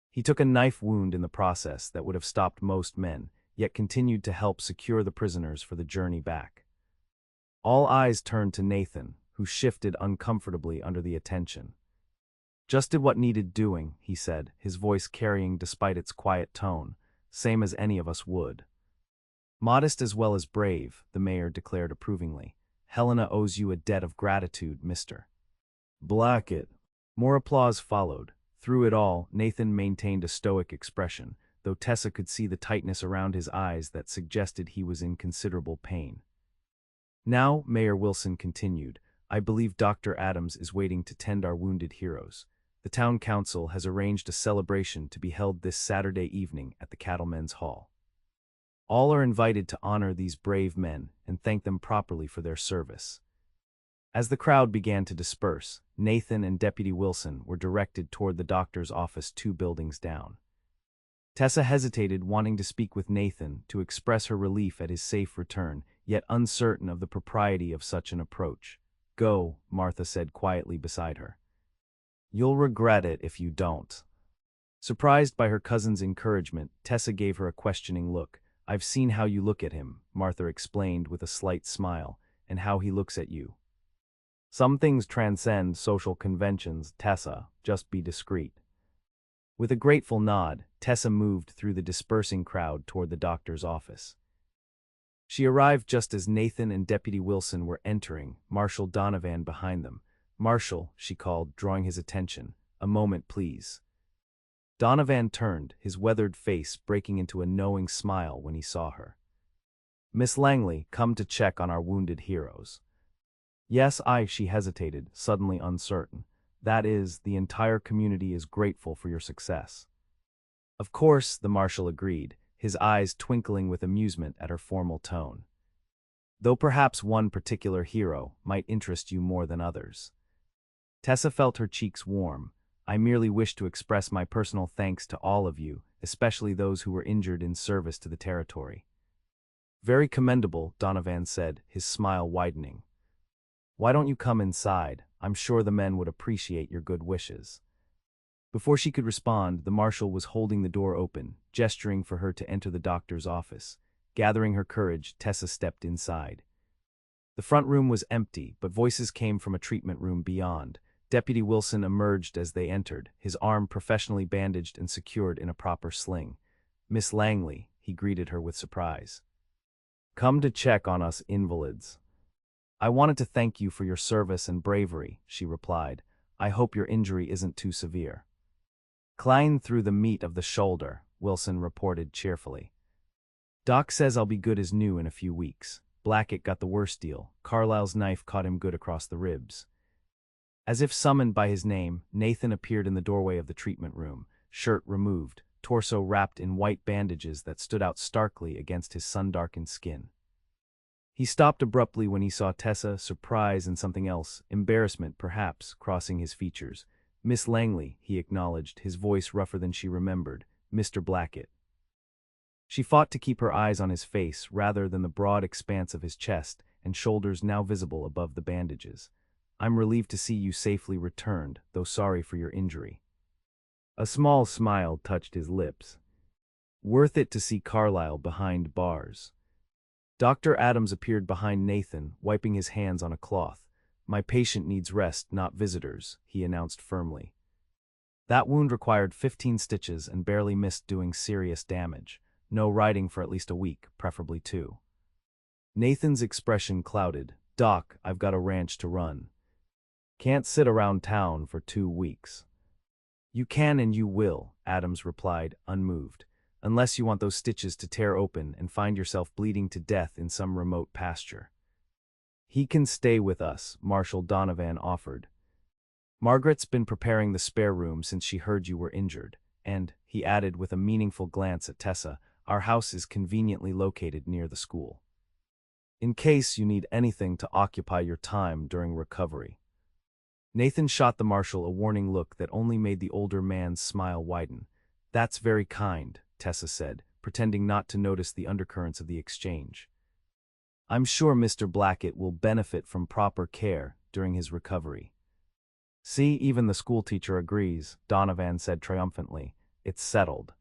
He took a knife wound in the process that would have stopped most men, yet continued to help secure the prisoners for the journey back." All eyes turned to Nathan, who shifted uncomfortably under the attention. "Just did what needed doing," he said, his voice carrying despite its quiet tone, "same as any of us would." "Modest as well as brave," the mayor declared approvingly. "Helena owes you a debt of gratitude, Mr. Blackett." More applause followed. Through it all, Nathan maintained a stoic expression, though Tessa could see the tightness around his eyes that suggested he was in considerable pain. "Now," Mayor Wilson continued, "I believe Dr. Adams is waiting to tend our wounded heroes. The town council has arranged a celebration to be held this Saturday evening at the Cattlemen's Hall. All are invited to honor these brave men and thank them properly for their service." As the crowd began to disperse, Nathan and Deputy Wilson were directed toward the doctor's office 2 buildings down. Tessa hesitated, wanting to speak with Nathan to express her relief at his safe return, yet uncertain of the propriety of such an approach. "Go," Martha said quietly beside her. "You'll regret it if you don't." Surprised by her cousin's encouragement, Tessa gave her a questioning look. "I've seen how you look at him," Martha explained with a slight smile, "and how he looks at you. Some things transcend social conventions, Tessa, just be discreet." With a grateful nod, Tessa moved through the dispersing crowd toward the doctor's office. She arrived just as Nathan and Deputy Wilson were entering, Marshal Donovan behind them. "Marshal," she called, drawing his attention, "a moment, please." Donovan turned, his weathered face breaking into a knowing smile when he saw her. "Miss Langley, come to check on our wounded heroes." "Yes, she hesitated, suddenly uncertain. "That is, the entire community is grateful for your success." "Of course," the marshal agreed, his eyes twinkling with amusement at her formal tone. "Though perhaps one particular hero might interest you more than others." Tessa felt her cheeks warm. "I merely wish to express my personal thanks to all of you, especially those who were injured in service to the territory." "Very commendable," Donovan said, his smile widening. "Why don't you come inside? I'm sure the men would appreciate your good wishes." Before she could respond, the marshal was holding the door open, gesturing for her to enter the doctor's office. Gathering her courage, Tessa stepped inside. The front room was empty, but voices came from a treatment room beyond. Deputy Wilson emerged as they entered, his arm professionally bandaged and secured in a proper sling. "Miss Langley," he greeted her with surprise. "Come to check on us invalids." "I wanted to thank you for your service and bravery," she replied. "I hope your injury isn't too severe." "Klein through the meat of the shoulder," Wilson reported cheerfully. "Doc says I'll be good as new in a few weeks." Blackett got the worst deal. Carlyle's knife caught him good across the ribs. As if summoned by his name, Nathan appeared in the doorway of the treatment room, shirt removed, torso wrapped in white bandages that stood out starkly against his sun-darkened skin. He stopped abruptly when he saw Tessa, surprise and something else, embarrassment perhaps, crossing his features. "Miss Langley," he acknowledged, his voice rougher than she remembered. "Mr. Blackett." She fought to keep her eyes on his face rather than the broad expanse of his chest and shoulders now visible above the bandages. "I'm relieved to see you safely returned, though sorry for your injury." A small smile touched his lips. "Worth it to see Carlyle behind bars." Dr. Adams appeared behind Nathan, wiping his hands on a cloth. "My patient needs rest, not visitors," he announced firmly. "That wound required 15 stitches and barely missed doing serious damage. No riding for at least a week, preferably 2. Nathan's expression clouded. "Doc, I've got a ranch to run. Can't sit around town for 2 weeks." "You can and you will," Adams replied, unmoved. "Unless you want those stitches to tear open and find yourself bleeding to death in some remote pasture." "He can stay with us," Marshal Donovan offered. "Margaret's been preparing the spare room since she heard you were injured, and," he added with a meaningful glance at Tessa, "our house is conveniently located near the school. In case you need anything to occupy your time during recovery." Nathan shot the marshal a warning look that only made the older man's smile widen. "That's very kind," Tessa said, pretending not to notice the undercurrents of the exchange. "I'm sure Mr. Blackett will benefit from proper care during his recovery." "See, even the schoolteacher agrees," Donovan said triumphantly. "It's settled."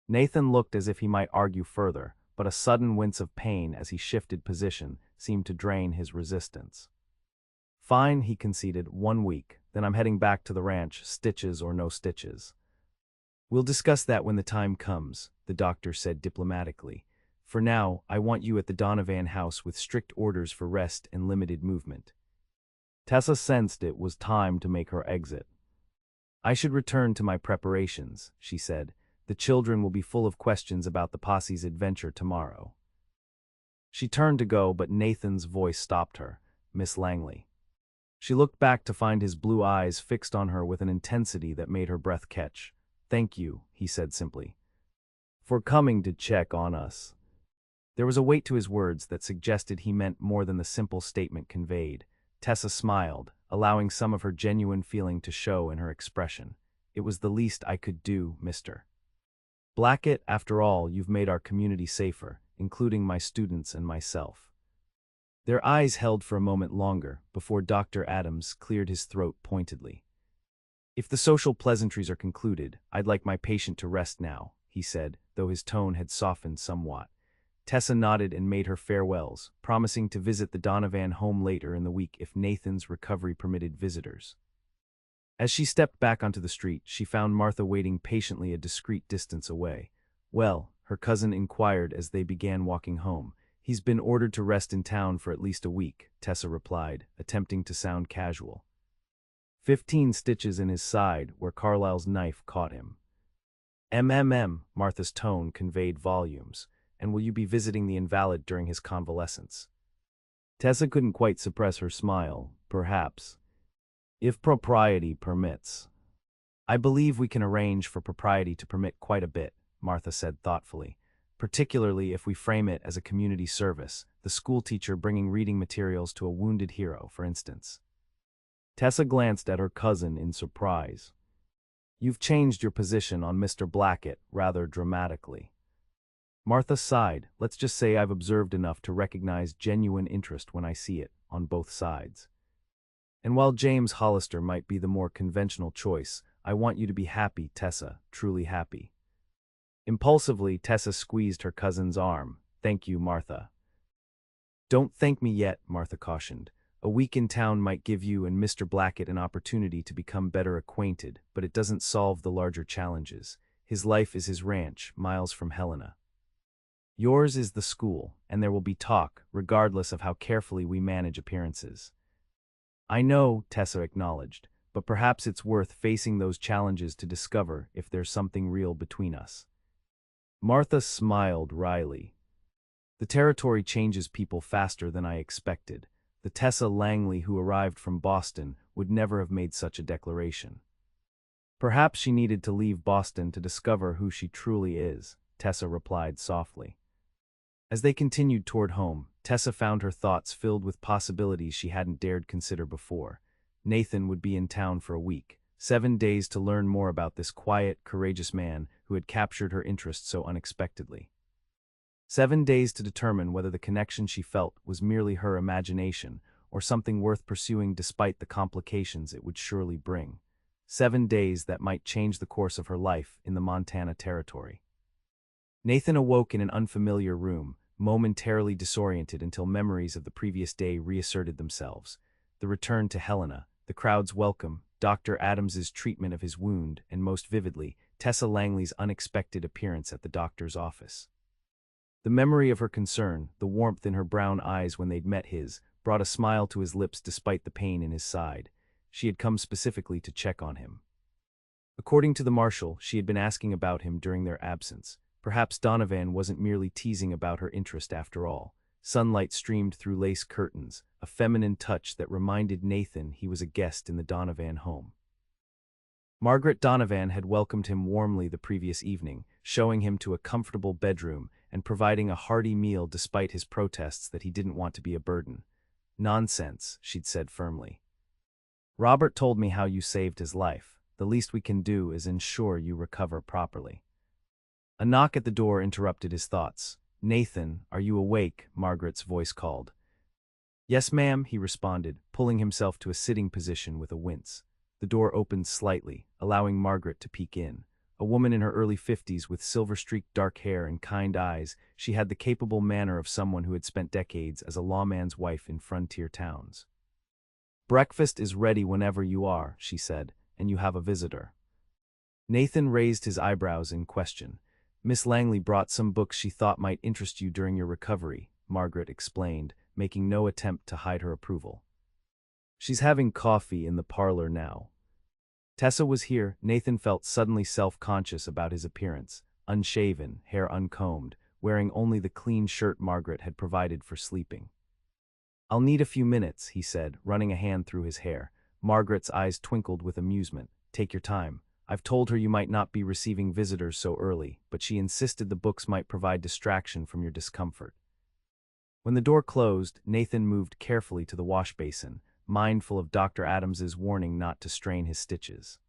Nathan looked as if he might argue further, but a sudden wince of pain as he shifted position seemed to drain his resistance. "Fine," he conceded, "1 week, then I'm heading back to the ranch, stitches or no stitches." "We'll discuss that when the time comes," the doctor said diplomatically. "For now, I want you at the Donovan house with strict orders for rest and limited movement." Tessa sensed it was time to make her exit. "I should return to my preparations," she said. "The children will be full of questions about the posse's adventure tomorrow." She turned to go, but Nathan's voice stopped her. "Miss Langley." She looked back to find his blue eyes fixed on her with an intensity that made her breath catch. "Thank you," he said simply, "for coming to check on us." There was a weight to his words that suggested he meant more than the simple statement conveyed. Tessa smiled, allowing some of her genuine feeling to show in her expression. "It was the least I could do, Mr. Blackett. After all, you've made our community safer, including my students and myself." Their eyes held for a moment longer, before Dr. Adams cleared his throat pointedly. "If the social pleasantries are concluded, I'd like my patient to rest now," he said, though his tone had softened somewhat. Tessa nodded and made her farewells, promising to visit the Donovan home later in the week if Nathan's recovery permitted visitors. As she stepped back onto the street, she found Martha waiting patiently a discreet distance away. "Well," her cousin inquired as they began walking home. "He's been ordered to rest in town for at least a week," Tessa replied, attempting to sound casual. 15 stitches in his side where Carlyle's knife caught him. Martha's tone conveyed volumes. "And will you be visiting the invalid during his convalescence?" Tessa couldn't quite suppress her smile. "Perhaps. If propriety permits." "I believe we can arrange for propriety to permit quite a bit," Martha said thoughtfully, "particularly if we frame it as a community service, the schoolteacher bringing reading materials to a wounded hero, for instance." Tessa glanced at her cousin in surprise. "You've changed your position on Mr. Blackett rather dramatically." Martha sighed. "Let's just say I've observed enough to recognize genuine interest when I see it, on both sides. And while James Hollister might be the more conventional choice, I want you to be happy, Tessa, truly happy." Impulsively, Tessa squeezed her cousin's arm. "Thank you, Martha." "Don't thank me yet," Martha cautioned. "A week in town might give you and Mr. Blackett an opportunity to become better acquainted, but it doesn't solve the larger challenges. His life is his ranch, miles from Helena. Yours is the school, and there will be talk, regardless of how carefully we manage appearances." "I know," Tessa acknowledged, "but perhaps it's worth facing those challenges to discover if there's something real between us." Martha smiled wryly. "The territory changes people faster than I expected. The Tessa Langley who arrived from Boston would never have made such a declaration." "Perhaps she needed to leave Boston to discover who she truly is," Tessa replied softly. As they continued toward home, Tessa found her thoughts filled with possibilities she hadn't dared consider before. Nathan would be in town for a week, 7 days to learn more about this quiet, courageous man who had captured her interest so unexpectedly. 7 days to determine whether the connection she felt was merely her imagination or something worth pursuing despite the complications it would surely bring. 7 days that might change the course of her life in the Montana Territory. Nathan awoke in an unfamiliar room, momentarily disoriented until memories of the previous day reasserted themselves. The return to Helena, the crowd's welcome, Dr. Adams's treatment of his wound, and most vividly, Tessa Langley's unexpected appearance at the doctor's office. The memory of her concern, the warmth in her brown eyes when they'd met his, brought a smile to his lips despite the pain in his side. She had come specifically to check on him. According to the marshal, she had been asking about him during their absence. Perhaps Donovan wasn't merely teasing about her interest after all. Sunlight streamed through lace curtains, a feminine touch that reminded Nathan he was a guest in the Donovan home. Margaret Donovan had welcomed him warmly the previous evening, showing him to a comfortable bedroom and providing a hearty meal despite his protests that he didn't want to be a burden. "Nonsense," she'd said firmly. Robert told me how you saved his life. The least we can do is ensure you recover properly. A knock at the door interrupted his thoughts. Nathan, are you awake? Margaret's voice called. Yes, ma'am, he responded, pulling himself to a sitting position with a wince. The door opened slightly, allowing Margaret to peek in. A woman in her early 50s with silver-streaked dark hair and kind eyes, she had the capable manner of someone who had spent decades as a lawman's wife in frontier towns. Breakfast is ready whenever you are, she said, and you have a visitor. Nathan raised his eyebrows in question. Miss Langley brought some books she thought might interest you during your recovery, Margaret explained, making no attempt to hide her approval. She's having coffee in the parlor now. Tessa was here. Nathan felt suddenly self-conscious about his appearance, unshaven, hair uncombed, wearing only the clean shirt Margaret had provided for sleeping. I'll need a few minutes, he said, running a hand through his hair. Margaret's eyes twinkled with amusement. Take your time. I've told her you might not be receiving visitors so early, but she insisted the books might provide distraction from your discomfort. When the door closed, Nathan moved carefully to the wash basin, mindful of Dr. Adams's warning not to strain his stitches.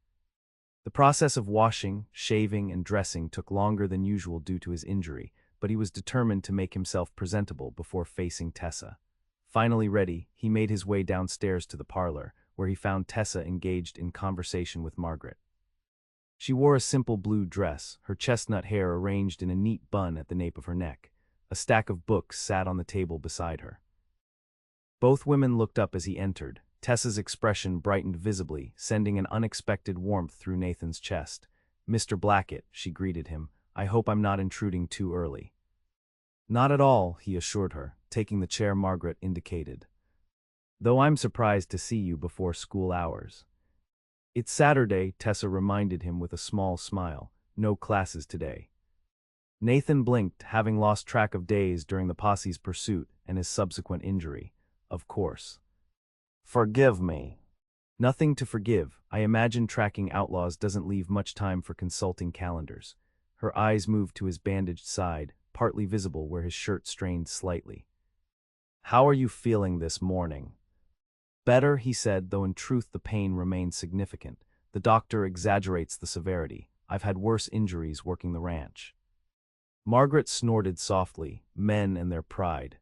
The process of washing, shaving, and dressing took longer than usual due to his injury, but he was determined to make himself presentable before facing Tessa. Finally ready, he made his way downstairs to the parlor, where he found Tessa engaged in conversation with Margaret. She wore a simple blue dress, her chestnut hair arranged in a neat bun at the nape of her neck. A stack of books sat on the table beside her. Both women looked up as he entered. Tessa's expression brightened visibly, sending an unexpected warmth through Nathan's chest. Mr. Blackett, she greeted him, I hope I'm not intruding too early. Not at all, he assured her, taking the chair Margaret indicated. Though I'm surprised to see you before school hours. It's Saturday, Tessa reminded him with a small smile. No classes today. Nathan blinked, having lost track of days during the posse's pursuit and his subsequent injury. Of course. Forgive me. Nothing to forgive. I imagine tracking outlaws doesn't leave much time for consulting calendars. Her eyes moved to his bandaged side, partly visible where his shirt strained slightly. How are you feeling this morning? Better, he said, though in truth the pain remained significant. The doctor exaggerates the severity. I've had worse injuries working the ranch. Margaret snorted softly. Men and their pride.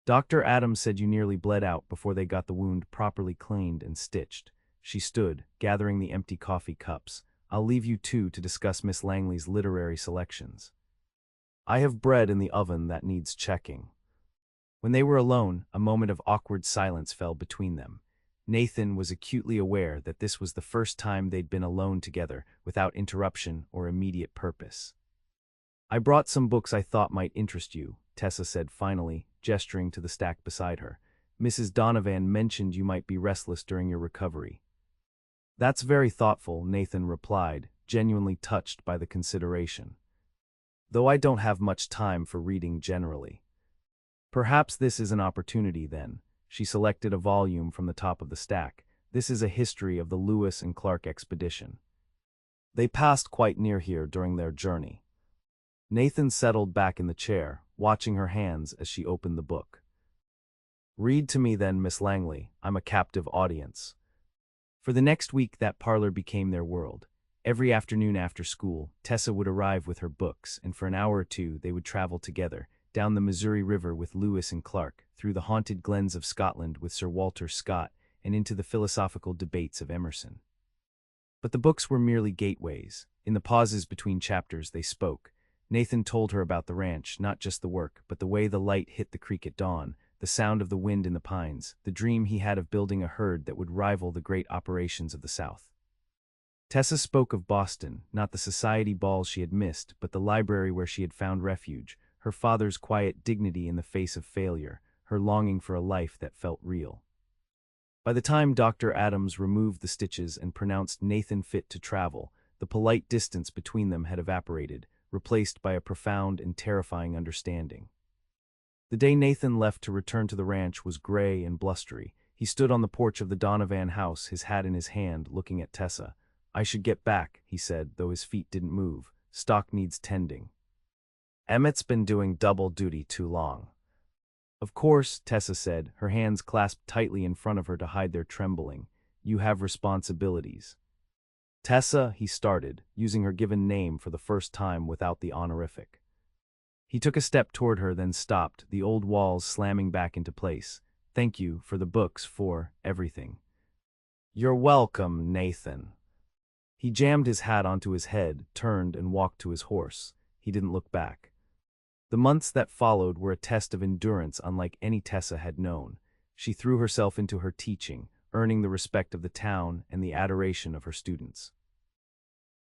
Dr. Adams said you nearly bled out before they got the wound properly cleaned and stitched. She stood, gathering the empty coffee cups. I'll leave you two to discuss Miss Langley's literary selections. I have bread in the oven that needs checking. When they were alone, a moment of awkward silence fell between them. Nathan was acutely aware that this was the first time they'd been alone together, without interruption or immediate purpose. I brought some books I thought might interest you, Tessa said finally, gesturing to the stack beside her. Mrs. Donovan mentioned you might be restless during your recovery. That's very thoughtful, Nathan replied, genuinely touched by the consideration. Though I don't have much time for reading generally. Perhaps this is an opportunity then. She selected a volume from the top of the stack. This is a history of the Lewis and Clark expedition. They passed quite near here during their journey. Nathan settled back in the chair, watching her hands as she opened the book. Read to me then, Miss Langley. I'm a captive audience. For the next week that parlor became their world. Every afternoon after school, Tessa would arrive with her books, and for an hour or two they would travel together, down the Missouri River with Lewis and Clark, through the haunted glens of Scotland with Sir Walter Scott, and into the philosophical debates of Emerson. But the books were merely gateways. In the pauses between chapters they spoke. Nathan told her about the ranch, not just the work, but the way the light hit the creek at dawn, the sound of the wind in the pines, the dream he had of building a herd that would rival the great operations of the South. Tessa spoke of Boston, not the society balls she had missed, but the library where she had found refuge, her father's quiet dignity in the face of failure, her longing for a life that felt real. By the time Dr. Adams removed the stitches and pronounced Nathan fit to travel, the polite distance between them had evaporated, replaced by a profound and terrifying understanding. The day Nathan left to return to the ranch was gray and blustery. He stood on the porch of the Donovan house, his hat in his hand, looking at Tessa. I should get back, he said, though his feet didn't move. Stock needs tending. Emmett's been doing double duty too long. Of course, Tessa said, her hands clasped tightly in front of her to hide their trembling. You have responsibilities. Tessa, he started, using her given name for the first time without the honorific. He took a step toward her, then stopped, the old walls slamming back into place. Thank you for the books, for everything. You're welcome, Nathan. He jammed his hat onto his head, turned, and walked to his horse. He didn't look back. The months that followed were a test of endurance unlike any Tessa had known. She threw herself into her teaching, earning the respect of the town and the adoration of her students.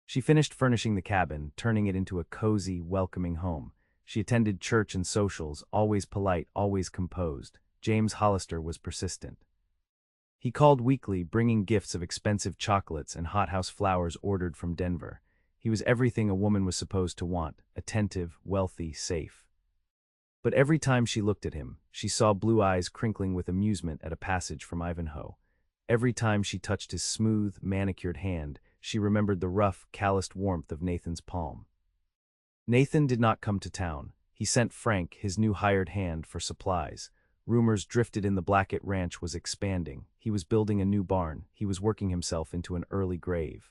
She finished furnishing the cabin, turning it into a cozy, welcoming home. She attended church and socials, always polite, always composed. James Hollister was persistent. He called weekly, bringing gifts of expensive chocolates and hothouse flowers ordered from Denver. He was everything a woman was supposed to want: attentive, wealthy, safe. But every time she looked at him, she saw blue eyes crinkling with amusement at a passage from Ivanhoe. Every time she touched his smooth, manicured hand, she remembered the rough, calloused warmth of Nathan's palm. Nathan did not come to town. He sent Frank, his new hired hand, for supplies. Rumors drifted in the Blackett ranch was expanding. He was building a new barn. He was working himself into an early grave.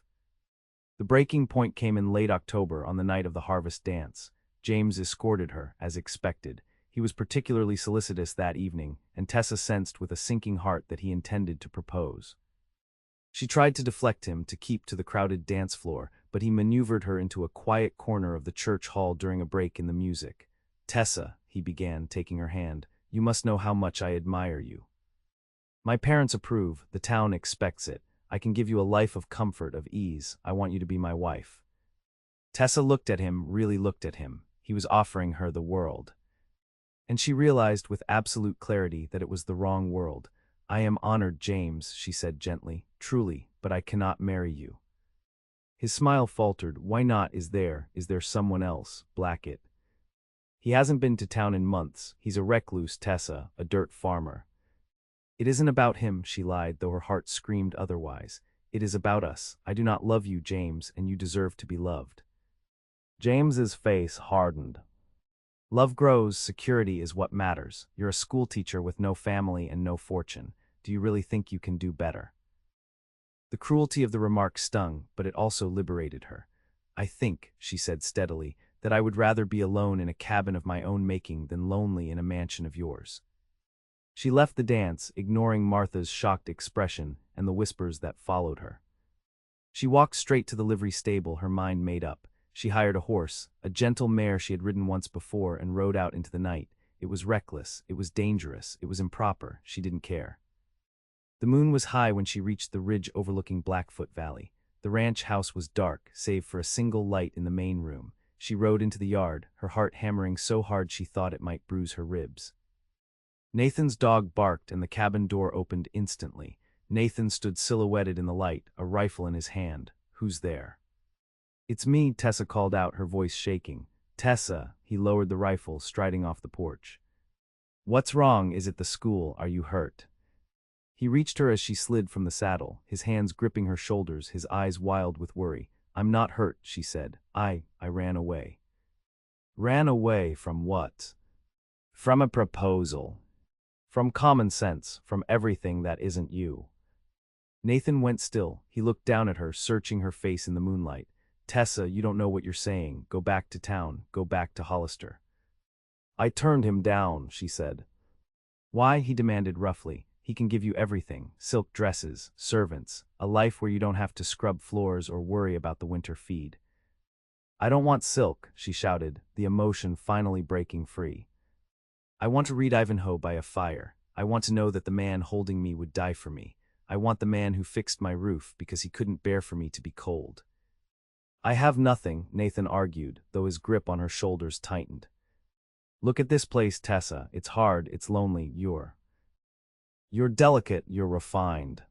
The breaking point came in late October on the night of the harvest dance. James escorted her, as expected. He was particularly solicitous that evening, and Tessa sensed with a sinking heart that he intended to propose. She tried to deflect him, to keep to the crowded dance floor, but he maneuvered her into a quiet corner of the church hall during a break in the music. Tessa, he began, taking her hand, you must know how much I admire you. My parents approve, the town expects it. I can give you a life of comfort, of ease. I want you to be my wife. Tessa looked at him, really looked at him. He was offering her the world. And she realized with absolute clarity that it was the wrong world. I am honored, James, she said gently, truly, but I cannot marry you. His smile faltered. Why not? Is there someone else, Blackett? He hasn't been to town in months. He's a recluse, Tessa, a dirt farmer. It isn't about him, she lied, though her heart screamed otherwise. It is about us. I do not love you, James, and you deserve to be loved. James's face hardened. Love grows, security is what matters. You're a schoolteacher with no family and no fortune. Do you really think you can do better? The cruelty of the remark stung, but it also liberated her. I think, she said steadily, that I would rather be alone in a cabin of my own making than lonely in a mansion of yours. She left the dance, ignoring Martha's shocked expression and the whispers that followed her. She walked straight to the livery stable, her mind made up. She hired a horse, a gentle mare she had ridden once before, and rode out into the night. It was reckless, it was dangerous, it was improper, she didn't care. The moon was high when she reached the ridge overlooking Blackfoot Valley. The ranch house was dark, save for a single light in the main room. She rode into the yard, her heart hammering so hard she thought it might bruise her ribs. Nathan's dog barked and the cabin door opened instantly. Nathan stood silhouetted in the light, a rifle in his hand. Who's there? It's me, Tessa called out, her voice shaking. Tessa, he lowered the rifle, striding off the porch. What's wrong? Is it the school? Are you hurt? He reached her as she slid from the saddle, his hands gripping her shoulders, his eyes wild with worry. I'm not hurt, she said. I ran away. Ran away from what? From a proposal. From common sense, from everything that isn't you. Nathan went still. He looked down at her, searching her face in the moonlight. Tessa, you don't know what you're saying. Go back to town. Go back to Hollister. I turned him down, she said. Why? He demanded roughly. He can give you everything. Silk dresses, servants, a life where you don't have to scrub floors or worry about the winter feed. I don't want silk, she shouted, the emotion finally breaking free. I want to read Ivanhoe by a fire. I want to know that the man holding me would die for me. I want the man who fixed my roof because he couldn't bear for me to be cold. I have nothing, Nathan argued, though his grip on her shoulders tightened. Look at this place, Tessa. It's hard, it's lonely, You're delicate, you're refined.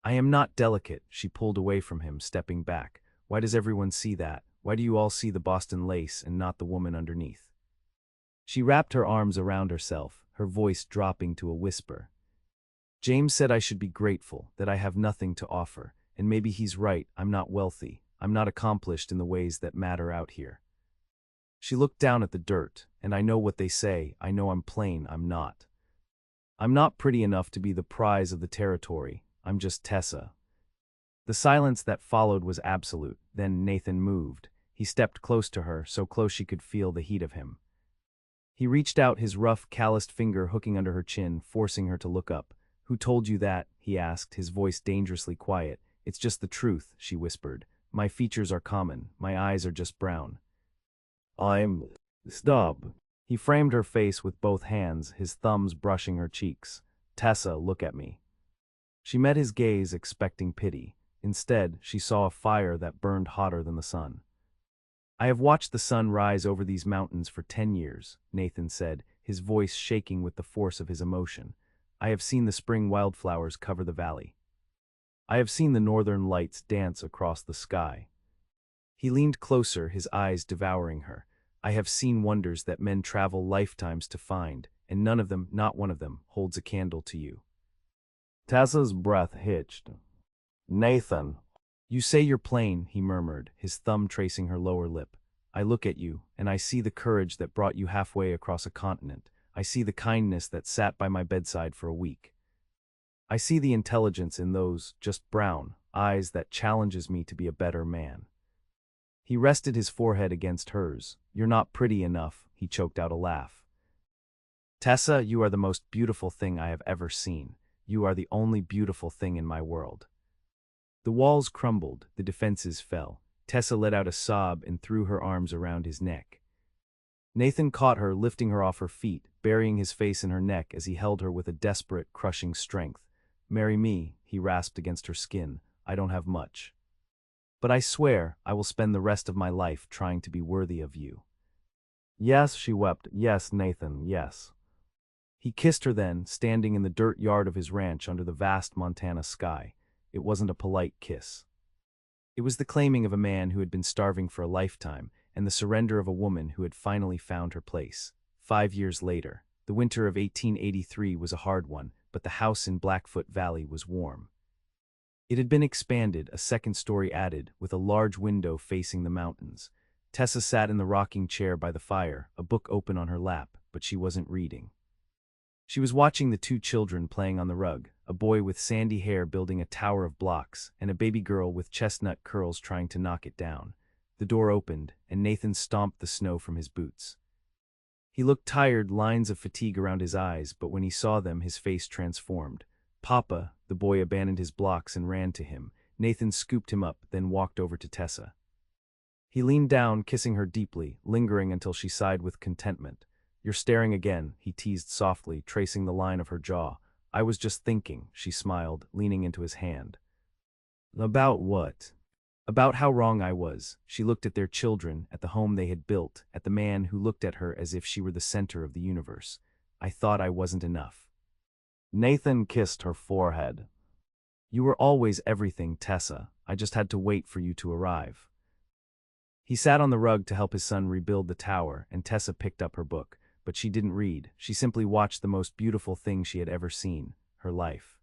I am not delicate, she pulled away from him, stepping back. Why does everyone see that? Why do you all see the Boston lace and not the woman underneath? She wrapped her arms around herself, her voice dropping to a whisper. James said I should be grateful, that I have nothing to offer, and maybe he's right, I'm not wealthy, I'm not accomplished in the ways that matter out here. She looked down at the dirt, and I know what they say, I know I'm plain, I'm not. I'm not pretty enough to be the prize of the territory, I'm just Tessa." The silence that followed was absolute. Then Nathan moved. He stepped close to her, so close she could feel the heat of him. He reached out, his rough, calloused finger hooking under her chin, forcing her to look up. "Who told you that?" he asked, his voice dangerously quiet. "It's just the truth," she whispered. "My features are common. My eyes are just brown." "I'm... Stop." He framed her face with both hands, his thumbs brushing her cheeks. "Tessa, look at me." She met his gaze, expecting pity. Instead, she saw a fire that burned hotter than the sun. "I have watched the sun rise over these mountains for 10 years, Nathan said, his voice shaking with the force of his emotion. "I have seen the spring wildflowers cover the valley. I have seen the northern lights dance across the sky." He leaned closer, his eyes devouring her. "I have seen wonders that men travel lifetimes to find, and none of them, not one of them, holds a candle to you." Tessa's breath hitched. "Nathan." "You say you're plain," he murmured, his thumb tracing her lower lip. "I look at you, and I see the courage that brought you halfway across a continent. I see the kindness that sat by my bedside for a week. I see the intelligence in those, just brown, eyes that challenges me to be a better man." He rested his forehead against hers. "You're not pretty enough," he choked out a laugh. "Tessa, you are the most beautiful thing I have ever seen. You are the only beautiful thing in my world." The walls crumbled, the defenses fell. Tessa let out a sob and threw her arms around his neck. Nathan caught her, lifting her off her feet, burying his face in her neck as he held her with a desperate, crushing strength. "Marry me," he rasped against her skin. "I don't have much. But I swear I will spend the rest of my life trying to be worthy of you." "Yes," she wept. "Yes, Nathan, yes." He kissed her then, standing in the dirt yard of his ranch under the vast Montana sky. It wasn't a polite kiss. It was the claiming of a man who had been starving for a lifetime, and the surrender of a woman who had finally found her place. 5 years later, the winter of 1883 was a hard one, but the house in Blackfoot Valley was warm. It had been expanded, a second story added, with a large window facing the mountains. Tessa sat in the rocking chair by the fire, a book open on her lap, but she wasn't reading. She was watching the two children playing on the rug, a boy with sandy hair building a tower of blocks, and a baby girl with chestnut curls trying to knock it down. The door opened, and Nathan stomped the snow from his boots. He looked tired, lines of fatigue around his eyes, but when he saw them, his face transformed. "Papa," the boy abandoned his blocks and ran to him. Nathan scooped him up, then walked over to Tessa. He leaned down, kissing her deeply, lingering until she sighed with contentment. "You're staring again," he teased softly, tracing the line of her jaw. "I was just thinking," she smiled, leaning into his hand. "About what?" "About how wrong I was." She looked at their children, at the home they had built, at the man who looked at her as if she were the center of the universe. "I thought I wasn't enough." Nathan kissed her forehead. "You were always everything, Tessa. I just had to wait for you to arrive." He sat on the rug to help his son rebuild the tower, and Tessa picked up her book. But she didn't read. She simply watched the most beautiful thing she had ever seen, her life.